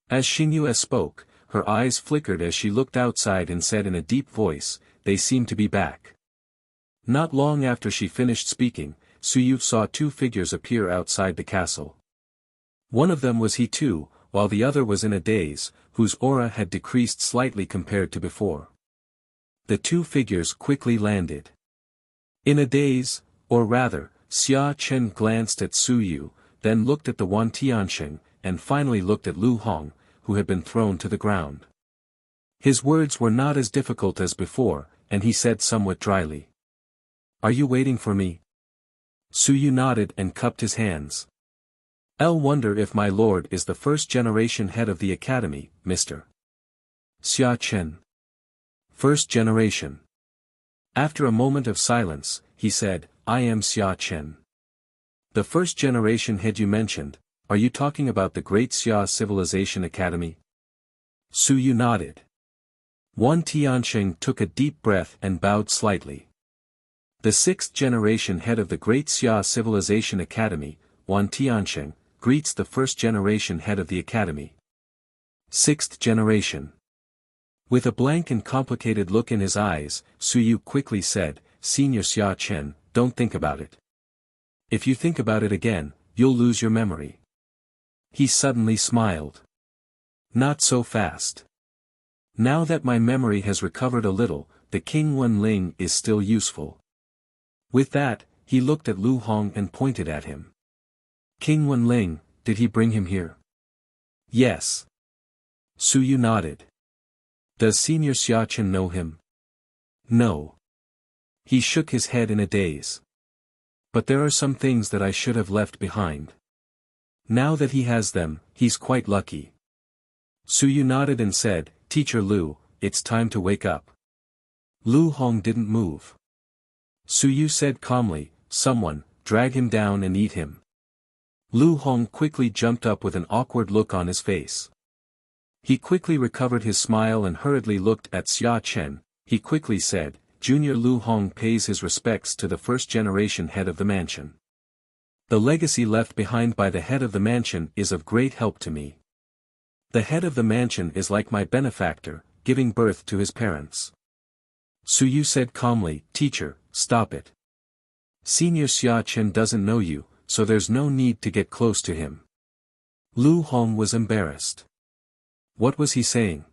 As Xingyue spoke, her eyes flickered as she looked outside and said in a deep voice, They seem to be back. Not long after she finished speaking, Suyu saw two figures appear outside the castle. One of them was he too, while the other was in a daze, whose aura had decreased slightly compared to before. The two figures quickly landed. In a daze, or rather, Xia Chen glanced at Suyu, then looked at the Wan Tianxing, and finally looked at Lu Hong, who had been thrown to the ground. His words were not as difficult as before, and he said somewhat dryly. Are you waiting for me? Suyu nodded and cupped his hands. I'll wonder if my lord is the first-generation head of the academy, Mr. Xia Chen. First generation. After a moment of silence, he said, I am Xia Chen. The first-generation head you mentioned, are you talking about the Great Xia Civilization Academy? Suyu nodded. Wan Tianxing took a deep breath and bowed slightly. The sixth-generation head of the Great Xia Civilization Academy, Wan Tianxing, greets the first-generation head of the academy. Sixth generation. With a blank and complicated look in his eyes, Suyu quickly said, Senior Xia Chen, don't think about it. If you think about it again, you'll lose your memory. He suddenly smiled. Not so fast. Now that my memory has recovered a little, the King Wenling is still useful. With that, he looked at Lu Hong and pointed at him. King Wenling, did he bring him here? Yes. Su Yu nodded. Does Senior Xia Chen know him? No. He shook his head in a daze. But there are some things that I should have left behind. Now that he has them, he's quite lucky. Su Yu nodded and said, Teacher Lu, it's time to wake up. Lu Hong didn't move. Su Yu said calmly, someone, drag him down and eat him. Lu Hong quickly jumped up with an awkward look on his face. He quickly recovered his smile and hurriedly looked at Xia Chen. He quickly said, Junior Lu Hong pays his respects to the first-generation head of the mansion. The legacy left behind by the head of the mansion is of great help to me. The head of the mansion is like my benefactor, giving birth to his parents. Su Yu said calmly, Teacher, stop it. Senior Xia Chen doesn't know you, so there's no need to get close to him. Lu Hong was embarrassed. What was he saying?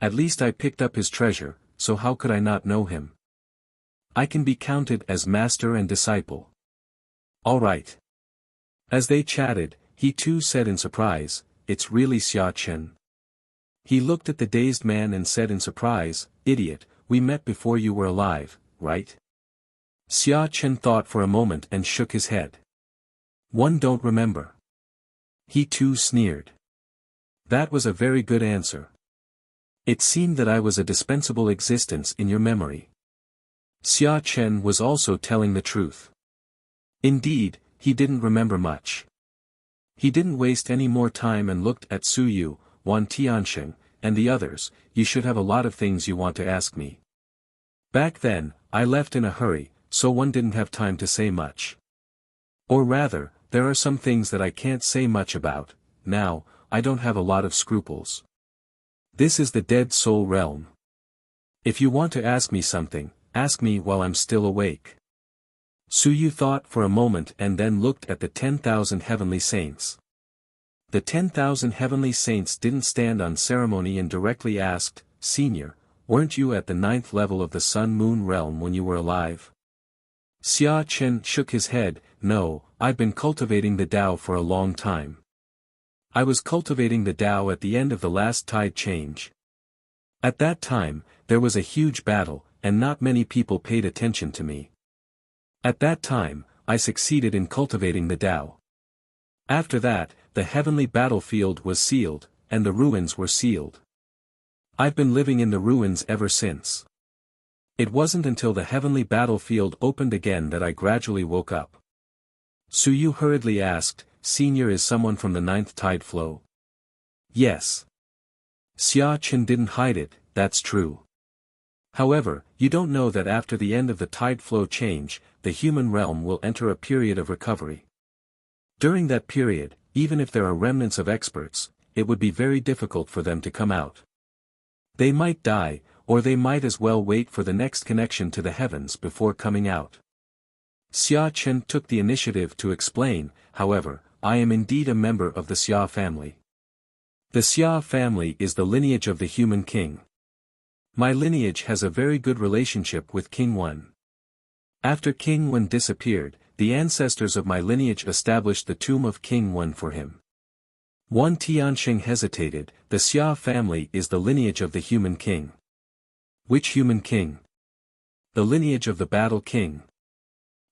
At least I picked up his treasure, so how could I not know him? I can be counted as master and disciple. All right. As they chatted, he too said in surprise, It's really Xia Chen. He looked at the dazed man and said in surprise, Idiot, we met before you were alive, right? Xia Chen thought for a moment and shook his head. One don't remember. He too sneered. That was a very good answer. It seemed that I was a dispensable existence in your memory. Xia Chen was also telling the truth. Indeed, he didn't remember much. He didn't waste any more time and looked at Su Yu, Wan Tiansheng, and the others. You should have a lot of things you want to ask me. Back then, I left in a hurry, so one didn't have time to say much. Or rather, there are some things that I can't say much about. Now, I don't have a lot of scruples. This is the Dead Soul realm. If you want to ask me something, ask me while I'm still awake. Su Yu thought for a moment and then looked at the 10,000 heavenly saints. The 10,000 heavenly saints didn't stand on ceremony and directly asked, Senior, weren't you at the 9th level of the Sun-Moon realm when you were alive? Xia Chen shook his head, No, I've been cultivating the Tao for a long time. I was cultivating the Tao at the end of the last tide change. At that time, there was a huge battle, and not many people paid attention to me. At that time, I succeeded in cultivating the Tao. After that, the heavenly battlefield was sealed, and the ruins were sealed. I've been living in the ruins ever since. It wasn't until the heavenly battlefield opened again that I gradually woke up. Su Yu hurriedly asked, Senior is someone from the 9th tide flow? Yes. Xia Chen didn't hide it, that's true. However, you don't know that after the end of the tide flow change, the human realm will enter a period of recovery. During that period, even if there are remnants of experts, it would be very difficult for them to come out. They might die, or they might as well wait for the next connection to the heavens before coming out. Xia Chen took the initiative to explain, however, I am indeed a member of the Xia family. The Xia family is the lineage of the human king. My lineage has a very good relationship with King Wen. After King Wen disappeared, the ancestors of my lineage established the tomb of King Wen for him. Wan Tiansheng hesitated, the Xia family is the lineage of the human king. Which human king? The lineage of the battle king.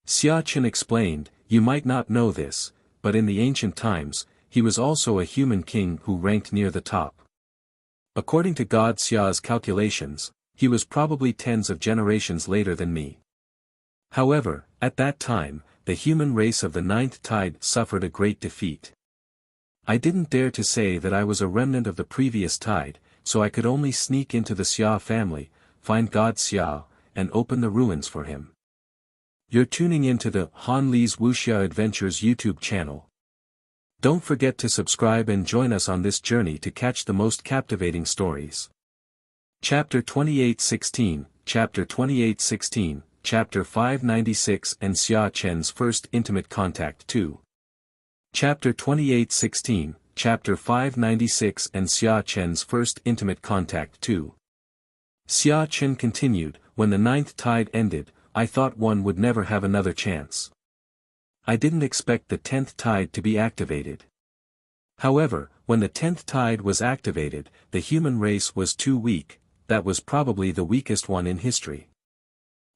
Xia Chen explained, you might not know this, but in the ancient times, he was also a human king who ranked near the top. According to God Xia's calculations, he was probably tens of generations later than me. However, at that time, the human race of the 9th tide suffered a great defeat. I didn't dare to say that I was a remnant of the previous tide, so I could only sneak into the Xia family, find God Xia, and open the ruins for him. You're tuning into the Han Li's Wuxia Adventures YouTube channel. Don't forget to subscribe and join us on this journey to catch the most captivating stories. Chapter 28:16, Chapter 28:16, Chapter 596 and Xia Chen's first intimate contact 2. Chapter 28:16, Chapter 596 and Xia Chen's first intimate contact 2. Xia Chen continued, when the 9th tide ended, I thought one would never have another chance. I didn't expect the 10th tide to be activated. However, when the 10th tide was activated, the human race was too weak, that was probably the weakest one in history.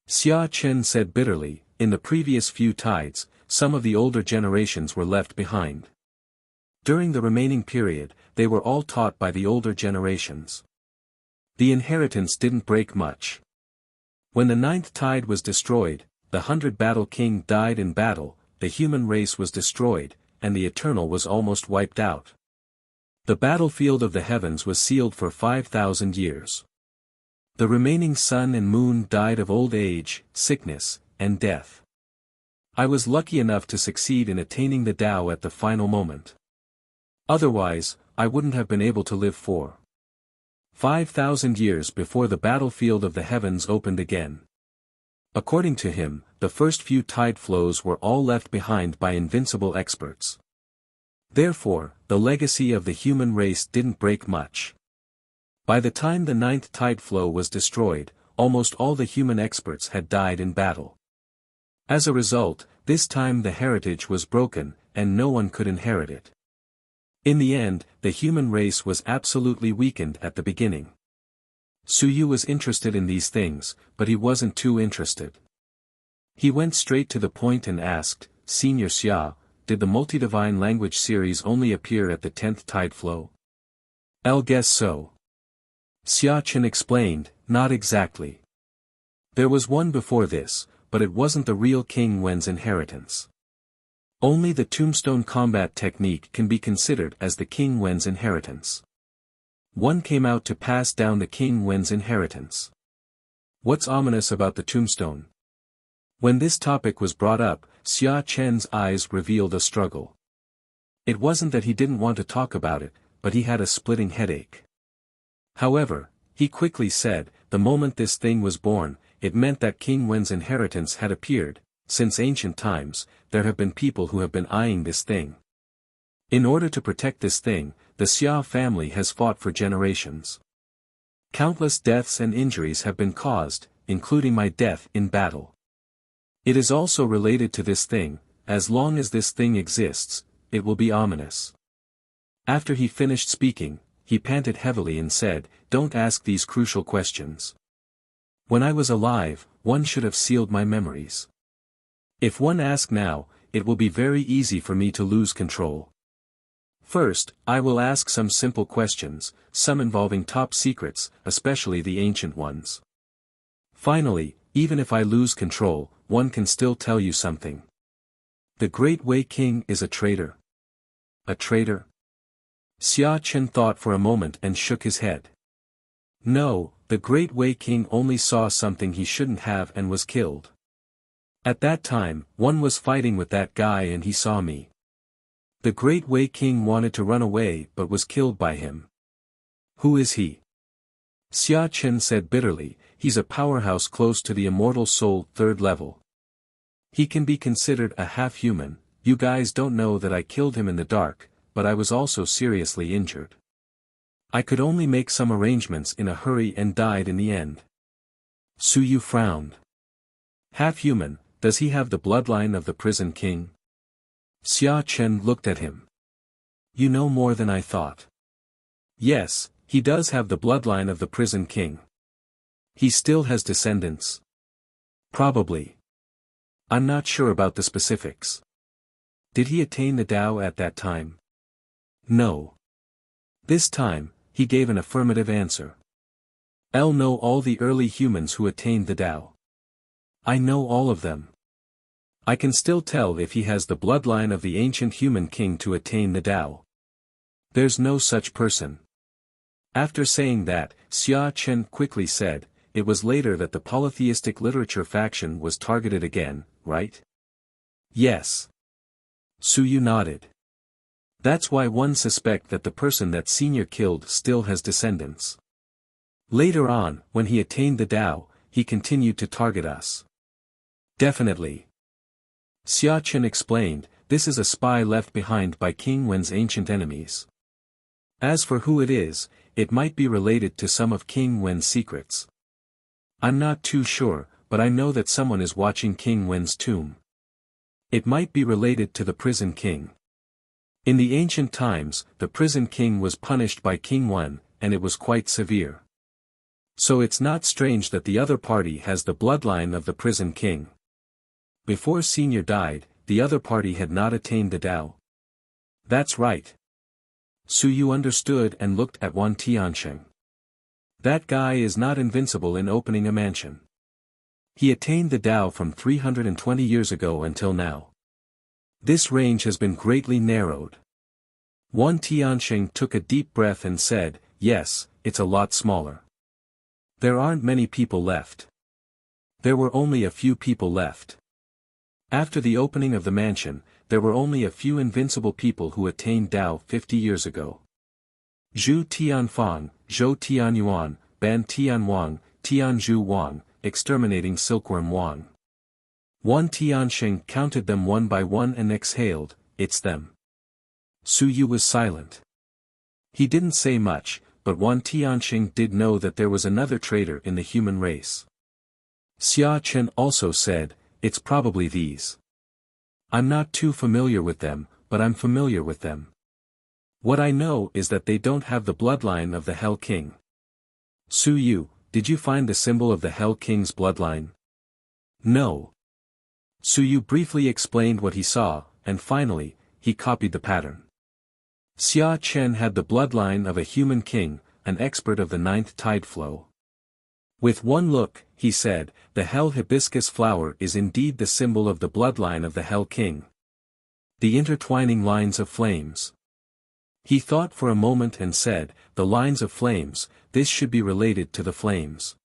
Xia Chen said bitterly, in the previous few tides, some of the older generations were left behind. During the remaining period, they were all taught by the older generations. The inheritance didn't break much. When the 9th tide was destroyed, the 100 Battle King died in battle, the human race was destroyed, and the Eternal was almost wiped out. The battlefield of the heavens was sealed for 5,000 years. The remaining sun and moon died of old age, sickness, and death. I was lucky enough to succeed in attaining the Tao at the final moment. Otherwise, I wouldn't have been able to live for 5,000 years before the battlefield of the heavens opened again. According to him, the first few tide flows were all left behind by invincible experts. Therefore, the legacy of the human race didn't break much. By the time the 9th tide flow was destroyed, almost all the human experts had died in battle. As a result, this time the heritage was broken, and no one could inherit it. In the end, the human race was absolutely weakened at the beginning. Suyu was interested in these things, but he wasn't too interested. He went straight to the point and asked, Senior Xia, did the multi-divine language series only appear at the 10th tide flow? I'll guess so. Xia Chen explained, not exactly. There was one before this, but it wasn't the real King Wen's inheritance. Only the tombstone combat technique can be considered as the King Wen's inheritance. One came out to pass down the King Wen's inheritance. What's ominous about the tombstone? When this topic was brought up, Xia Chen's eyes revealed a struggle. It wasn't that he didn't want to talk about it, but he had a splitting headache. However, he quickly said, the moment this thing was born, it meant that King Wen's inheritance had appeared. Since ancient times, there have been people who have been eyeing this thing. In order to protect this thing, the Xia family has fought for generations. Countless deaths and injuries have been caused, including my death in battle. It is also related to this thing, as long as this thing exists, it will be ominous. After he finished speaking, he panted heavily and said, don't ask these crucial questions. When I was alive, one should have sealed my memories. If one asks now, it will be very easy for me to lose control. First, I will ask some simple questions, some involving top secrets, especially the ancient ones. Finally, even if I lose control, one can still tell you something. The Great Wei King is a traitor. A traitor? Xia Chen thought for a moment and shook his head. No, the Great Wei King only saw something he shouldn't have and was killed. At that time, one was fighting with that guy and he saw me. The Great Wei King wanted to run away but was killed by him. Who is he? Xia Chen said bitterly, he's a powerhouse close to the immortal soul 3rd level. He can be considered a half-human. You guys don't know that I killed him in the dark, but I was also seriously injured. I could only make some arrangements in a hurry and died in the end. Suyu frowned. Half-human, does he have the bloodline of the prison king? Xia Chen looked at him. You know more than I thought. Yes, he does have the bloodline of the prison king. He still has descendants. Probably. I'm not sure about the specifics. Did he attain the Tao at that time? No. This time, he gave an affirmative answer. I'll know all the early humans who attained the Tao. I know all of them. I can still tell if he has the bloodline of the ancient human king to attain the Tao. There's no such person. After saying that, Xia Chen quickly said, it was later that the polytheistic literature faction was targeted again, right? Yes. Suyu nodded. That's why one suspect that the person that Senior killed still has descendants. Later on, when he attained the Tao, he continued to target us. Definitely. Xia Chen explained, this is a spy left behind by King Wen's ancient enemies. As for who it is, it might be related to some of King Wen's secrets. I'm not too sure, but I know that someone is watching King Wen's tomb. It might be related to the prison king. In the ancient times, the prison king was punished by King Wen, and it was quite severe. So it's not strange that the other party has the bloodline of the prison king. Before Senior died, the other party had not attained the Tao. That's right. Su Yu understood and looked at Wan Tiansheng. That guy is not invincible in opening a mansion. He attained the Tao from 320 years ago until now. This range has been greatly narrowed. Wan Tiansheng took a deep breath and said, yes, it's a lot smaller. There aren't many people left. There were only a few people left. After the opening of the mansion, there were only a few invincible people who attained Tao 50 years ago. Zhu Tianfang, Zhou Tianyuan, Ban Tianwang, Tianzhu Wang, exterminating Silkworm Wang. Wan Tiansheng counted them one by one and exhaled, it's them. Su Yu was silent. He didn't say much, but Wan Tiansheng did know that there was another traitor in the human race. Xia Chen also said, it's probably these. I'm not too familiar with them, but I'm familiar with them. What I know is that they don't have the bloodline of the Hell King. Su Yu, did you find the symbol of the Hell King's bloodline? No. Su Yu briefly explained what he saw, and finally, he copied the pattern. Xia Chen had the bloodline of a human king, an expert of the ninth tide flow. With one look, he said, the Hell Hibiscus flower is indeed the symbol of the bloodline of the Hell King. The intertwining lines of flames. He thought for a moment and said, the lines of flames, this should be related to the flames.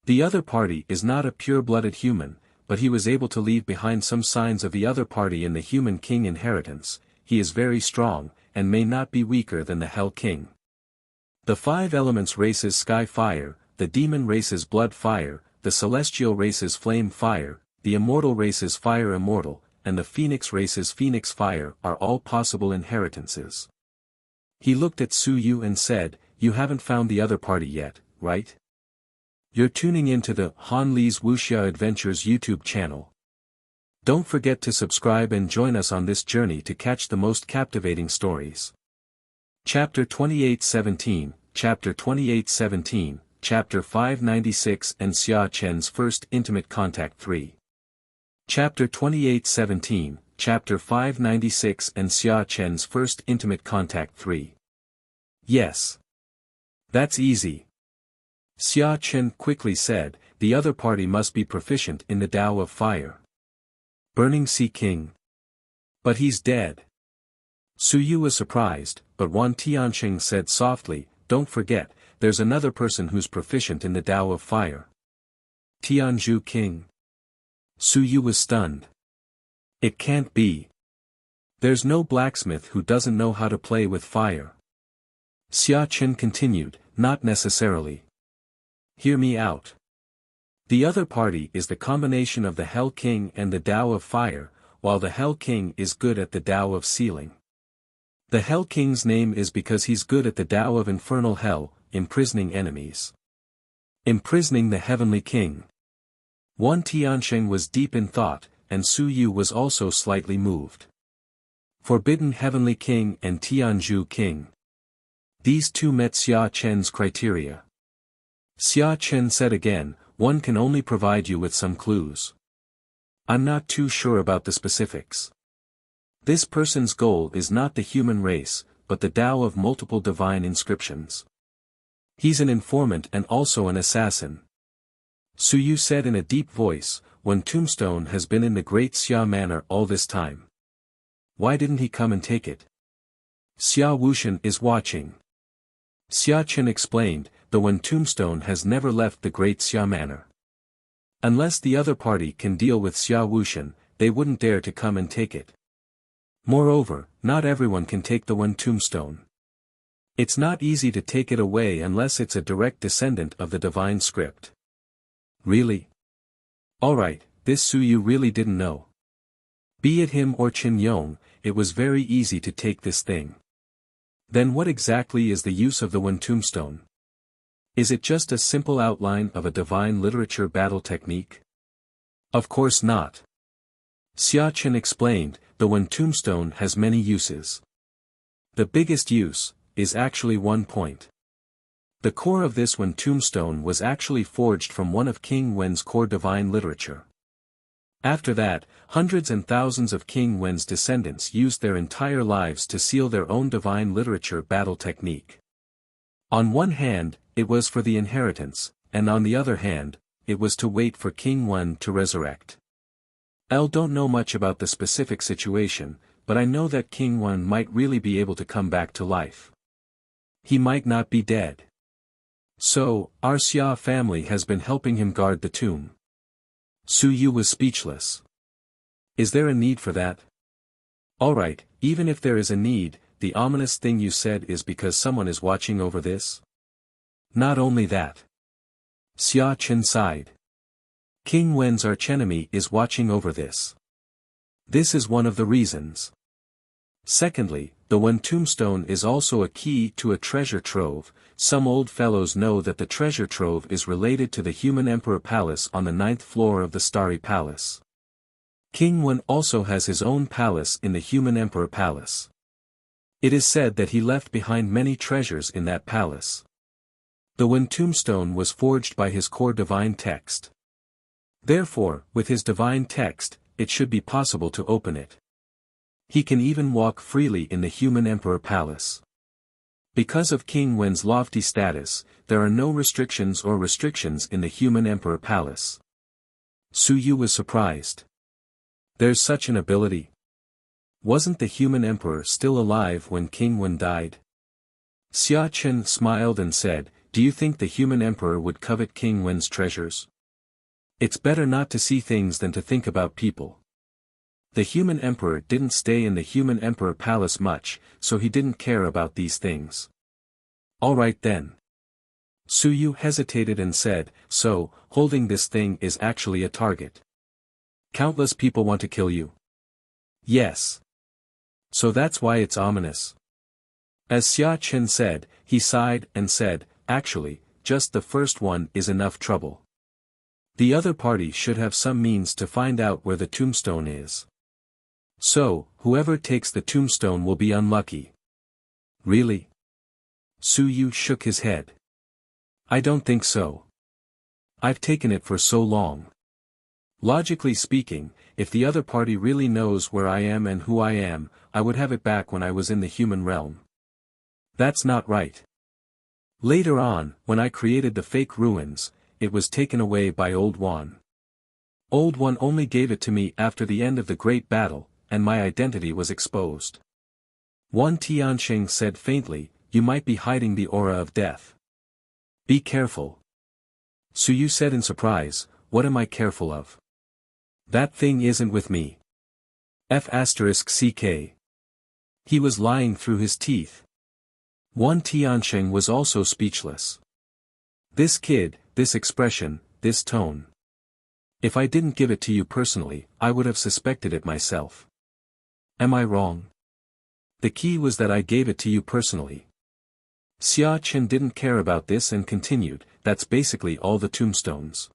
The other party is not a pure-blooded human, but he was able to leave behind some signs of the other party in the human king inheritance. He is very strong, and may not be weaker than the Hell King. The five elements races sky fire, the demon races blood fire, the celestial races flame fire, the immortal races fire immortal, and the phoenix races phoenix fire are all possible inheritances. He looked at Su Yu and said, you haven't found the other party yet, right? You're tuning into the Han Li's Wuxia Adventures YouTube channel. Don't forget to subscribe and join us on this journey to catch the most captivating stories. Chapter 28:17, Chapter 28:17, Chapter 596 and Xia Chen's First Intimate Contact 3. Chapter 28:17, Chapter 596 and Xia Chen's First Intimate Contact 3. Yes. That's easy. Xia Chen quickly said, the other party must be proficient in the Tao of Fire. Burning Sea King. But he's dead. Su Yu was surprised, but Wan Tiansheng said softly, don't forget, there's another person who's proficient in the Tao of Fire. Tianzhu King. Su Yu was stunned. It can't be. There's no blacksmith who doesn't know how to play with fire. Xia Chen continued, not necessarily. Hear me out. The other party is the combination of the Hell King and the Tao of Fire, while the Hell King is good at the Tao of Sealing. The Hell King's name is because he's good at the Tao of Infernal Hell, imprisoning enemies. Imprisoning the Heavenly King. Wan Tiansheng was deep in thought, and Su Yu was also slightly moved. Forbidden Heavenly King and Tianzhu King. These two met Xia Chen's criteria. Xia Chen said again, one can only provide you with some clues. I'm not too sure about the specifics. This person's goal is not the human race, but the Tao of multiple divine inscriptions. He's an informant and also an assassin. Su Yu said in a deep voice, when Tombstone has been in the Great Xia Manor all this time. Why didn't he come and take it? Xia Wushan is watching. Xia Chen explained, the Wen Tombstone has never left the Great Xia Manor. Unless the other party can deal with Xia Wushan, they wouldn't dare to come and take it. Moreover, not everyone can take the Wen Tombstone. It's not easy to take it away unless it's a direct descendant of the divine script. Really? Alright, this Su Yu really didn't know. Be it him or Qin Yong, it was very easy to take this thing. Then what exactly is the use of the one tombstone? Is it just a simple outline of a divine literature battle technique? Of course not. Xia Chen explained, the one tombstone has many uses. The biggest use is actually one point. The core of this one tombstone was actually forged from one of King Wen's core divine literature. After that, hundreds and thousands of King Wen's descendants used their entire lives to seal their own divine literature battle technique. On one hand, it was for the inheritance, and on the other hand, it was to wait for King Wen to resurrect. I don't know much about the specific situation, but I know that King Wen might really be able to come back to life. He might not be dead. So, our Xia family has been helping him guard the tomb. Su Yu was speechless. Is there a need for that? Alright, even if there is a need, the ominous thing you said is because someone is watching over this? Not only that. Xia Chen sighed. King Wen's archenemy is watching over this. This is one of the reasons. Secondly, the one tombstone is also a key to a treasure trove. Some old fellows know that the treasure trove is related to the human emperor palace on the 9th floor of the Starry Palace. King Wen also has his own palace in the human emperor palace. It is said that he left behind many treasures in that palace. The one tombstone was forged by his core divine text. Therefore, with his divine text, it should be possible to open it. He can even walk freely in the human emperor palace. Because of King Wen's lofty status, there are no restrictions in the human emperor palace. Su Yu was surprised. There's such an ability. Wasn't the human emperor still alive when King Wen died? Xia Chen smiled and said, do you think the human emperor would covet King Wen's treasures? It's better not to see things than to think about people. The human emperor didn't stay in the human emperor palace much, so he didn't care about these things. Alright then. Su Yu hesitated and said, so, holding this thing is actually a target. Countless people want to kill you. Yes. So that's why it's ominous. As Xia Chen said, he sighed and said, actually, just the first one is enough trouble. The other party should have some means to find out where the tombstone is. So, whoever takes the tombstone will be unlucky. Really? Su Yu shook his head. I don't think so. I've taken it for so long. Logically speaking, if the other party really knows where I am and who I am, I would have it back when I was in the human realm. That's not right. Later on, when I created the fake ruins, it was taken away by Old Wan. Old Wan only gave it to me after the end of the great battle, and my identity was exposed. Wan Tianxing said faintly, you might be hiding the aura of death. Be careful. Su Yu said in surprise, what am I careful of? That thing isn't with me. F***ck. He was lying through his teeth. Wan Tianxing was also speechless. This kid, this expression, this tone. If I didn't give it to you personally, I would have suspected it myself. Am I wrong? The key was that I gave it to you personally. Xia Chen didn't care about this and continued, that's basically all the tombstones.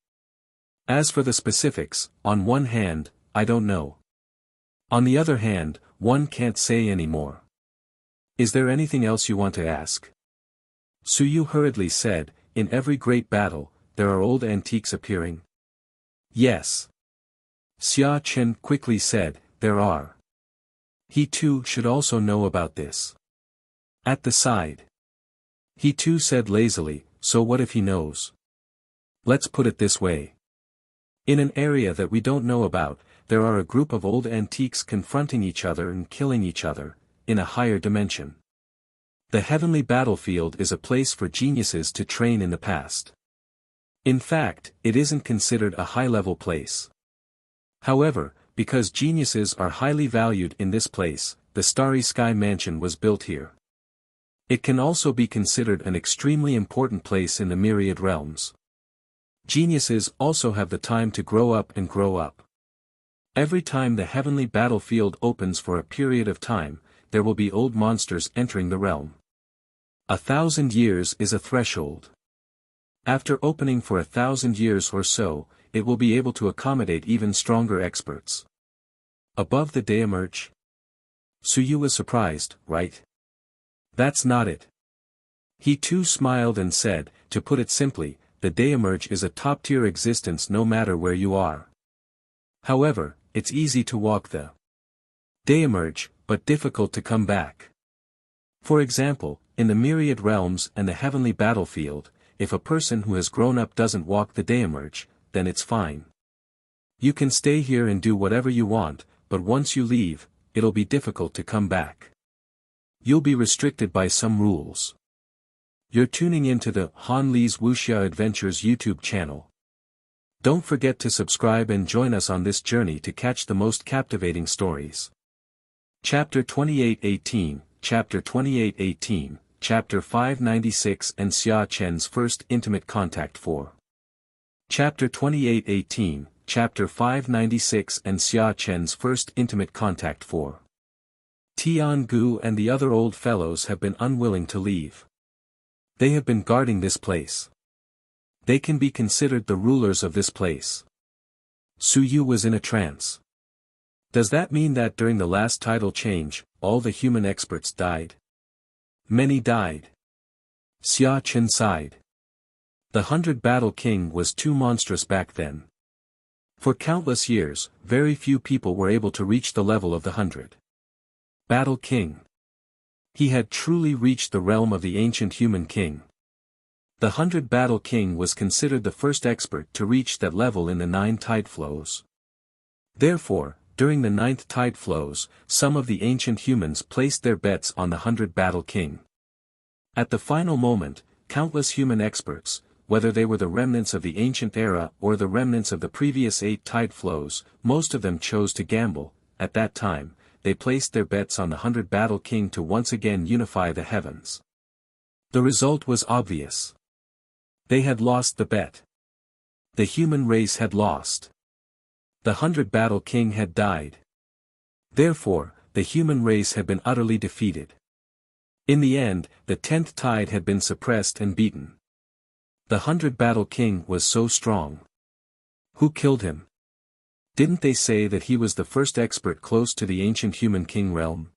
As for the specifics, on one hand, I don't know. On the other hand, one can't say any more. Is there anything else you want to ask? Su Yu hurriedly said, in every great battle, there are old antiques appearing. Yes. Xia Chen quickly said, there are. He too should also know about this. At the side. He too said lazily, so what if he knows? Let's put it this way. In an area that we don't know about, there are a group of old antiques confronting each other and killing each other, in a higher dimension. The heavenly battlefield is a place for geniuses to train in the past. In fact, it isn't considered a high-level place. However, because geniuses are highly valued in this place, the Starry Sky Mansion was built here. It can also be considered an extremely important place in the myriad realms. Geniuses also have the time to grow up and grow up. Every time the heavenly battlefield opens for a period of time, there will be old monsters entering the realm. 1,000 years is a threshold. After opening for 1,000 years or so, it will be able to accommodate even stronger experts. Above the Deemerge? Suyu was surprised, right? That's not it. He too smiled and said, to put it simply, the Deemerge is a top-tier existence no matter where you are. However, it's easy to walk the Deemerge, but difficult to come back. For example, in the myriad realms and the heavenly battlefield, if a person who has grown up doesn't walk the Deemerge, then it's fine. You can stay here and do whatever you want, but once you leave, it'll be difficult to come back. You'll be restricted by some rules. You're tuning into the Han Li's Wuxia Adventures YouTube channel. Don't forget to subscribe and join us on this journey to catch the most captivating stories. Chapter 28:18, Chapter 28:18, Chapter 596 and Xia Chen's First Intimate Contact 4. Chapter 28:18, Chapter 596 and Xia Chen's First Intimate Contact 4. Tian Gu and the other old fellows have been unwilling to leave. They have been guarding this place. They can be considered the rulers of this place. Suyu was in a trance. Does that mean that during the last tidal change, all the human experts died? Many died. Xia Chen sighed. The 100 Battle King was too monstrous back then. For countless years, very few people were able to reach the level of the 100 Battle King. He had truly reached the realm of the ancient human king. The 100 Battle King was considered the first expert to reach that level in the 9 tide flows. Therefore, during the 9th tide flows, some of the ancient humans placed their bets on the 100 Battle King. At the final moment, countless human experts, whether they were the remnants of the ancient era or the remnants of the previous 8 tide flows, most of them chose to gamble. At that time, they placed their bets on the 100 Battle King to once again unify the heavens. The result was obvious. They had lost the bet. The human race had lost. The 100 Battle King had died. Therefore, the human race had been utterly defeated. In the end, the 10th tide had been suppressed and beaten. The 100 Battle King was so strong. Who killed him? Didn't they say that he was the first expert close to the ancient human king realm?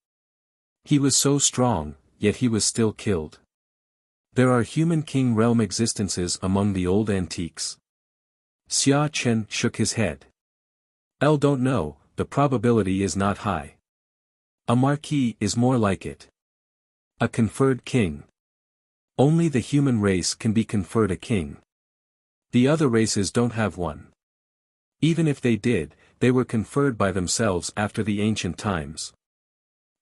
He was so strong, yet he was still killed. There are human king realm existences among the old antiques. Xia Chen shook his head. Don't know, the probability is not high. A marquis is more like it. A conferred king. Only the human race can be conferred a king. The other races don't have one. Even if they did, they were conferred by themselves after the ancient times.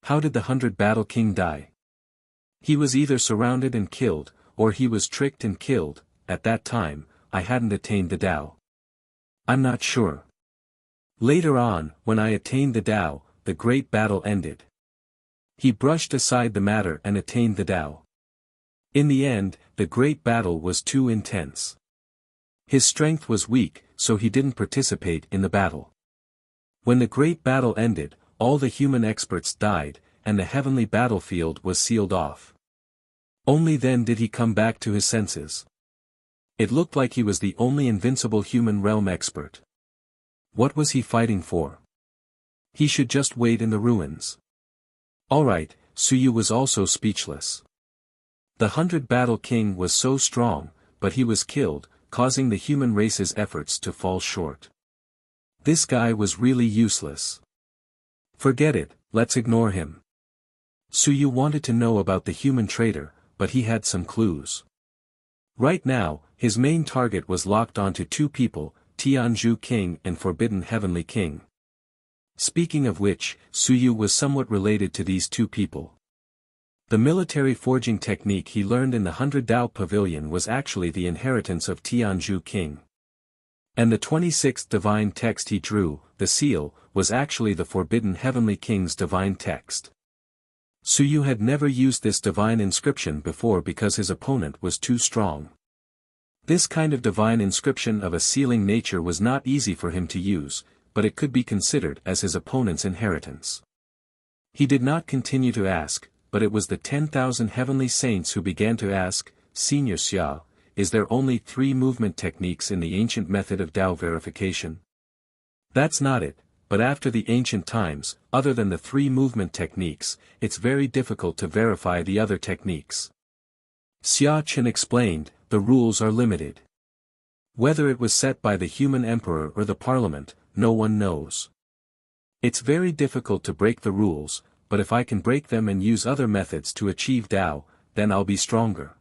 How did the 100 Battle King die? He was either surrounded and killed, or he was tricked and killed. At that time, I hadn't attained the Tao. I'm not sure. Later on, when I attained the Tao, the great battle ended. He brushed aside the matter and attained the Tao. In the end, the great battle was too intense. His strength was weak, so he didn't participate in the battle. When the great battle ended, all the human experts died, and the heavenly battlefield was sealed off. Only then did he come back to his senses. It looked like he was the only invincible human realm expert. What was he fighting for? He should just wait in the ruins. Alright, Suyu was also speechless. The 100 Battle King was so strong, but he was killed, causing the human race's efforts to fall short. This guy was really useless. Forget it, let's ignore him. Suyu wanted to know about the human traitor, but he had some clues. Right now, his main target was locked onto 2 people, Tianzhu King and Forbidden Heavenly King. Speaking of which, Suyu was somewhat related to these 2 people. The military forging technique he learned in the 100 Dao Pavilion was actually the inheritance of Tianzhu King. And the 26th divine text he drew, the seal, was actually the Forbidden Heavenly King's divine text. Suyu had never used this divine inscription before because his opponent was too strong. This kind of divine inscription of a sealing nature was not easy for him to use, but it could be considered as his opponent's inheritance. He did not continue to ask, but it was the 10,000 heavenly saints who began to ask, Senior Xia, is there only 3 movement techniques in the ancient method of Tao verification? That's not it, but after the ancient times, other than the 3 movement techniques, it's very difficult to verify the other techniques. Xia Chen explained, the rules are limited. Whether it was set by the human emperor or the parliament, no one knows. It's very difficult to break the rules, but if I can break them and use other methods to achieve Tao, then I'll be stronger.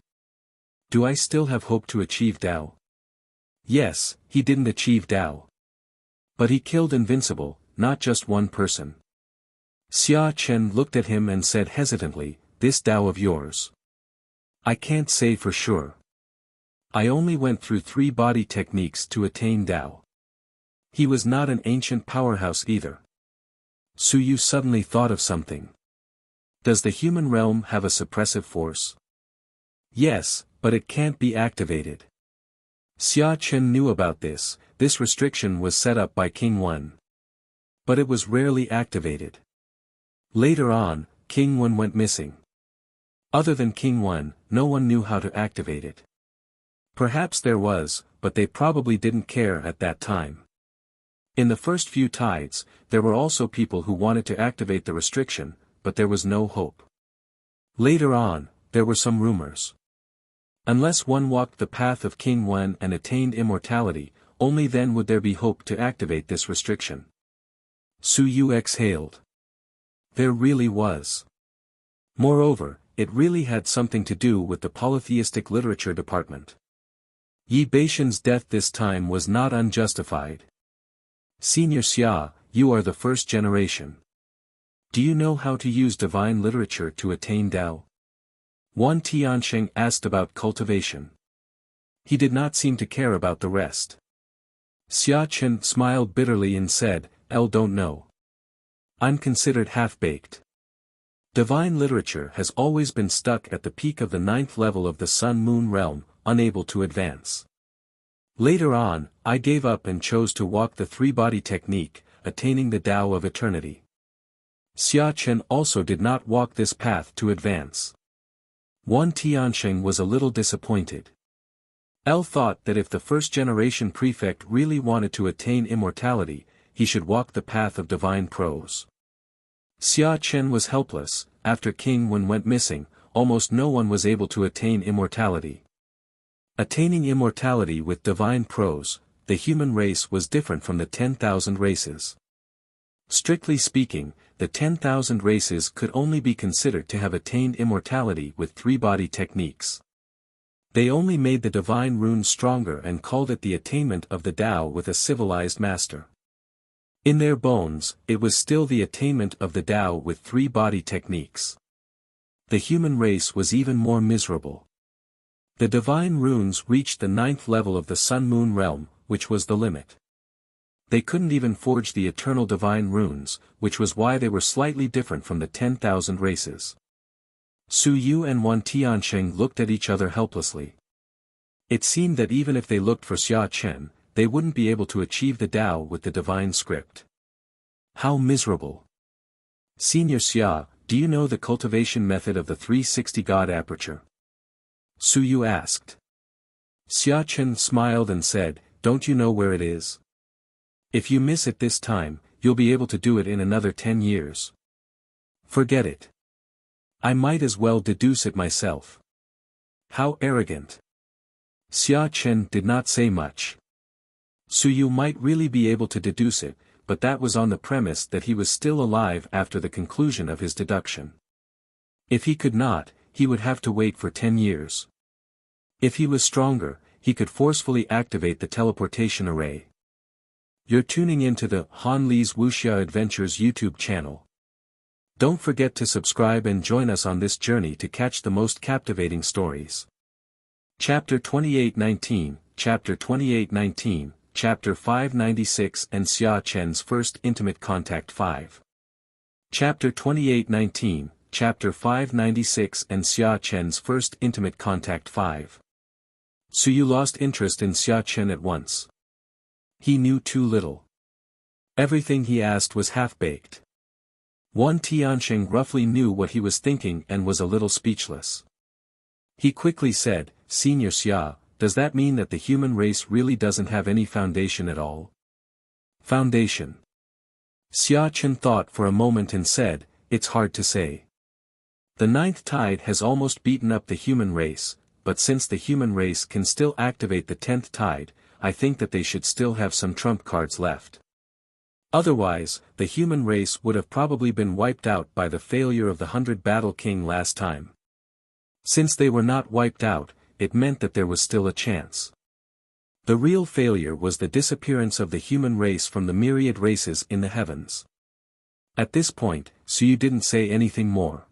Do I still have hope to achieve Tao? Yes, he didn't achieve Tao. But he killed Invincible, not just one person. Xia Chen looked at him and said hesitantly, this Tao of yours. I can't say for sure. I only went through 3 body techniques to attain Tao. He was not an ancient powerhouse either. Su Yu suddenly thought of something. Does the human realm have a suppressive force? Yes, but it can't be activated. Xia Chen knew about this restriction was set up by King Wen. But it was rarely activated. Later on, King Wen went missing. Other than King Wen, no one knew how to activate it. Perhaps there was, but they probably didn't care at that time. In the first few tides, there were also people who wanted to activate the restriction, but there was no hope. Later on, there were some rumors. Unless one walked the path of King Wen and attained immortality, only then would there be hope to activate this restriction. Su Yu exhaled. There really was. Moreover, it really had something to do with the polytheistic literature department. Yi Beishan's death this time was not unjustified. Senior Xia, you are the first generation. Do you know how to use divine literature to attain Tao? Wan Tiansheng asked about cultivation. He did not seem to care about the rest. Xia Chen smiled bitterly and said, don't know. I'm considered half-baked. Divine literature has always been stuck at the peak of the 9th level of the Sun-Moon realm, unable to advance. Later on, I gave up and chose to walk the 3-body technique, attaining the Tao of eternity. Xia Chen also did not walk this path to advance. Wan Tiansheng was a little disappointed. Thought that if the first-generation prefect really wanted to attain immortality, he should walk the path of divine prose. Xia Chen was helpless. After King Wen went missing, almost no one was able to attain immortality. Attaining immortality with divine prose, the human race was different from the 10,000 races. Strictly speaking, the 10,000 races could only be considered to have attained immortality with 3-body techniques. They only made the divine rune stronger and called it the attainment of the Tao with a civilized master. In their bones, it was still the attainment of the Tao with 3-body techniques. The human race was even more miserable. The divine runes reached the 9th level of the Sun-Moon realm, which was the limit. They couldn't even forge the eternal divine runes, which was why they were slightly different from the 10,000 races. Su Yu and Wan Tiansheng looked at each other helplessly. It seemed that even if they looked for Xia Chen, they wouldn't be able to achieve the Tao with the divine script. How miserable. Senior Xia, do you know the cultivation method of the 360 God aperture? Su Yu asked. Xia Chen smiled and said, don't you know where it is? If you miss it this time, you'll be able to do it in another 10 years. Forget it. I might as well deduce it myself. How arrogant. Xia Chen did not say much. Su Yu might really be able to deduce it, but that was on the premise that he was still alive after the conclusion of his deduction. If he could not, he would have to wait for 10 years. If he was stronger, he could forcefully activate the teleportation array. You're tuning into the Han Li's Wuxia Adventures YouTube channel. Don't forget to subscribe and join us on this journey to catch the most captivating stories. Chapter 2819, Chapter 2819, Chapter 596 and Xia Chen's First Intimate Contact 5. Chapter 2819, Chapter 596 and Xia Chen's First Intimate Contact 5. Su Yu lost interest in Xia Chen at once. He knew too little. Everything he asked was half-baked. One Tianxing roughly knew what he was thinking and was a little speechless. He quickly said, Senior Xia, does that mean that the human race really doesn't have any foundation at all? Foundation. Xia Chen thought for a moment and said, it's hard to say. The ninth tide has almost beaten up the human race, but since the human race can still activate the 10th tide, I think that they should still have some trump cards left. Otherwise, the human race would have probably been wiped out by the failure of the 100 Battle King last time. Since they were not wiped out, it meant that there was still a chance. The real failure was the disappearance of the human race from the myriad races in the heavens. At this point, Suyu didn't say anything more.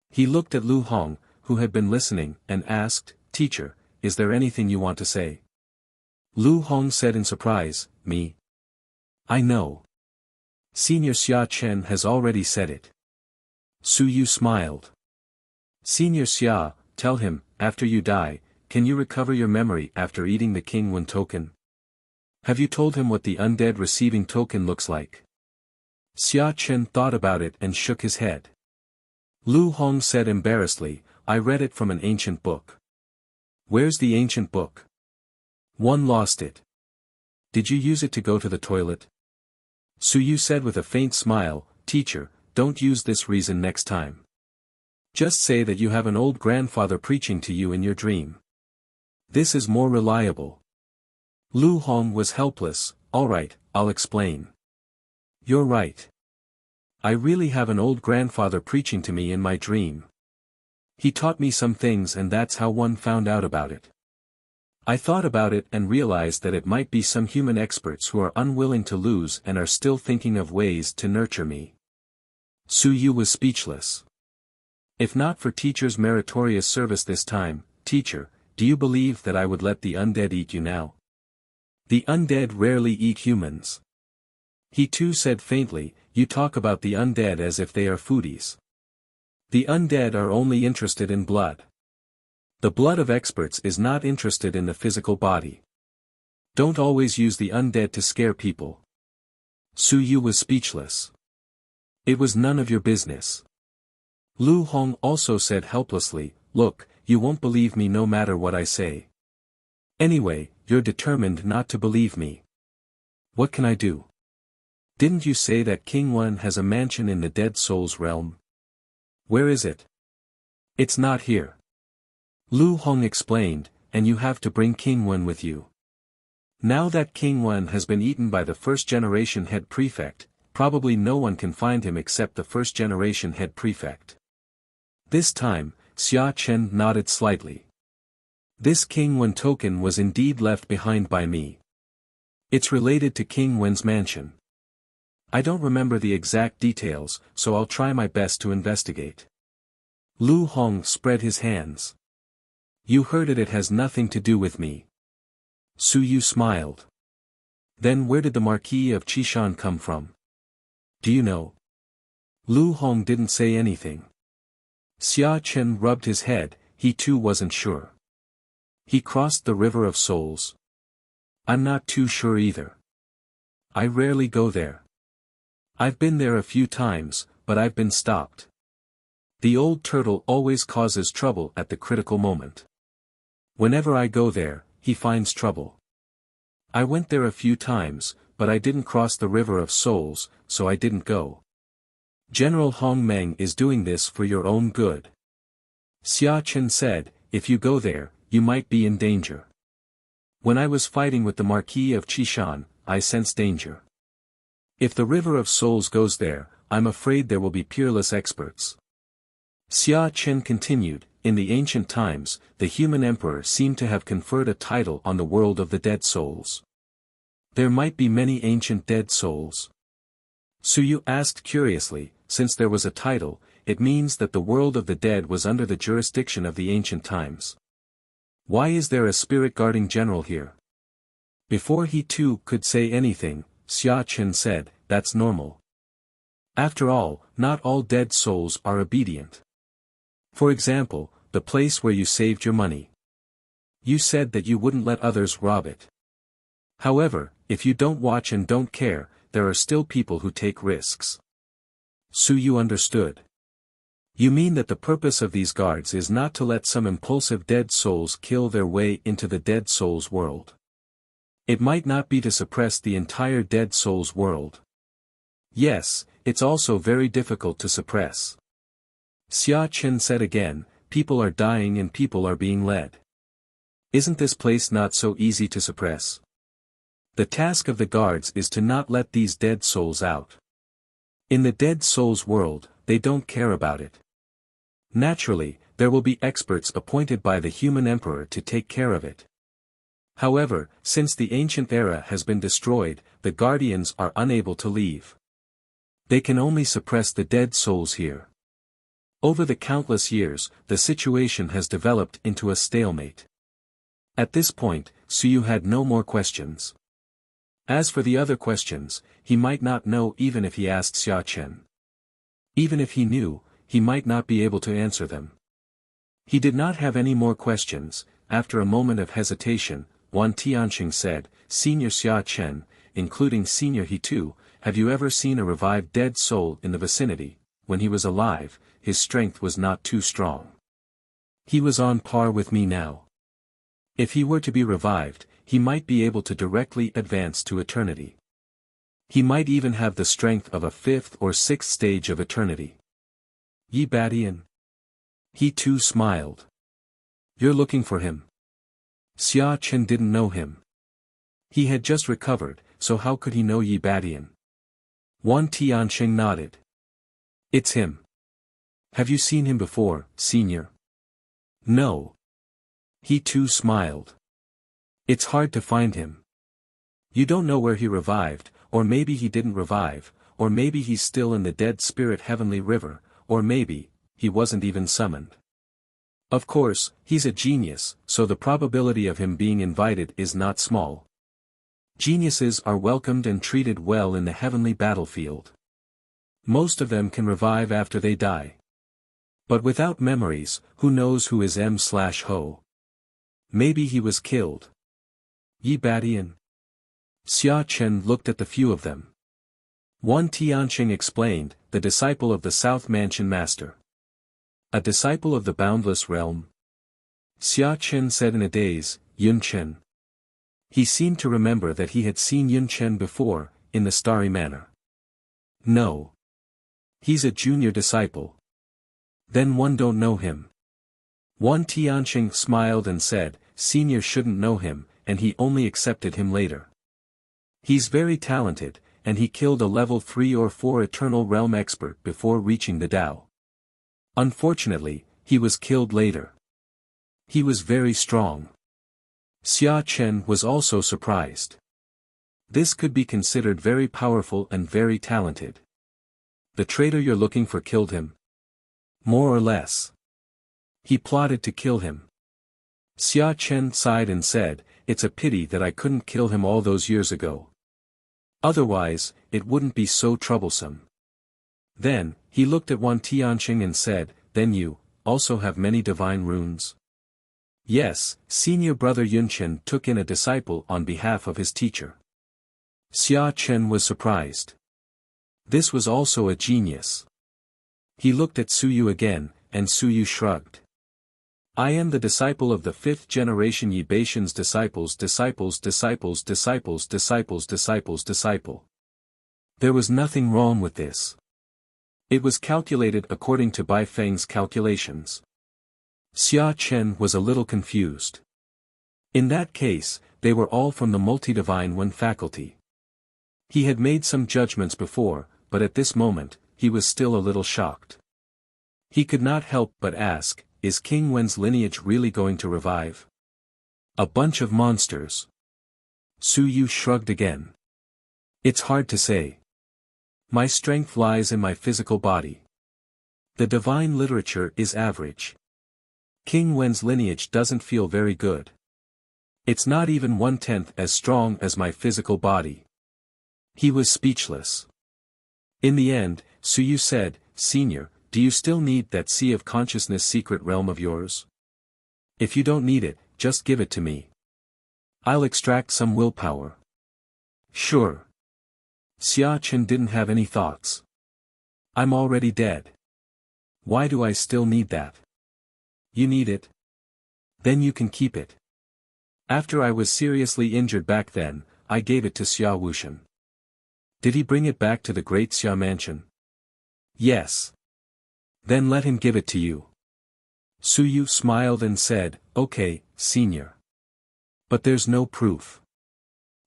He looked at Lu Hong, who had been listening, and asked, Teacher, is there anything you want to say? Lu Hong said in surprise, Me? I know. Senior Xia Chen has already said it. Suyu smiled. Senior Xia, tell him, after you die, can you recover your memory after eating the King Wen token? Have you told him what the undead receiving token looks like? Xia Chen thought about it and shook his head. Lu Hong said embarrassedly, I read it from an ancient book. Where's the ancient book? One lost it. Did you use it to go to the toilet? Suyu said with a faint smile, Teacher, don't use this reason next time. Just say that you have an old grandfather preaching to you in your dream. This is more reliable. Lu Hong was helpless. All right, I'll explain. You're right. I really have an old grandfather preaching to me in my dream. He taught me some things and that's how one found out about it. I thought about it and realized that it might be some human experts who are unwilling to lose and are still thinking of ways to nurture me. Suyu was speechless. If not for Teacher's meritorious service this time, Teacher, do you believe that I would let the undead eat you now? The undead rarely eat humans. He too said faintly, you talk about the undead as if they are foodies. The undead are only interested in blood. The blood of experts is not interested in the physical body. Don't always use the undead to scare people. Suyu was speechless. It was none of your business. Lu Hong also said helplessly, look, you won't believe me no matter what I say. Anyway, you're determined not to believe me. What can I do? Didn't you say that King Wen has a mansion in the dead soul's realm? Where is it? It's not here. Lu Hong explained, and you have to bring King Wen with you. Now that King Wen has been eaten by the first-generation head prefect, probably no one can find him except the first-generation head prefect. This time, Xia Chen nodded slightly. This King Wen token was indeed left behind by me. It's related to King Wen's mansion. I don't remember the exact details, so I'll try my best to investigate. Lu Hong spread his hands. You heard it has nothing to do with me. Suyu smiled. Then where did the Marquis of Qishan come from? Do you know? Lu Hong didn't say anything. Xia Chen rubbed his head, he too wasn't sure. He crossed the River of Souls. I'm not too sure either. I rarely go there. I've been there a few times, but I've been stopped. The old turtle always causes trouble at the critical moment. Whenever I go there, he finds trouble. I went there a few times, but I didn't cross the River of Souls, so I didn't go. General Hong Meng is doing this for your own good. Xia Chen said, if you go there, you might be in danger. When I was fighting with the Marquis of Qishan, I sensed danger. If the River of Souls goes there, I'm afraid there will be peerless experts. Xia Chen continued, in the ancient times, the human emperor seemed to have conferred a title on the world of the dead souls. There might be many ancient dead souls. Suyu asked curiously, since there was a title, it means that the world of the dead was under the jurisdiction of the ancient times. Why is there a spirit guarding general here? Before he too could say anything, Xia Chen said, that's normal. After all, not all dead souls are obedient. For example, the place where you saved your money. You said that you wouldn't let others rob it. However, if you don't watch and don't care, there are still people who take risks. Su Yu understood. You mean that the purpose of these guards is not to let some impulsive dead souls kill their way into the dead souls world. It might not be to suppress the entire dead souls world. Yes, it's also very difficult to suppress. Xia Chen said again, people are dying and people are being led. Isn't this place not so easy to suppress? The task of the guards is to not let these dead souls out. In the dead souls world, they don't care about it. Naturally, there will be experts appointed by the human emperor to take care of it. However, since the ancient era has been destroyed, the guardians are unable to leave. They can only suppress the dead souls here. Over the countless years, the situation has developed into a stalemate. At this point, Su Yu had no more questions. As for the other questions, he might not know even if he asked Xia Chen. Even if he knew, he might not be able to answer them. He did not have any more questions. After a moment of hesitation, Wan Tianxing said, Senior Xia Chen, including Senior He too, have you ever seen a revived dead soul in the vicinity? When he was alive, his strength was not too strong. He was on par with me now. If he were to be revived, he might be able to directly advance to eternity. He might even have the strength of a 5th or 6th stage of eternity. Yi Badian? He too smiled. You're looking for him? Xia Chen didn't know him. He had just recovered, so how could he know Yi Badian? Wan Tianxing nodded. It's him. Have you seen him before, Senior? No. He too smiled. It's hard to find him. You don't know where he revived, or maybe he didn't revive, or maybe he's still in the dead spirit heavenly river, or maybe, he wasn't even summoned. Of course, he's a genius, so the probability of him being invited is not small. Geniuses are welcomed and treated well in the heavenly battlefield. Most of them can revive after they die. But without memories, who knows who is M/Ho? Maybe he was killed. Yi Badian? Xia Chen looked at the few of them. Wan Tianxing explained, the disciple of the South Mansion Master. A disciple of the boundless realm? Xia Chen said in a daze, Yun Chen. He seemed to remember that he had seen Yun Chen before, in the Starry Manor. No. He's a junior disciple. Then one don't know him. Wan Tianxing smiled and said, Senior shouldn't know him, and he only accepted him later. He's very talented, and he killed a level 3 or 4 Eternal Realm expert before reaching the Tao. Unfortunately, he was killed later. He was very strong. Xia Chen was also surprised. This could be considered very powerful and very talented. The traitor you're looking for killed him? More or less. He plotted to kill him. Xia Chen sighed and said, it's a pity that I couldn't kill him all those years ago. Otherwise, it wouldn't be so troublesome. Then, he looked at Wan Tianxing and said, then you, also have many divine runes? Yes, senior brother Yunchen took in a disciple on behalf of his teacher. Xia Chen was surprised. This was also a genius. He looked at Su Yu again, and Su Yu shrugged. I am the disciple of the 5th generation Yi Baishan's disciple. There was nothing wrong with this. It was calculated according to Bai Feng's calculations. Xia Chen was a little confused. In that case, they were all from the multi-divine one faculty. He had made some judgments before, but at this moment, he was still a little shocked. He could not help but ask, is King Wen's lineage really going to revive? A bunch of monsters. Su Yu shrugged again. It's hard to say. My strength lies in my physical body. The divine literature is average. King Wen's lineage doesn't feel very good. It's not even 1/10 as strong as my physical body. He was speechless. In the end, Su Yu said, Senior, do you still need that Sea of Consciousness secret realm of yours? If you don't need it, just give it to me. I'll extract some willpower. Sure. Xia Chen didn't have any thoughts. I'm already dead. Why do I still need that? You need it? Then you can keep it. After I was seriously injured back then, I gave it to Xia Wushan. Did he bring it back to the great Xia mansion? Yes. Then let him give it to you. Su Yu smiled and said, okay, senior. But there's no proof.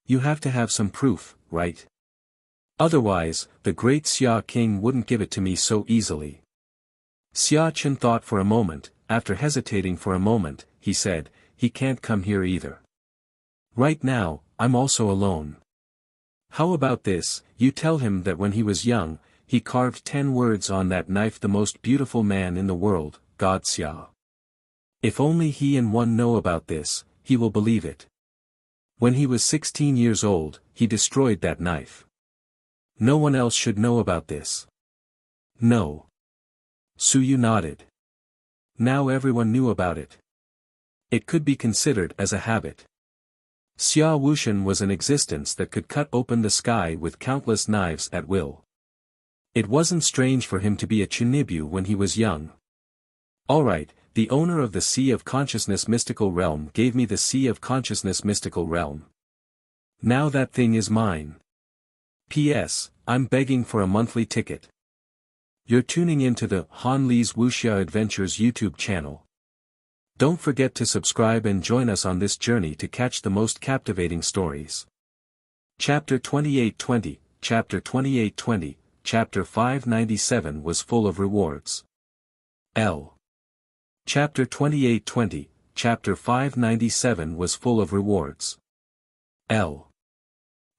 You have to have some proof, right? Otherwise, the great Xia king wouldn't give it to me so easily. Xia Chen thought for a moment. After hesitating for a moment, he said, he can't come here either. Right now, I'm also alone. How about this, you tell him that when he was young, he carved 10 words on that knife, the most beautiful man in the world, God Xia. If only he and one know about this, he will believe it. When he was 16 years old, he destroyed that knife. No one else should know about this. No. Su Yu nodded. Now everyone knew about it. It could be considered as a habit. Xia Wushan was an existence that could cut open the sky with countless knives at will. It wasn't strange for him to be a Chunibyu when he was young. Alright, the owner of the Sea of Consciousness Mystical Realm gave me the Sea of Consciousness Mystical Realm. Now that thing is mine. P.S. I'm begging for a monthly ticket. You're tuning into the Han Li's Wuxia Adventures YouTube channel. Don't forget to subscribe and join us on this journey to catch the most captivating stories. Chapter 2820, Chapter 2820, Chapter 597 was full of rewards. L. Chapter 2820, Chapter 597 was full of rewards. L.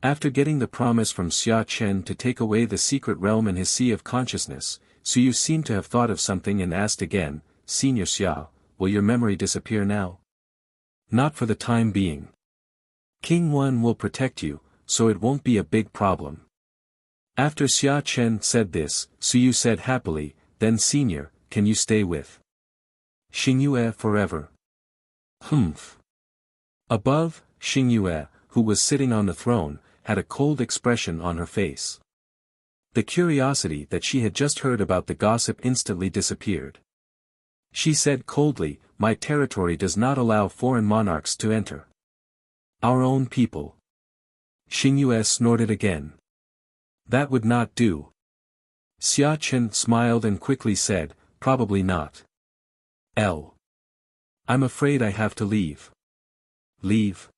After getting the promise from Xia Chen to take away the secret realm in his Sea of Consciousness, Su Yu seemed to have thought of something and asked again, Senior Xia, will your memory disappear now? Not for the time being. King Wen will protect you, so it won't be a big problem. After Xia Chen said this, Su Yu said happily, then Senior, can you stay with Xingyue forever? Humph. Above, Xingyue, who was sitting on the throne, had a cold expression on her face. The curiosity that she had just heard about the gossip instantly disappeared. She said coldly, my territory does not allow foreign monarchs to enter. Our own people. Xingyue snorted again. That would not do. Xia Chen smiled and quickly said, probably not. I'm afraid I have to leave. Leave?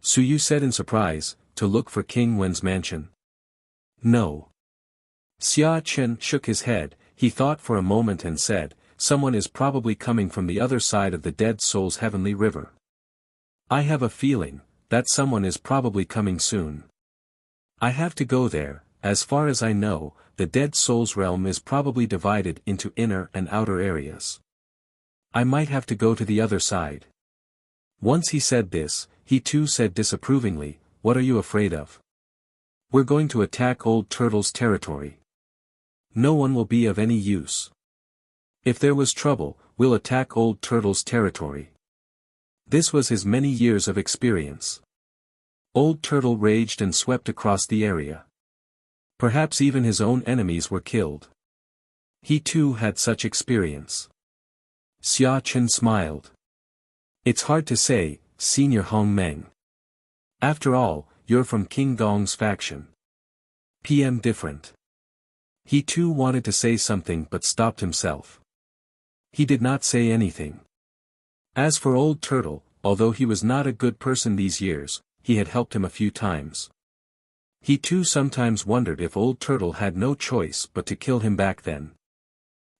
Su Yu said in surprise, to look for King Wen's mansion. No. Xia Chen shook his head, he thought for a moment and said, someone is probably coming from the other side of the dead soul's heavenly river. I have a feeling that someone is probably coming soon. I have to go there. As far as I know, the dead soul's realm is probably divided into inner and outer areas. I might have to go to the other side. Once he said this, he too said disapprovingly, what are you afraid of? We're going to attack Old Turtle's territory. No one will be of any use. If there was trouble, we'll attack Old Turtle's territory. This was his many years of experience. Old Turtle raged and swept across the area. Perhaps even his own enemies were killed. He too had such experience. Xia Chen smiled. It's hard to say, Senior Hong Meng. After all, you're from King Gong's faction. PM different. He too wanted to say something but stopped himself. He did not say anything. As for Old Turtle, although he was not a good person these years, he had helped him a few times. He too sometimes wondered if Old Turtle had no choice but to kill him back then.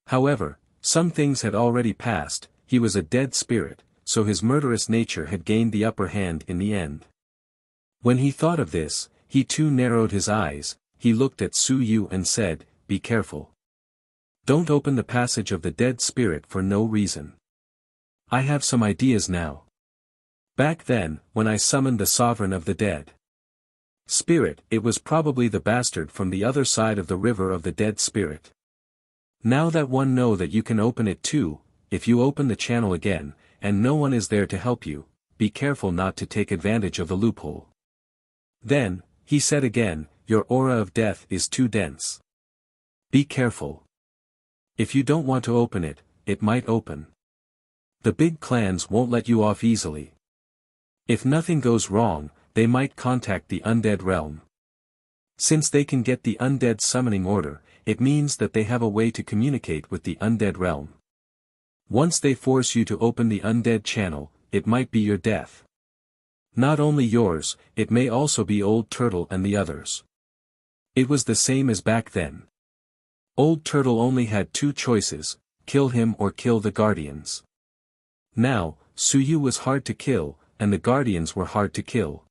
However, some things had already passed, he was a dead spirit, so his murderous nature had gained the upper hand in the end. When he thought of this, he too narrowed his eyes, he looked at Su Yu and said, be careful. Don't open the passage of the dead spirit for no reason. I have some ideas now. Back then, when I summoned the sovereign of the dead spirit, it was probably the bastard from the other side of the river of the dead spirit. Now that one know that you can open it too, if you open the channel again, and no one is there to help you, be careful not to take advantage of the loophole. Then, he said again, your aura of death is too dense. Be careful. If you don't want to open it, it might open. The big clans won't let you off easily. If nothing goes wrong, they might contact the undead realm. Since they can get the undead summoning order, it means that they have a way to communicate with the undead realm. Once they force you to open the undead channel, it might be your death. Not only yours, it may also be Old Turtle and the others. It was the same as back then. Old Turtle only had two choices, kill him or kill the Guardians. Now, Suyu was hard to kill, and the Guardians were hard to kill.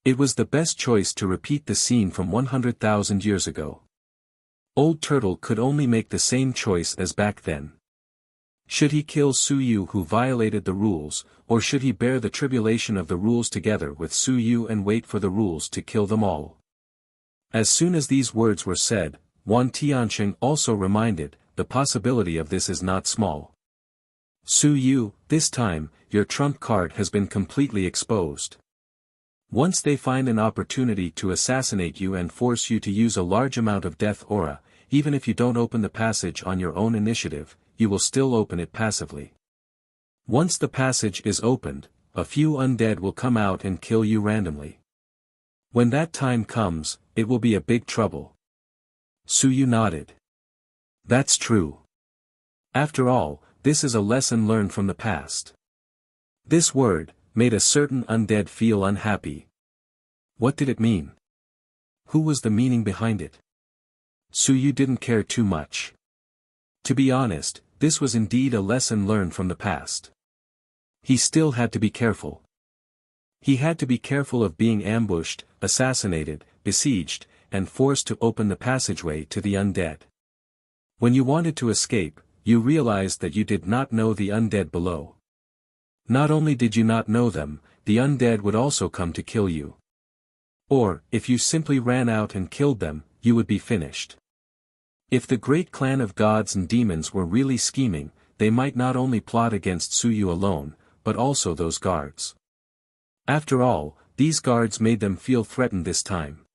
It was the best choice to repeat the scene from 100,000 years ago. Old Turtle could only make the same choice as back then. Should he kill Suyu who violated the rules, or should he bear the tribulation of the rules together with Suyu and wait for the rules to kill them all? As soon as these words were said, Wan Tianxing also reminded, the possibility of this is not small. Suyu, this time, your trump card has been completely exposed. Once they find an opportunity to assassinate you and force you to use a large amount of death aura, even if you don't open the passage on your own initiative, you will still open it passively. Once the passage is opened, a few undead will come out and kill you randomly. When that time comes, it will be a big trouble. Suyu nodded. That's true. After all, this is a lesson learned from the past. This word made a certain undead feel unhappy. What did it mean? Who was the meaning behind it? Suyu didn't care too much. To be honest, this was indeed a lesson learned from the past. He still had to be careful. He had to be careful of being ambushed, assassinated, besieged, and forced to open the passageway to the undead. When you wanted to escape, you realized that you did not know the undead below. Not only did you not know them, the undead would also come to kill you. Or, if you simply ran out and killed them, you would be finished. If the great clan of gods and demons were really scheming, they might not only plot against Suyu alone, but also those guards. After all, these guards made them feel threatened this time.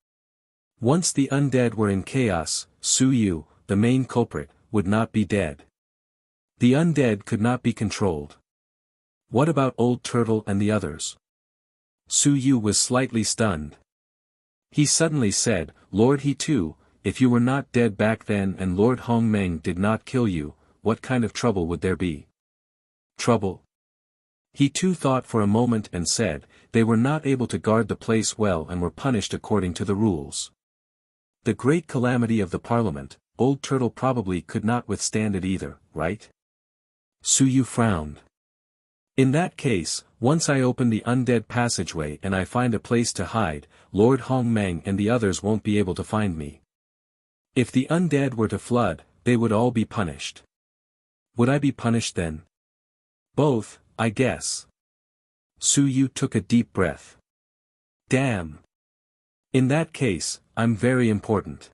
Once the undead were in chaos, Suyu, the main culprit, would not be dead. The undead could not be controlled. What about Old Turtle and the others? Suyu was slightly stunned. He suddenly said, Lord He too, if you were not dead back then and Lord Hongmeng did not kill you, what kind of trouble would there be? Trouble? He too thought for a moment and said, they were not able to guard the place well and were punished according to the rules. The great calamity of the parliament, Old Turtle probably could not withstand it either, right? Suyu frowned. In that case, once I open the undead passageway and I find a place to hide, Lord Hongmeng and the others won't be able to find me. If the undead were to flood, they would all be punished. Would I be punished then? Both, I guess. Suyu took a deep breath. Damn. In that case, I'm very important.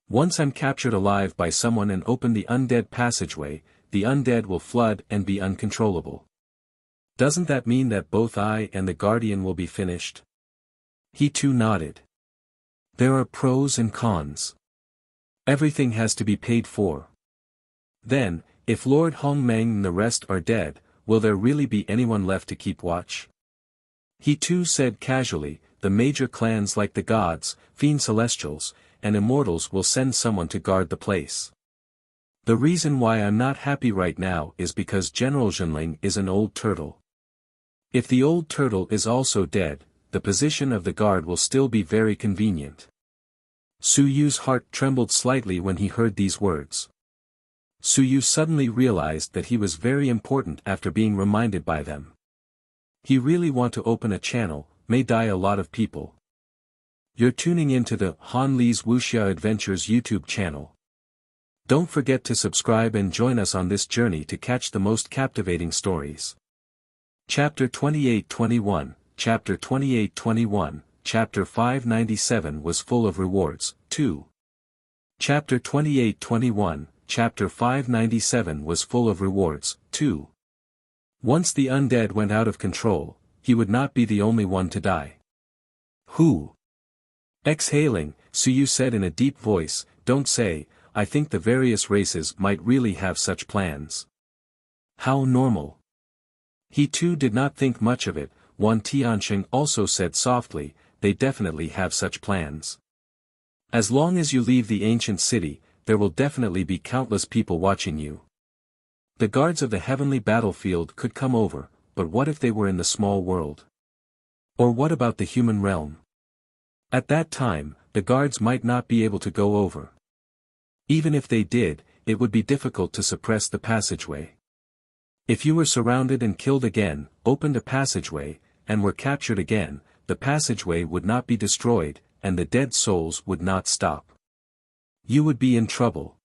Once I'm captured alive by someone and open the undead passageway, the undead will flood and be uncontrollable. Doesn't that mean that both I and the Guardian will be finished? He too nodded. There are pros and cons. Everything has to be paid for. Then, if Lord Hongmeng and the rest are dead, will there really be anyone left to keep watch? He too said casually, the major clans like the gods, fiend celestials, and immortals will send someone to guard the place. The reason why I'm not happy right now is because General Zhenling is an old turtle. If the old turtle is also dead, the position of the guard will still be very convenient. Suyu's heart trembled slightly when he heard these words. Suyu suddenly realized that he was very important after being reminded by them. He really want to open a channel, may die a lot of people. You're tuning into the Han Li's Wuxia Adventures YouTube channel. Don't forget to subscribe and join us on this journey to catch the most captivating stories. Chapter 28-21, Chapter 28-21, Chapter 597 was full of rewards, too. Chapter 28-21, Chapter 597 was full of rewards, too. Once the undead went out of control, he would not be the only one to die. Who? Exhaling, Suyu said in a deep voice, "Don't say, I think the various races might really have such plans." How normal. He too did not think much of it. Wan Tianxing also said softly, "They definitely have such plans. As long as you leave the ancient city, there will definitely be countless people watching you. The guards of the heavenly battlefield could come over, but what if they were in the small world? Or what about the human realm? At that time, the guards might not be able to go over. Even if they did, it would be difficult to suppress the passageway. If you were surrounded and killed again, opened a passageway, and were captured again, the passageway would not be destroyed, and the dead souls would not stop. You would be in trouble."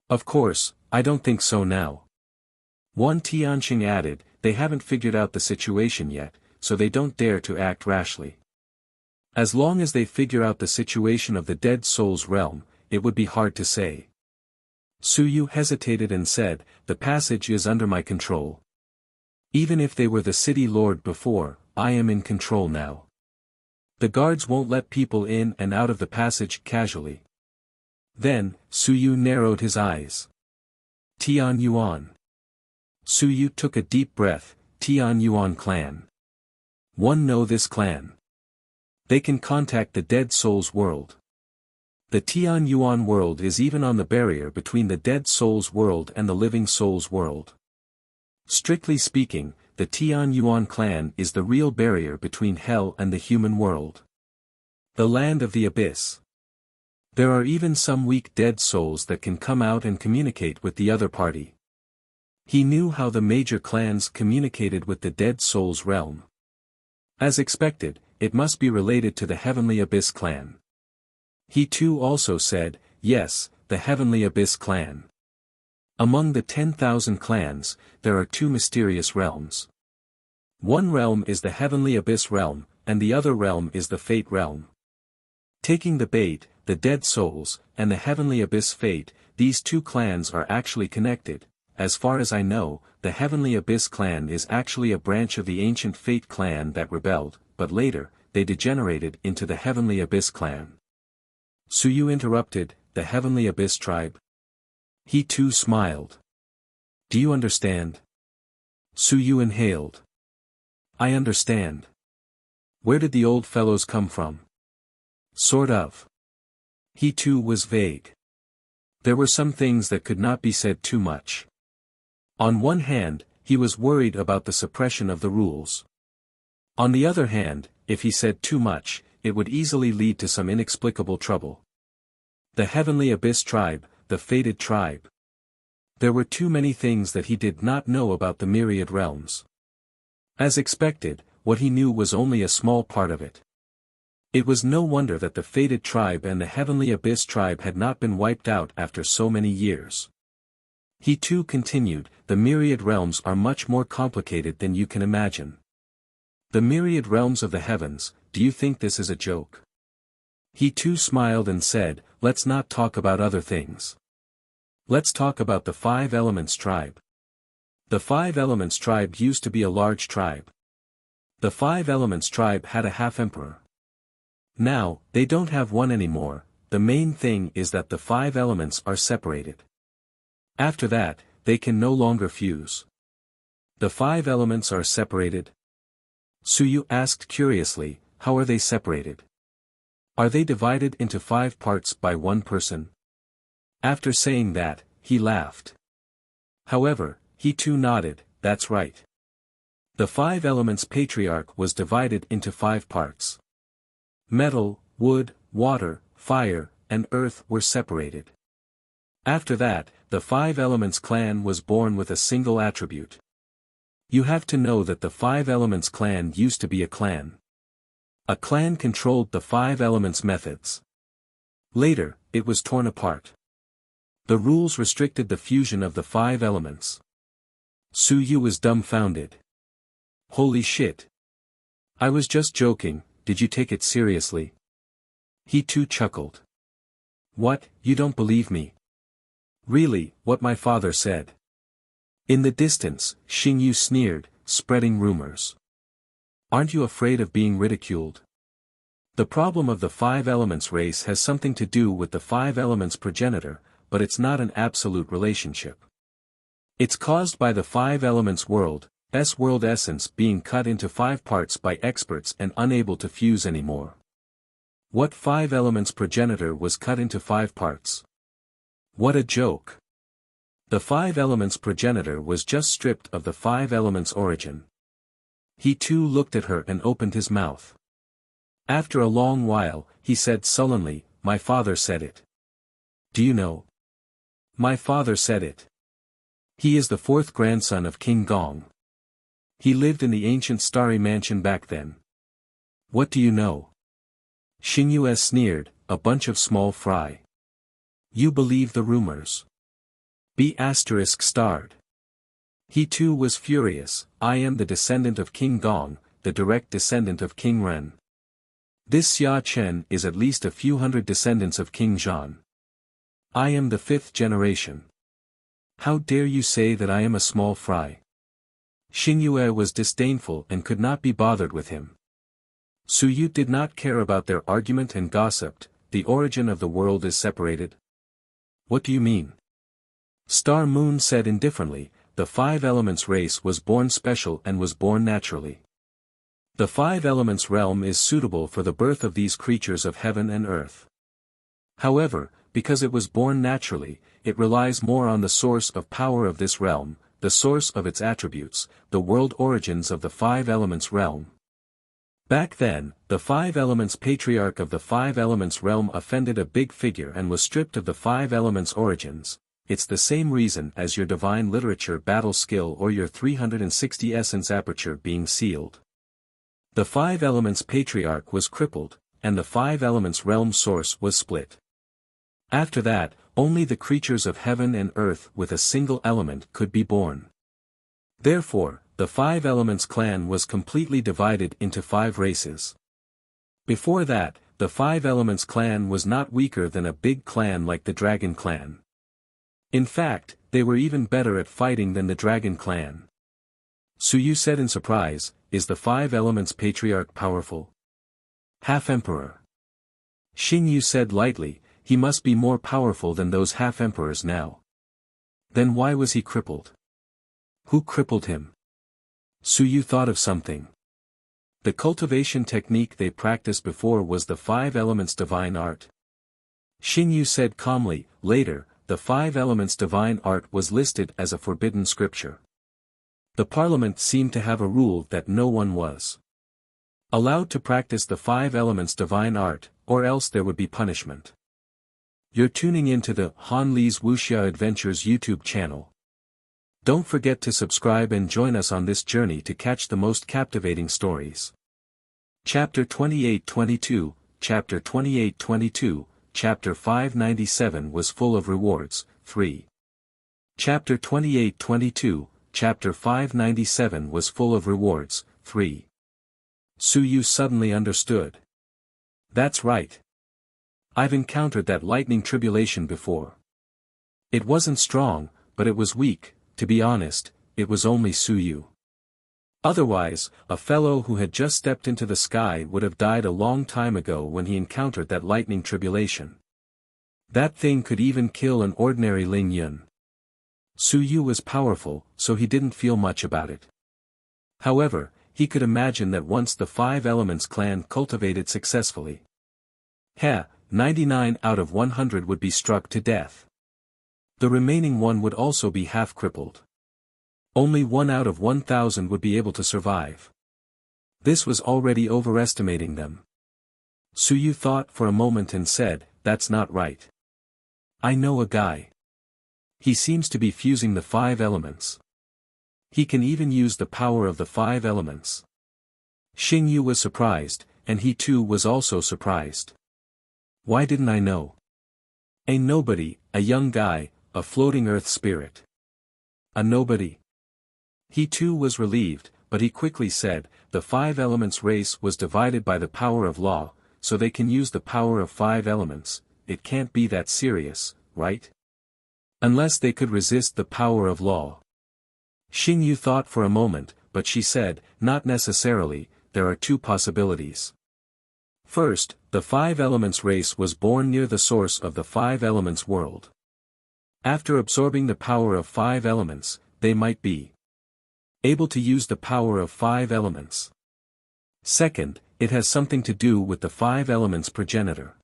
"Of course, I don't think so now." Wan Tianxing added, "They haven't figured out the situation yet, so they don't dare to act rashly. As long as they figure out the situation of the dead souls realm, it would be hard to say." Suyu hesitated and said, "The passage is under my control. Even if they were the city lord before, I am in control now. The guards won't let people in and out of the passage casually." Then, Suyu narrowed his eyes. "Tian Yuan." Suyu took a deep breath. "Tian Yuan clan. One know this clan. They can contact the dead souls world. The Tian Yuan world is even on the barrier between the dead souls world and the living souls world. Strictly speaking, the Tian Yuan clan is the real barrier between hell and the human world. The land of the abyss. There are even some weak dead souls that can come out and communicate with the other party." He knew how the major clans communicated with the dead souls realm. As expected, it must be related to the Heavenly Abyss clan. He too also said, "Yes, the Heavenly Abyss clan. Among the 10,000 clans, there are two mysterious realms. One realm is the Heavenly Abyss realm, and the other realm is the Fate realm. Taking the bait, the dead souls, and the Heavenly Abyss fate, these two clans are actually connected. As far as I know, the Heavenly Abyss clan is actually a branch of the ancient Fate clan that rebelled, but later, they degenerated into the Heavenly Abyss clan." Suyu interrupted, "The Heavenly Abyss tribe?" He too smiled. "Do you understand?" Suyu inhaled. "I understand. Where did the old fellows come from?" "Sort of." He too was vague. There were some things that could not be said too much. On one hand, he was worried about the suppression of the rules. On the other hand, if he said too much, it would easily lead to some inexplicable trouble. The Heavenly Abyss tribe, the fated tribe. There were too many things that he did not know about the myriad realms. As expected, what he knew was only a small part of it. It was no wonder that the fated tribe and the Heavenly Abyss tribe had not been wiped out after so many years. He too continued, "The myriad realms are much more complicated than you can imagine. The myriad realms of the heavens, do you think this is a joke?" He too smiled and said, "Let's not talk about other things. Let's talk about the Five Elements tribe. The Five Elements tribe used to be a large tribe. The Five Elements tribe had a half-emperor. Now, they don't have one anymore. The main thing is that the five elements are separated. After that, they can no longer fuse." "The five elements are separated?" Suyu asked curiously, "How are they separated? Are they divided into 5 parts by one person?" After saying that, he laughed. However, he too nodded, "That's right. The 5 elements patriarch was divided into 5 parts. Metal, wood, water, fire, and earth were separated. After that, the 5 elements clan was born with a single attribute. You have to know that the 5 elements clan used to be a clan. A clan controlled the 5 elements methods. Later, it was torn apart. The rules restricted the fusion of the 5 elements." Suyu was dumbfounded. "Holy shit. I was just joking, did you take it seriously?" He too chuckled. "What, you don't believe me?" "Really, what my father said." In the distance, Xingyu sneered, spreading rumors. "Aren't you afraid of being ridiculed?" The problem of the five elements race has something to do with the five elements progenitor, but it's not an absolute relationship. It's caused by the five elements world essence being cut into five parts by experts and unable to fuse anymore. What five elements progenitor was cut into five parts? What a joke. The five elements progenitor was just stripped of the five elements origin. He too looked at her and opened his mouth. After a long while, he said sullenly, "My father said it." "Do you know? My father said it. He is the fourth grandson of King Gong. He lived in the ancient starry mansion back then." "What do you know?" Xinyu sneered, "A bunch of small fry. You believe the rumors." B****. He too was furious. "I am the descendant of King Gong, the direct descendant of King Ren. This Xia Chen is at least a few hundred descendants of King Zhan. I am the fifth generation. How dare you say that I am a small fry?" Xinyu was disdainful and could not be bothered with him. Su Yu did not care about their argument and gossiped. "The origin of the world is separated." "What do you mean?" Star Moon said indifferently, "The five elements race was born special and was born naturally. The five elements realm is suitable for the birth of these creatures of heaven and earth. However, because it was born naturally, it relies more on the source of power of this realm, the source of its attributes, the world origins of the five elements realm. Back then, the five elements patriarch of the five elements realm offended a big figure and was stripped of the five elements origins. It's the same reason as your divine literature battle skill or your 360 essence aperture being sealed. The five elements patriarch was crippled, and the five elements realm source was split. After that, only the creatures of heaven and earth with a single element could be born. Therefore, the five elements clan was completely divided into five races. Before that, the five elements clan was not weaker than a big clan like the dragon clan. In fact, they were even better at fighting than the dragon clan. Su Yu said in surprise, "Is the five elements patriarch powerful?" "Half-emperor." Xinyu said lightly, "He must be more powerful than those half-emperors now." "Then why was he crippled?" "Who crippled him?" Su Yu thought of something. The cultivation technique they practiced before was the five elements divine art. Xinyu said calmly, "Later, the five elements divine art was listed as a forbidden scripture. The parliament seemed to have a rule that no one was allowed to practice the five elements divine art, or else there would be punishment." You're tuning into the Han Li's Wuxia Adventures YouTube channel. Don't forget to subscribe and join us on this journey to catch the most captivating stories. Chapter 28-22, Chapter 28-22, Chapter 597 was full of rewards, 3. Chapter 28-22, Chapter 597 was full of rewards, 3. Su Yu suddenly understood. "That's right. I've encountered that lightning tribulation before. It wasn't strong, but it was weak. To be honest, it was only Su Yu. Otherwise, a fellow who had just stepped into the sky would have died a long time ago when he encountered that lightning tribulation. That thing could even kill an ordinary Ling Yun. Su Yu was powerful, so he didn't feel much about it. However, he could imagine that once the five elements clan cultivated successfully, 99 out of 100 would be struck to death. The remaining one would also be half-crippled. Only 1 out of 1,000 would be able to survive. This was already overestimating them. Su Yu thought for a moment and said, "That's not right. I know a guy. He seems to be fusing the five elements. He can even use the power of the five elements." Xinyu was surprised, and he too was also surprised. "Why didn't I know?" "A nobody, a young guy, a floating earth spirit." "A nobody?" He too was relieved, but he quickly said, "The five elements race was divided by the power of law, so they can use the power of five elements. It can't be that serious, right? Unless they could resist the power of law." Xinyu thought for a moment, but she said, "Not necessarily, there are two possibilities. First, the Five Elements race was born near the source of the Five Elements world. After absorbing the power of 5 elements, they might be able to use the power of 5 elements. Second, it has something to do with the 5 elements progenitor.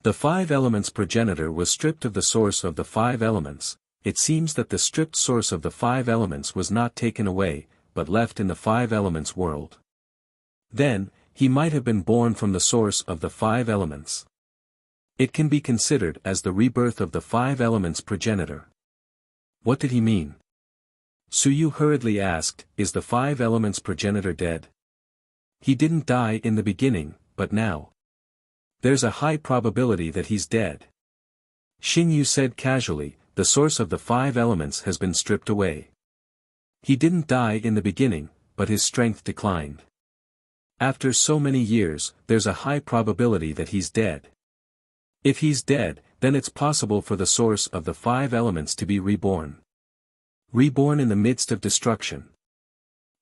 The 5 elements progenitor was stripped of the source of the 5 elements. It seems that the stripped source of the 5 elements was not taken away, but left in the 5 elements world. Then, he might have been born from the source of the 5 elements. It can be considered as the rebirth of the 5 elements progenitor. What did he mean? Suyu hurriedly asked, is the 5 elements progenitor dead? He didn't die in the beginning, but now. There's a high probability that he's dead. Xinyu said casually, the source of the 5 elements has been stripped away. He didn't die in the beginning, but his strength declined. After so many years, there's a high probability that he's dead. If he's dead, then it's possible for the source of the 5 elements to be reborn. Reborn in the midst of destruction.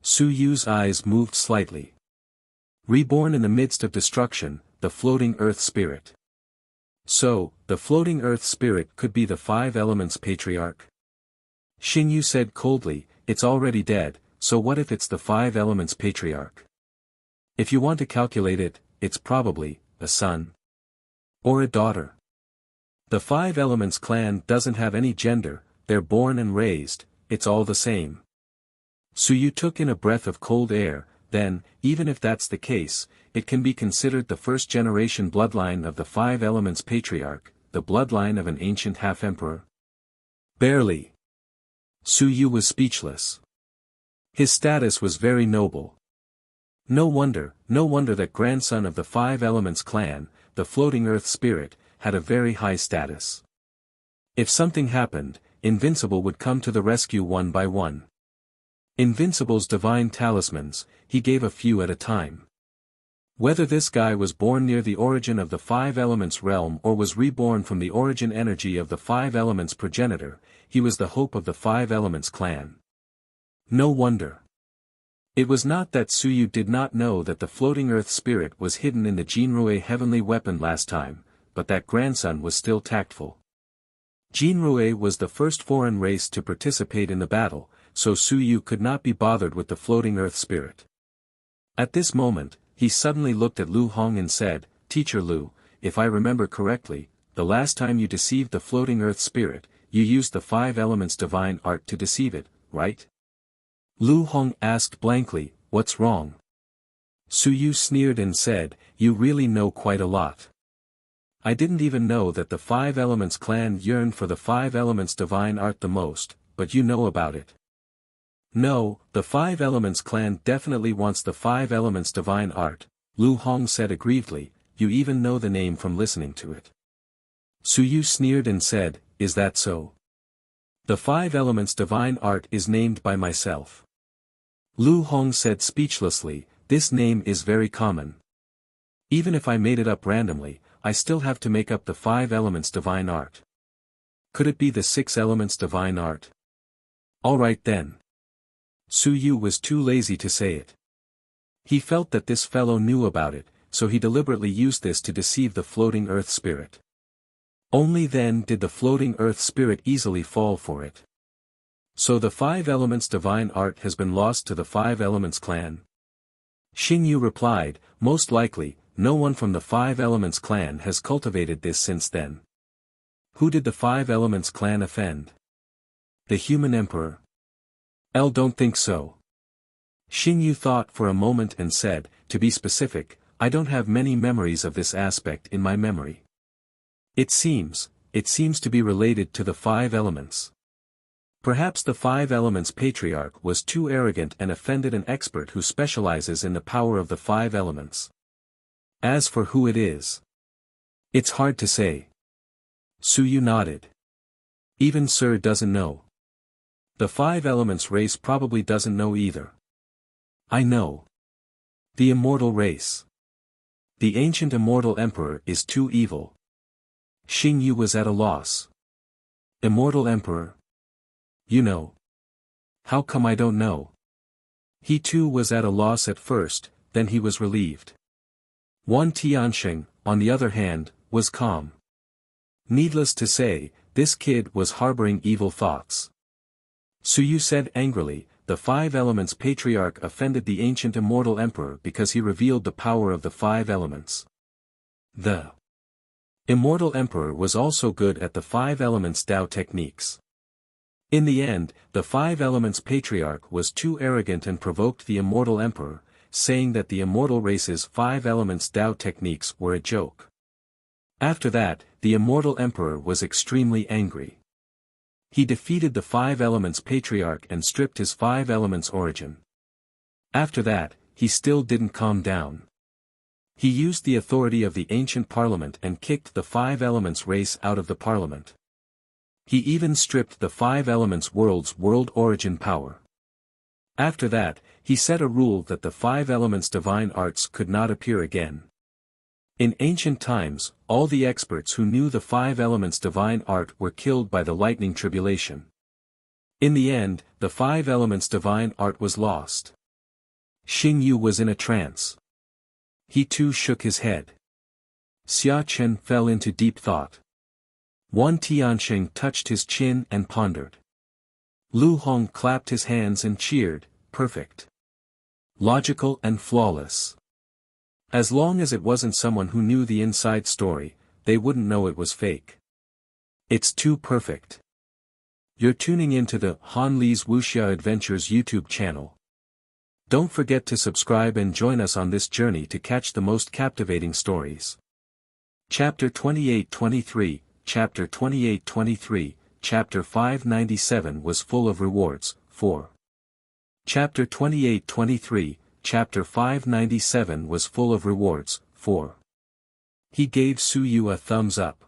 Suyu's eyes moved slightly. Reborn in the midst of destruction, the floating earth spirit. So, the floating earth spirit could be the 5 elements patriarch? Xinyu said coldly, it's already dead, so what if it's the 5 elements patriarch? If you want to calculate it, it's probably a son. Or a daughter. The 5 elements clan doesn't have any gender, they're born and raised, it's all the same. Suyu took in a breath of cold air, then, even if that's the case, it can be considered the first-generation bloodline of the 5 elements patriarch, the bloodline of an ancient half-emperor. Barely. Suyu was speechless. His status was very noble. No wonder that grandson of the 5 elements clan, the floating earth spirit, had a very high status. If something happened, Invincible would come to the rescue one by one. Invincible's divine talismans, he gave a few at a time. Whether this guy was born near the origin of the 5 elements realm or was reborn from the origin energy of the 5 elements progenitor, he was the hope of the 5 elements clan. No wonder. It was not that Suyu did not know that the floating earth spirit was hidden in the Jinrui heavenly weapon last time, but that grandson was still tactful. Jinrui was the first foreign race to participate in the battle, so Suyu could not be bothered with the floating earth spirit. At this moment, he suddenly looked at Lu Hong and said, Teacher Lu, if I remember correctly, the last time you deceived the floating earth spirit, you used the 5 elements divine art to deceive it, right? Lu Hong asked blankly, what's wrong? Suyu sneered and said, you really know quite a lot. I didn't even know that the 5 elements clan yearned for the 5 elements divine art the most, but you know about it. No, the 5 elements clan definitely wants the 5 elements divine art, Lu Hong said aggrievedly, you even know the name from listening to it. Suyu sneered and said, is that so? The 5 elements divine art is named by myself. Lu Hong said speechlessly, this name is very common. Even if I made it up randomly, I still have to make up the 5 elements divine art. Could it be the 6 elements divine art? Alright then. Suyu was too lazy to say it. He felt that this fellow knew about it, so he deliberately used this to deceive the floating earth spirit. Only then did the floating earth spirit easily fall for it. So the 5 elements divine art has been lost to the 5 elements clan? Xinyu replied, most likely, no one from the 5 elements clan has cultivated this since then. Who did the 5 elements clan offend? The human emperor? Don't think so. Xinyu thought for a moment and said, to be specific, I don't have many memories of this aspect in my memory. It seems to be related to the 5 elements. Perhaps the 5 elements patriarch was too arrogant and offended an expert who specializes in the power of the 5 elements. As for who it is, it's hard to say. Suyu nodded. Even Sir doesn't know. The 5 elements race probably doesn't know either. I know. The immortal race. The ancient immortal emperor is too evil. Xingyu was at a loss. Immortal emperor? You know. How come I don't know? He too was at a loss at first, then he was relieved. Wan Tianxing, on the other hand, was calm. Needless to say, this kid was harboring evil thoughts. Su Yu said angrily, the Five Elements Patriarch offended the ancient immortal emperor because he revealed the power of the Five Elements. The immortal emperor was also good at the Five Elements Tao techniques. In the end, the Five Elements Patriarch was too arrogant and provoked the immortal emperor, saying that the immortal race's Five Elements Tao techniques were a joke. After that, the immortal emperor was extremely angry. He defeated the Five Elements Patriarch and stripped his Five Elements origin. After that, he still didn't calm down. He used the authority of the ancient parliament and kicked the Five Elements race out of the parliament. He even stripped the Five Elements world's world origin power. After that, he set a rule that the Five Elements divine arts could not appear again. In ancient times, all the experts who knew the Five Elements divine art were killed by the lightning tribulation. In the end, the Five Elements divine art was lost. Xing Yu was in a trance. He too shook his head. Xia Chen fell into deep thought. Wan Tianxing touched his chin and pondered. Lu Hong clapped his hands and cheered, perfect. Logical and flawless. As long as it wasn't someone who knew the inside story, they wouldn't know it was fake. It's too perfect. You're tuning into the Han Li's Wuxia Adventures YouTube channel. Don't forget to subscribe and join us on this journey to catch the most captivating stories. Chapter 28-23, Chapter 28-23, Chapter 597 was full of rewards, 4. Chapter 28-23, Chapter 597 was full of rewards, 4. He gave Su Yu a thumbs up.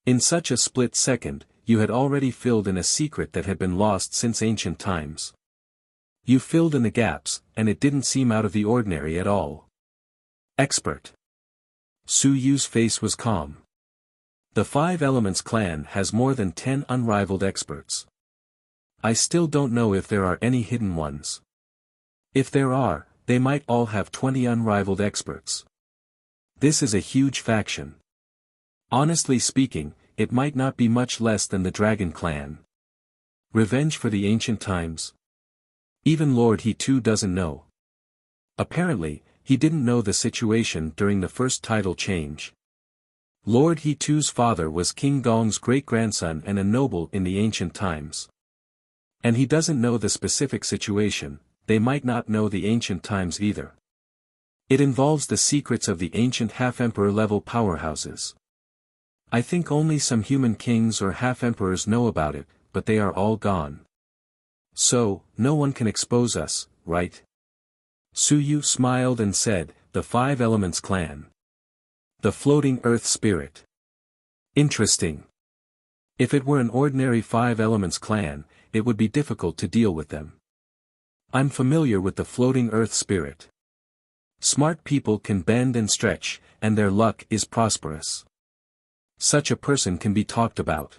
In such a split second, you had already filled in a secret that had been lost since ancient times. You filled in the gaps, and it didn't seem out of the ordinary at all. Expert. Su Yu's face was calm. The Five Elements clan has more than 10 unrivaled experts. I still don't know if there are any hidden ones. If there are, they might all have 20 unrivaled experts. This is a huge faction. Honestly speaking, it might not be much less than the Dragon Clan. Revenge for the ancient times? Even Lord He too doesn't know. Apparently, he didn't know the situation during the first title change. Lord He too's father was King Gong's great-grandson and a noble in the ancient times. And he doesn't know the specific situation, they might not know the ancient times either. It involves the secrets of the ancient half-emperor level powerhouses. I think only some human kings or half-emperors know about it, but they are all gone. So, no one can expose us, right? Su Yu smiled and said, the Five Elements clan. The floating earth spirit. Interesting. If it were an ordinary Five Elements clan, it would be difficult to deal with them. I'm familiar with the floating earth spirit. Smart people can bend and stretch, and their luck is prosperous. Such a person can be talked about.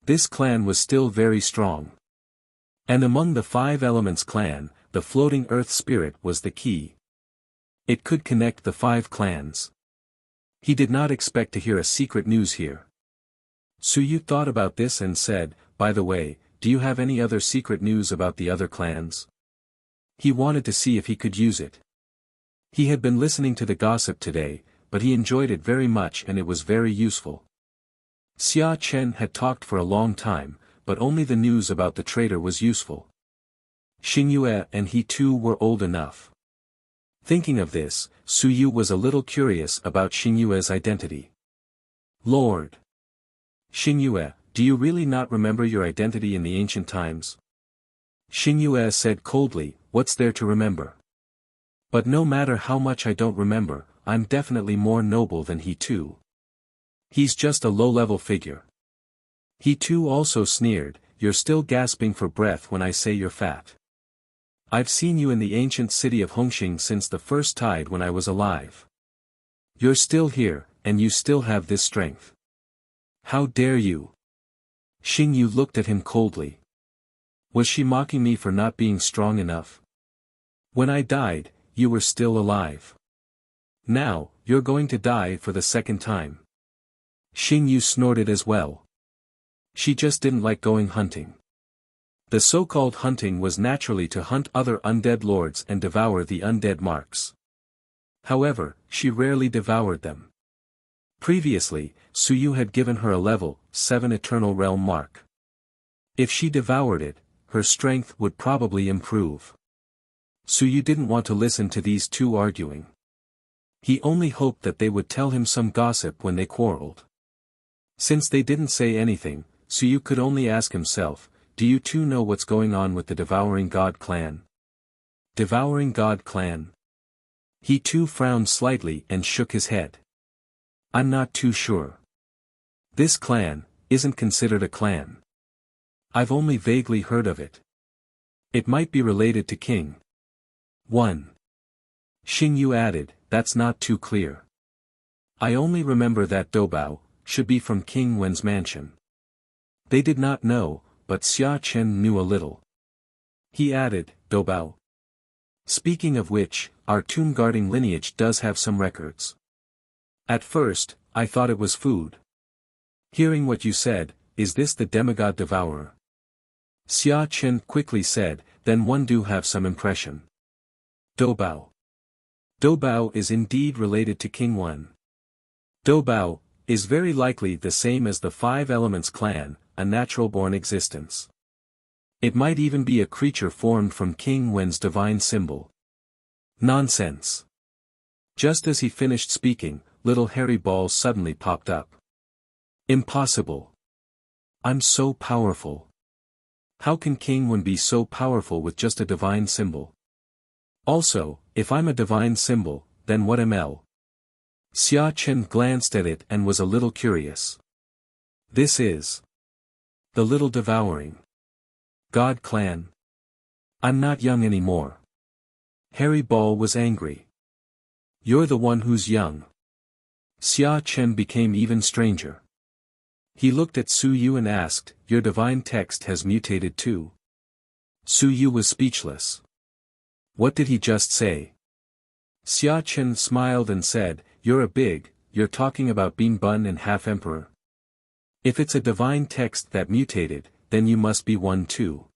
This clan was still very strong. And among the Five Elements clan, the floating earth spirit was the key. It could connect the 5 clans. He did not expect to hear a secret news here. Su Yu thought about this and said, by the way, do you have any other secret news about the other clans? He wanted to see if he could use it. He had been listening to the gossip today, but he enjoyed it very much and it was very useful. Xia Chen had talked for a long time, but only the news about the traitor was useful. Xingyue and he too were old enough. Thinking of this, Su Yu was a little curious about Xingyue's identity. Lord Xingyue, do you really not remember your identity in the ancient times? Xingyue said coldly, what's there to remember? But no matter how much I don't remember, I'm definitely more noble than he too. He's just a low-level figure. He too also sneered, you're still gasping for breath when I say you're fat. I've seen you in the ancient city of Hongxing since the first tide when I was alive. You're still here, and you still have this strength. How dare you? Xing Yu looked at him coldly. Was she mocking me for not being strong enough? When I died, you were still alive. Now, you're going to die for the second time. Xing Yu snorted as well. She just didn't like going hunting. The so-called hunting was naturally to hunt other undead lords and devour the undead marks. However, she rarely devoured them. Previously, Suyu had given her a level 7 Eternal Realm mark. If she devoured it, her strength would probably improve. Suyu didn't want to listen to these two arguing. He only hoped that they would tell him some gossip when they quarreled. Since they didn't say anything, Suyu could only ask himself, do you two know what's going on with the Devouring God clan? Devouring God clan? He too frowned slightly and shook his head. I'm not too sure. This clan isn't considered a clan. I've only vaguely heard of it. It might be related to King 1. Xing Yu added, that's not too clear. I only remember that Doubao should be from King Wen's mansion. They did not know, but Xia Chen knew a little. He added, Doubao. Speaking of which, our tomb-guarding lineage does have some records. At first, I thought it was food. Hearing what you said, is this the demigod devourer? Xia Chen quickly said, then one do have some impression. Doubao. Doubao is indeed related to King Wen. Doubao is very likely the same as the Five Elements clan, a natural-born existence. It might even be a creature formed from King Wen's divine symbol. Nonsense. Just as he finished speaking, little hairy ball suddenly popped up. Impossible. I'm so powerful. How can King Wen be so powerful with just a divine symbol? Also, if I'm a divine symbol, then what am I? Xia Chen glanced at it and was a little curious. This is the little devouring God clan. I'm not young anymore. Hairy Ball was angry. You're the one who's young. Xia Chen became even stranger. He looked at Suyu and asked, your divine text has mutated too? Suyu was speechless. What did he just say? Xia Chen smiled and said, you're talking about Bean Bun and Half Emperor. If it's a divine text that mutated, then you must be one too.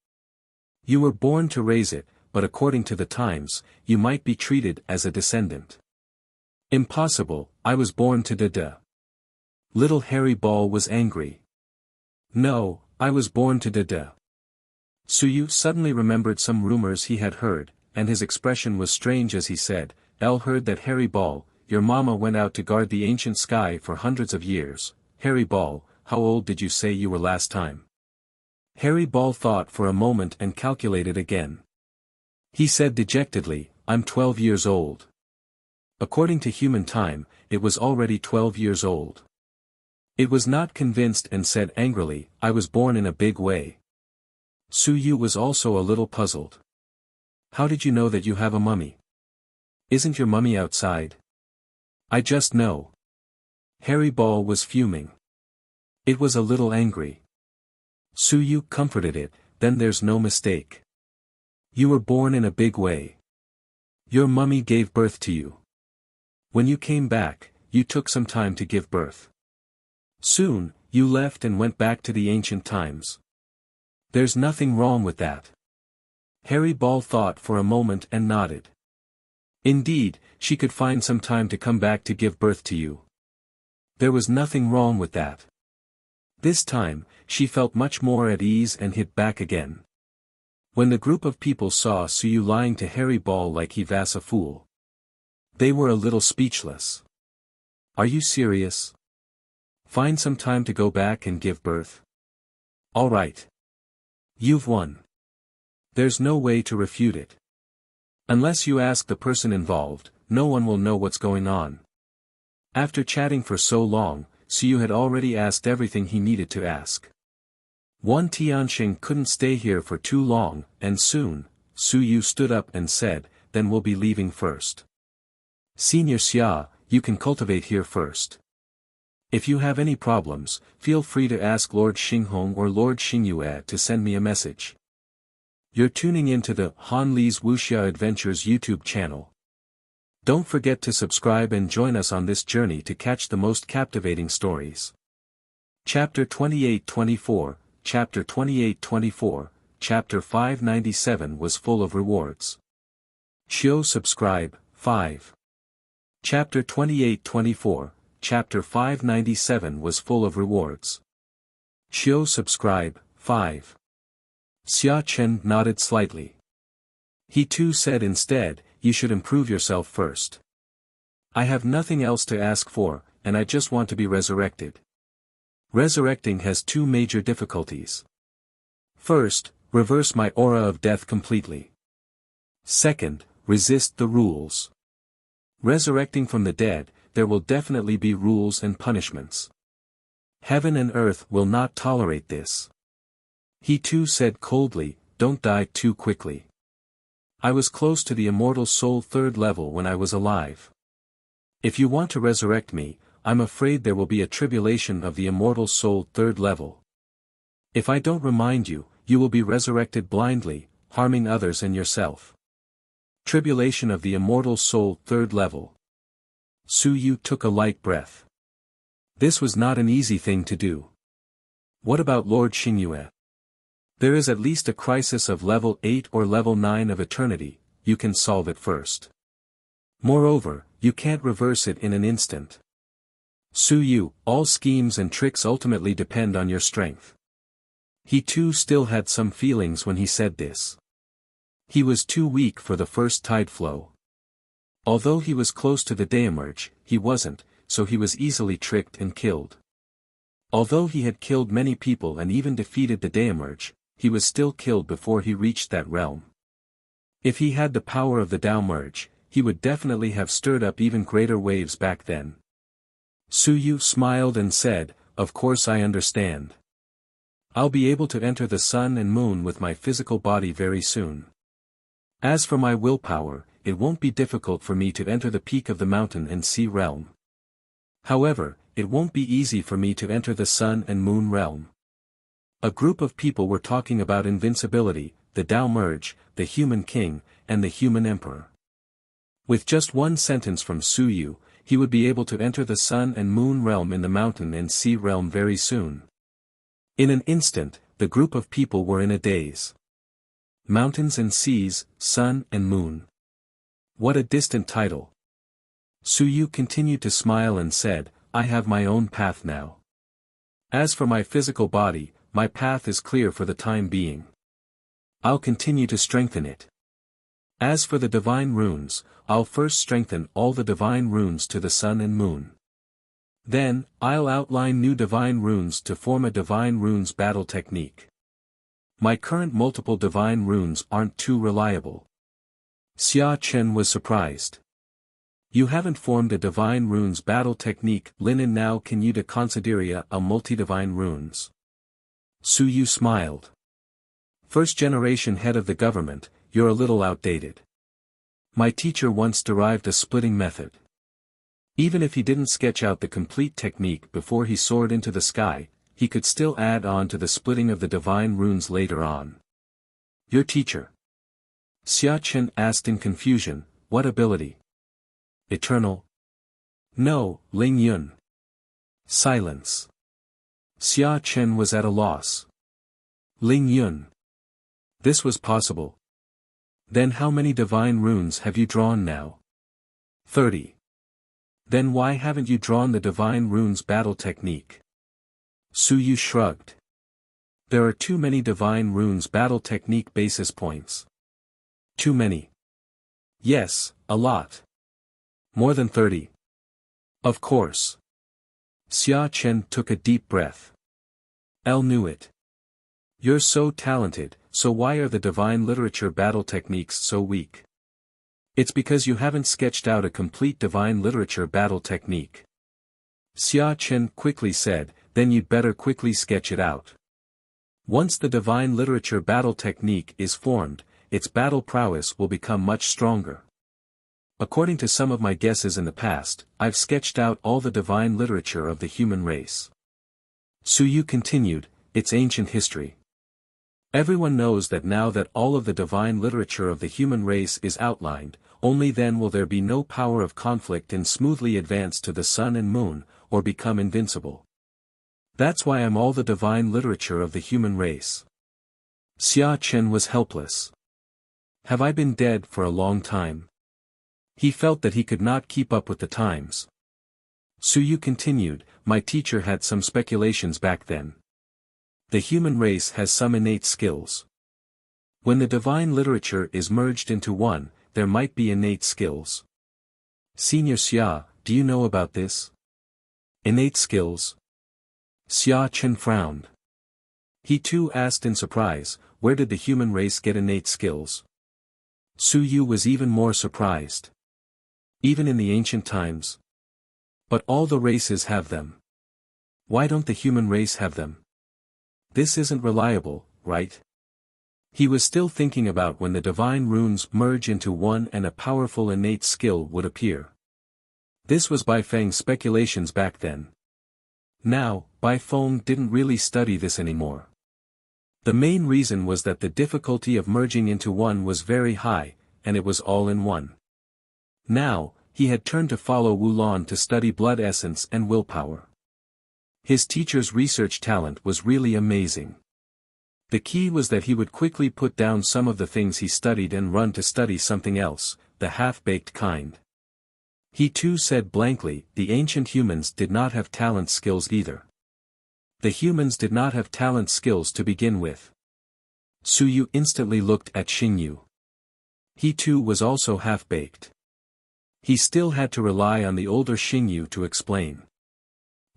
You were born to raise it, but according to the times, you might be treated as a descendant. Impossible, I was born to da. Little hairy ball was angry. No, I was born to da. Suyu suddenly remembered some rumors he had heard, and his expression was strange as he said, El heard that hairy ball, your mama went out to guard the ancient sky for hundreds of years. Hairy ball, how old did you say you were last time? Hairy ball thought for a moment and calculated again. He said dejectedly, I'm 12 years old. According to human time, it was already 12 years old. It was not convinced and said angrily, I was born in a big way. Suyu was also a little puzzled. How did you know that you have a mummy? Isn't your mummy outside? I just know. Hairy Ball was fuming. It was a little angry. Suyu comforted it, then there's no mistake. You were born in a big way. Your mummy gave birth to you. When you came back, you took some time to give birth. Soon, you left and went back to the ancient times. There's nothing wrong with that. Hairy Ball thought for a moment and nodded. Indeed, she could find some time to come back to give birth to you. There was nothing wrong with that. This time, she felt much more at ease and hid back again. When the group of people saw Suyu lying to Hairy Ball like he was a fool, they were a little speechless. Are you serious? Find some time to go back and give birth? All right. You've won. There's no way to refute it. Unless you ask the person involved, no one will know what's going on. After chatting for so long, Suyu had already asked everything he needed to ask. One Tianxing couldn't stay here for too long, and soon, Suyu stood up and said, then we'll be leaving first. Senior Xia, you can cultivate here first. If you have any problems, feel free to ask Lord Xinghong or Lord Xingyue to send me a message. You're tuning into the Han Li's Wuxia Adventures YouTube channel. Don't forget to subscribe and join us on this journey to catch the most captivating stories. Chapter 28-24, Chapter 28-24, Chapter 597 was full of rewards. Show subscribe, 5. Chapter 28-24, Chapter 597 was full of rewards. Show subscribe, 5. Xia Chen nodded slightly. He too said instead, you should improve yourself first. I have nothing else to ask for, and I just want to be resurrected. Resurrecting has two major difficulties. First, reverse my aura of death completely. Second, resist the rules. Resurrecting from the dead, there will definitely be rules and punishments. Heaven and earth will not tolerate this. He too said coldly, don't die too quickly. I was close to the immortal soul 3rd level when I was alive. If you want to resurrect me, I'm afraid there will be a tribulation of the immortal soul 3rd level. If I don't remind you, you will be resurrected blindly, harming others and yourself. Tribulation of the immortal soul 3rd level. Su Yu took a light breath. This was not an easy thing to do. What about Lord Xingyue? There is at least a crisis of level 8 or level 9 of eternity, you can solve it first. Moreover, you can't reverse it in an instant. Su Yu, all schemes and tricks ultimately depend on your strength. He too still had some feelings when he said this. He was too weak for the first tide flow. Although he was close to the Daemerge, he wasn't, so he was easily tricked and killed. Although he had killed many people and even defeated the Daemerge, he was still killed before he reached that realm. If he had the power of the Daemerge, he would definitely have stirred up even greater waves back then. Su Yu smiled and said, of course I understand. I'll be able to enter the sun and moon with my physical body very soon. As for my willpower, it won't be difficult for me to enter the peak of the mountain and sea realm. However, it won't be easy for me to enter the sun and moon realm. A group of people were talking about invincibility, the Daemerge, the human king, and the human emperor. With just one sentence from Su Yu, he would be able to enter the sun and moon realm in the mountain and sea realm very soon. In an instant, the group of people were in a daze. Mountains and seas, sun and moon. What a distant title. Su Yu continued to smile and said, I have my own path now. As for my physical body, my path is clear for the time being. I'll continue to strengthen it. As for the divine runes, I'll first strengthen all the divine runes to the sun and moon. Then, I'll outline new divine runes to form a divine runes battle technique. My current multiple divine runes aren't too reliable. Xia Chen was surprised. You haven't formed a divine runes battle technique, Linen now can you consider a multi-divine runes? Su Yu smiled. First generation head of the government, you're a little outdated. My teacher once derived a splitting method. Even if he didn't sketch out the complete technique before he soared into the sky, he could still add on to the splitting of the divine runes later on. Your teacher? Xia Chen asked in confusion, what ability? Eternal? No, Ling Yun. Silence. Xia Chen was at a loss. Ling Yun. This was possible. Then how many divine runes have you drawn now? 30. Then why haven't you drawn the divine runes battle technique? Su Yu shrugged. There are too many divine runes battle technique basis points. Too many. Yes, a lot. More than 30. Of course. Xia Chen took a deep breath. Elle knew it. You're so talented, so why are the divine literature battle techniques so weak? It's because you haven't sketched out a complete divine literature battle technique. Xia Chen quickly said, then you'd better quickly sketch it out. Once the divine literature battle technique is formed, its battle prowess will become much stronger. According to some of my guesses in the past, I've sketched out all the divine literature of the human race. Su Yu continued, it's ancient history. Everyone knows that now that all of the divine literature of the human race is outlined, only then will there be no power of conflict and smoothly advance to the sun and moon, or become invincible. That's why I'm all the divine literature of the human race. Xia Chen was helpless. Have I been dead for a long time? He felt that he could not keep up with the times. Su Yu continued, my teacher had some speculations back then. The human race has some innate skills. When the divine literature is merged into one, there might be innate skills. Senior Xia, do you know about this? Innate skills? Xia Chen frowned. He too asked in surprise, where did the human race get innate skills? Su Yu was even more surprised. Even in the ancient times. But all the races have them. Why don't the human race have them? This isn't reliable, right? He was still thinking about when the divine runes merge into one and a powerful innate skill would appear. This was Bai Feng's speculations back then. Now, Bai Feng didn't really study this anymore. The main reason was that the difficulty of merging into one was very high, and it was all in one. Now, he had turned to follow Wu Lan to study blood essence and willpower. His teacher's research talent was really amazing. The key was that he would quickly put down some of the things he studied and run to study something else, the half-baked kind. He too said blankly, the ancient humans did not have talent skills either. The humans did not have talent skills to begin with. Su Yu instantly looked at Xing Yu. He too was also half-baked. He still had to rely on the older Xing Yu to explain.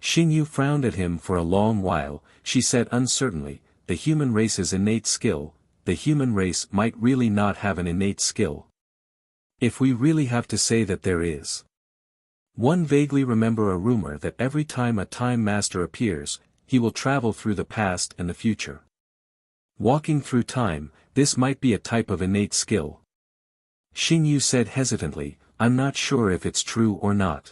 Xing Yu frowned at him for a long while. She said uncertainly, the human race's innate skill, the human race might really not have an innate skill. If we really have to say that there is. One vaguely remember a rumor that every time a time master appears, he will travel through the past and the future. Walking through time, this might be a type of innate skill. Xing Yu said hesitantly, I'm not sure if it's true or not.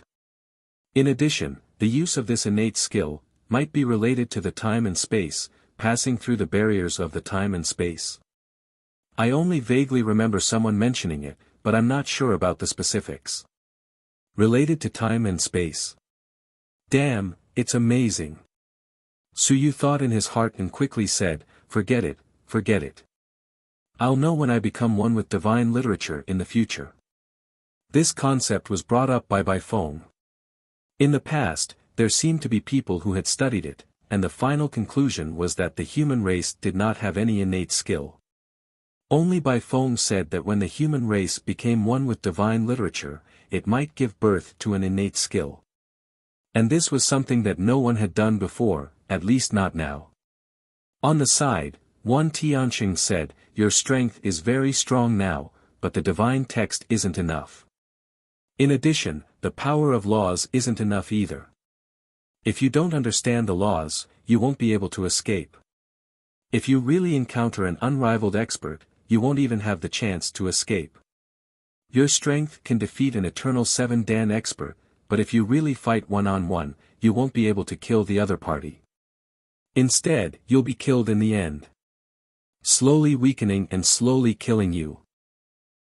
In addition, the use of this innate skill might be related to the time and space, passing through the barriers of the time and space. I only vaguely remember someone mentioning it, but I'm not sure about the specifics. Related to time and space. Damn, it's amazing. Su Yu thought in his heart and quickly said, forget it, forget it. I'll know when I become one with divine literature in the future. This concept was brought up by Bai Feng. In the past, there seemed to be people who had studied it, and the final conclusion was that the human race did not have any innate skill. Only Bai Feng said that when the human race became one with divine literature, it might give birth to an innate skill. And this was something that no one had done before, at least not now. On the side, one Tianxing said, your strength is very strong now, but the divine text isn't enough. In addition, the power of laws isn't enough either. If you don't understand the laws, you won't be able to escape. If you really encounter an unrivaled expert, you won't even have the chance to escape. Your strength can defeat an eternal 7-dan expert, but if you really fight one-on-one, you won't be able to kill the other party. Instead, you'll be killed in the end. Slowly weakening and slowly killing you.